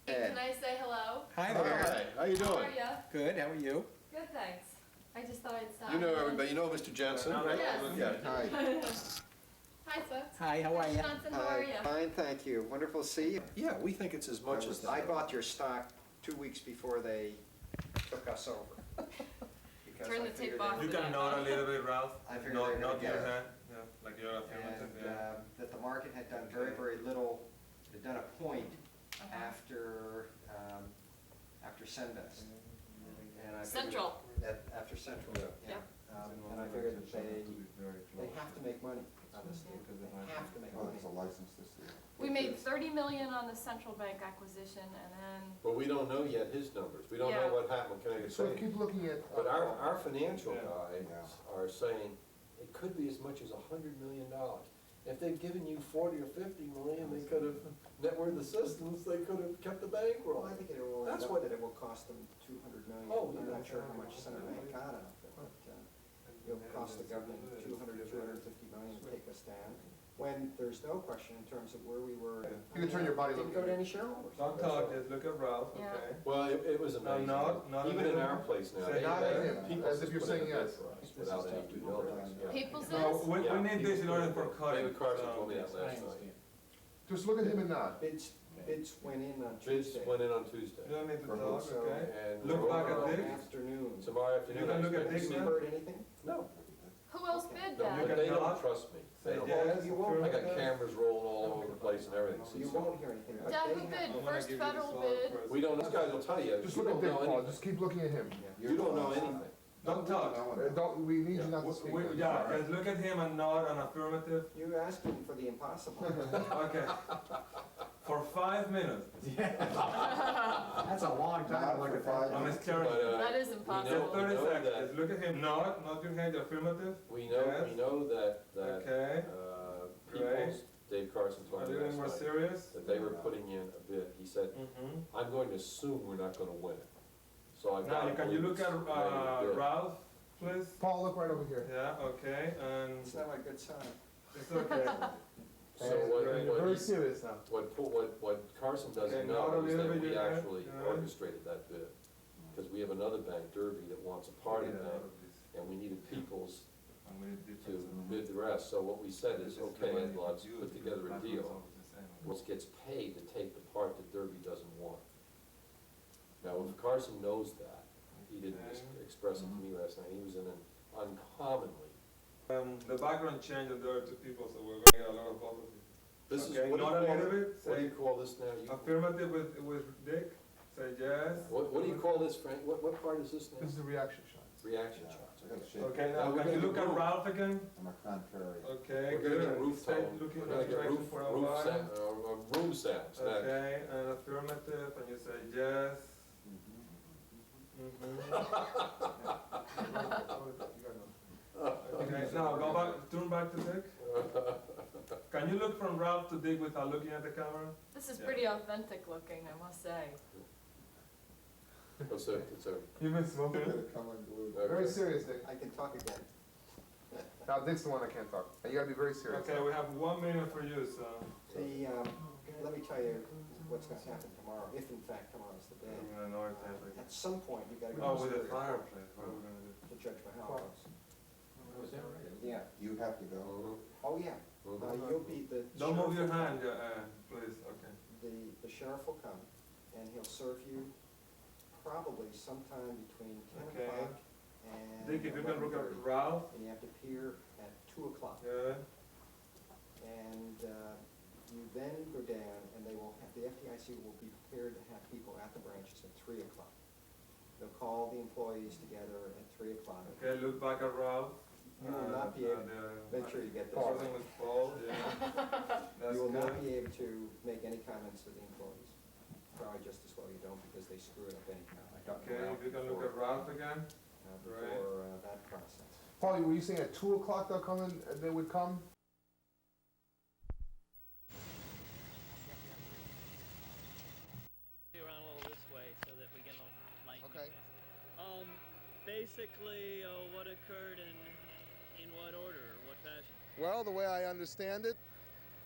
Can I say hello? Hi there. Hi. How you doing? How are you? Good. How are you? Good, thanks. I just thought I'd stop. You know everybody. You know Mr. Jensen, right? Yes. Yeah. Hi. Hi, Swift. Hi, how are you? Johnson, how are you? Fine, thank you. Wonderful to see you. Yeah, we think it's as much as that. I bought your stock 2 weeks before they took us over. Because Turn I the tape figured off. You can nod a little bit, Ralph. I figured Nod they were your together. hand, yeah, like you're And affirmative, yeah. that the market had done very, very little, it had done a point after Senvest. And I figured Central. After Central, Yeah. And I figured that they have to make money on this thing, because they have to make money. It's a license this year. We made 30 million on the central bank acquisition, and then But we don't know yet his numbers. We don't Yeah. know what happened. Can I just So say? keep looking at. But our financial guys are saying it could be as much as $100 million. If they'd given you 40 or 50 million, they could have, net worth assistance, they could have kept the bank Well, rolling. I think it will end That's up what- that it will cost them 200 million. Oh, I'm yeah. not sure how much Center Bank got out of it, but it'll cost the government 250 million to take us down. When there's no question in terms of where we were. You can turn your body Didn't go to any shareholders. Don't talk, just look at Ralph, Yeah. okay? Well, it was amazing. not Even in our place now, Say they not had him, people as if just you're put saying in a bid yes. for us without any due diligence. Yeah. People No, says, we Yeah, need this in order for cutting. David Carson so- told me that last night. Just look at him and nod. Bids went in on Bids Tuesday. went in on Tuesday. You don't need to For talk, so- okay? And Look back at Tomorrow Dick. afternoon. Tomorrow afternoon. You can I look at expect to Dick see- You now. heard anything? No, who else bid No, you that? can they don't nod. trust me. They Say don't. yes, You won't. I got affirmative. cameras rolling all over the place and everything. You See, so won't hear anything. but Dad, they who have- bid? I'm gonna First give you the federal sword bid. first. we don't, these guys will tell you, Just you look at don't Dick, know Paul, anything. just keep looking at him. You don't know anything. Don't talk. Don't, we need you not to speak. Yeah, just look at him and nod an affirmative. You asked him for the impossible. Okay. For 5 minutes. That's a long time to look at that. I'm scared. That is we impossible. know- 30 know seconds. that- Just look at him. Nod your hand, affirmative. We know that, Okay. Great. Peoples, Dave Carson told Are me you last more night, serious? that they were putting in a bid. He said, Mm-hmm. I'm going to assume we're not gonna win it. So I've Now, got. can you look at Ralph, please? Paul, look right over here. Yeah, okay, and It's not a good sign. it's okay. So what Very he- serious now. what Carson doesn't Okay, nod a know is little that bit, we yeah, actually yeah. orchestrated that bid. Because we have another bank, Derby, that wants a part of that, and we needed Peoples to bid the rest. So what we said is, okay, Ed, let's put together a deal, which gets paid to take the part that Derby doesn't want. Now, if Carson knows that, he didn't express it to me last night, he was in an uncommonly. The background changed there are 2 people, so we're gonna get a lot of both of you. This is, Okay, what do you nod a call little it? bit, What do say you call this now? You- affirmative with Dick. say yes. What do you call this, Frank? What part is this now? This is the reaction shot. Reaction shots. Okay, now we're can you gonna look get at roof. Ralph again? I'm a contrary. Okay, We're gonna good. get roof Stay tone. looking We're in gonna that get direction roof, for a roof while. room sounds next. Okay, and affirmative, and you say yes. Okay, now go back, turn back to Dick. Can you look from Ralph to Dick without looking at the camera? This is pretty authentic looking, I must say. It's a, You've been smoking? Come unglued. Very serious, Dick. I can talk again. Now, Dick's the one that can't talk. And you gotta be very serious. Okay, we have 1 minute for you, so. Let me tell you what's gonna happen tomorrow, if in fact tomorrow's the day. I'm gonna know it, Dick. At some point, you gotta go. Oh, with the upstairs fireplace, what are we gonna do? To Judge Mahal's. Was that right? Yeah. You have to go. Oh, yeah. You'll be the. Don't move your sheriff will hand, please, okay. The sheriff will come, and he'll serve you probably sometime between 10 Okay. o'clock and Dick, if you can look at 11:30. Ralph. And you have to appear at 2 o'clock. Good. And you then go down, and they will have, the FDIC will be prepared to have people at the branches at 3 o'clock. They'll call the employees together at 3 o'clock. Okay, look back at Ralph. You will not be able, make sure you get this. Pausing with Paul, yeah. That's You will not good. be able to make any comments to the employees. Probably just as well you don't, because they screw it up anyhow. I talked to Okay, Ralph if you can look at before, Ralph again. before that process. Paulie, were you saying at 2 o'clock they'll come in, they would come? Around a little this way so that we get a little light. Okay. Basically, what occurred and in what order or what fashion? Well, the way I understand it,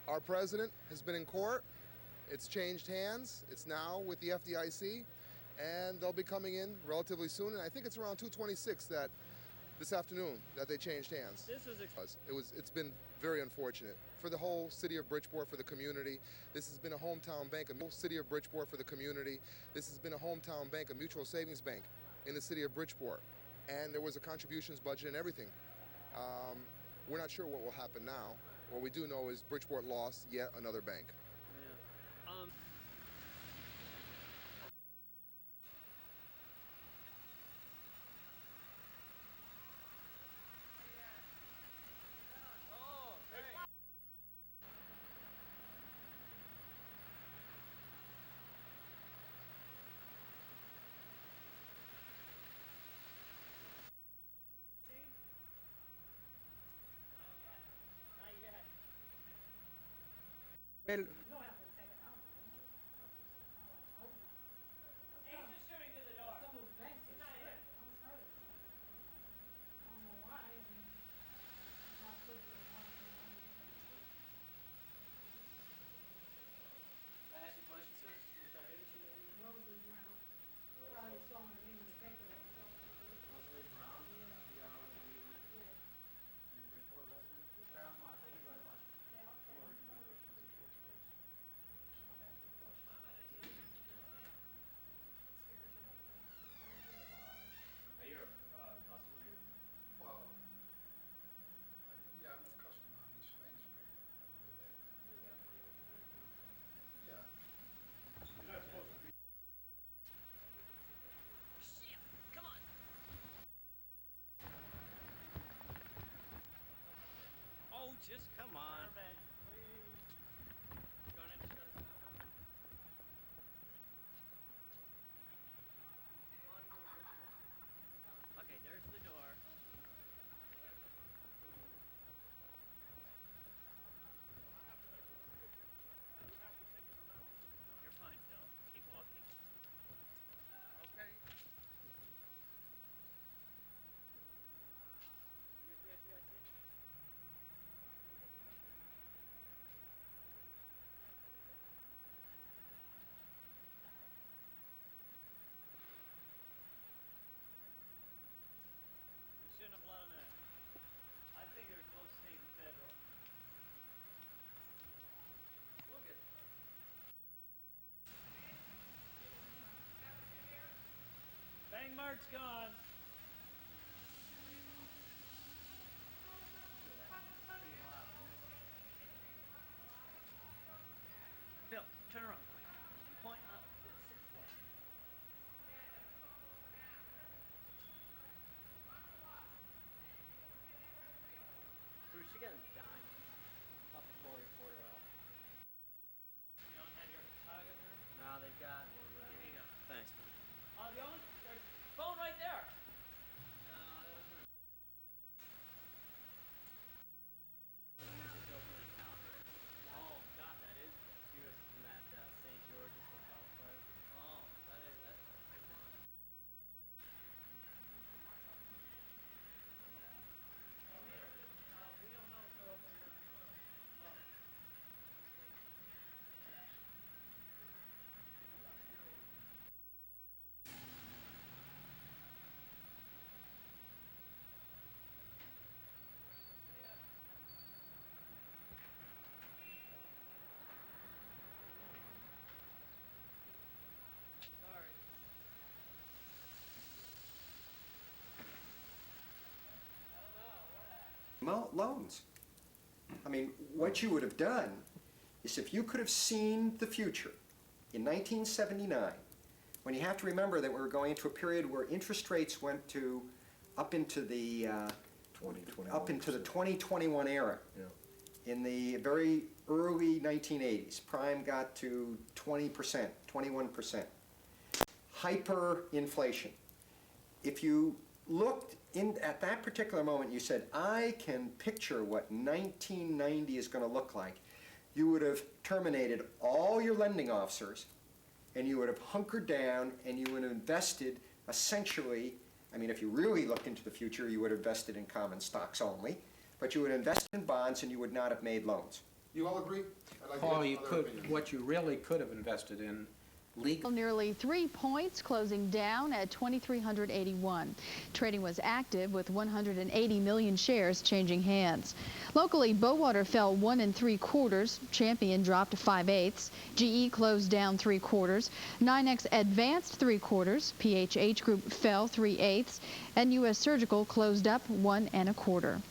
our president has been in court. It's changed hands. It's now with the FDIC, and they'll be coming in relatively soon. And I think it's around 2:26 that this afternoon that they changed hands. This was It's been very unfortunate for the whole city of Bridgeport, for the community. This has been a hometown bank, a city of Bridgeport for the community. This has been a hometown bank, a mutual savings bank in the city of Bridgeport, and there was a contributions budget and everything. We're not sure what will happen now. What we do know is Bridgeport lost yet another bank. Well, just come on. Okay, there's the door. You're fine, Phil. Keep walking. Okay. Shouldn't have let them in. I think they're close state and federal. We'll get it. Bankmart's gone. Phil, turn around quick. Point up. 6 foot. loans. I mean, what you would have done is if you could have seen the future in 1979, when you have to remember that we were going into a period where interest rates went up into the 2021 era. Yeah. In the very early 1980s, prime got to 20%, 21%. Hyperinflation. If you looked at that particular moment, you said, I can picture what 1990 is going to look like, you would have terminated all your lending officers, and you would have hunkered down, and you would have invested essentially, I mean, if you really looked into the future, you would have invested in common stocks only, but you would have invested in bonds and you would not have made loans. You all agree? Paul, what you really could have invested in legal. Nearly 3 points, closing down at 2,381. Trading was active with 180 million shares changing hands. Locally, Bowater fell 1 3/4. Champion dropped 5/8. GE closed down 3/4. 9X advanced 3/4. PHH Group fell 3/8. And U.S. Surgical closed up 1 1/4.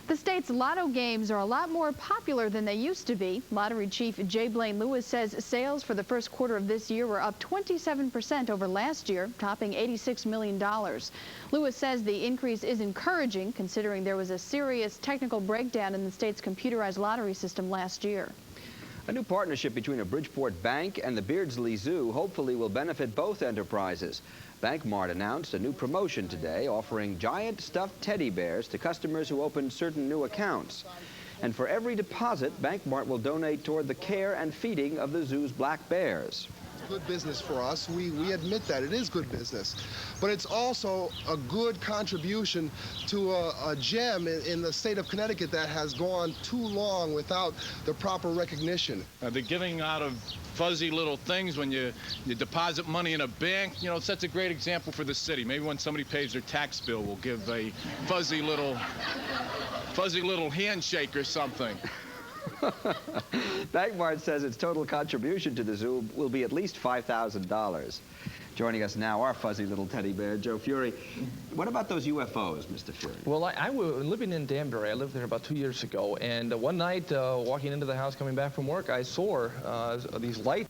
The state's lotto games are a lot more popular than they used to be. Lottery chief Jay Blaine Lewis says sales for the first quarter of this year were up 27% over last year, topping $86 million. Lewis says the increase is encouraging, considering there was a serious technical breakdown in the state's computerized lottery system last year. A new partnership between a Bridgeport bank and the Beardsley Zoo hopefully will benefit both enterprises. Bankmart announced a new promotion today, offering giant stuffed teddy bears to customers who open certain new accounts. And for every deposit, Bankmart will donate toward the care and feeding of the zoo's black bears. Good business for us. We admit that it is good business, but it's also a good contribution to a gem in the state of Connecticut that has gone too long without the proper recognition. The giving out of fuzzy little things when you deposit money in a bank, you know, sets a great example for the city. Maybe when somebody pays their tax bill, we'll give a fuzzy little handshake or something. Bankmart says its total contribution to the zoo will be at least $5,000. Joining us now, our fuzzy little teddy bear, Joe Fury. What about those UFOs, Mr. Fury? Well, I was living in Danbury. I lived there about 2 years ago. And one night, walking into the house, coming back from work, I saw these lights.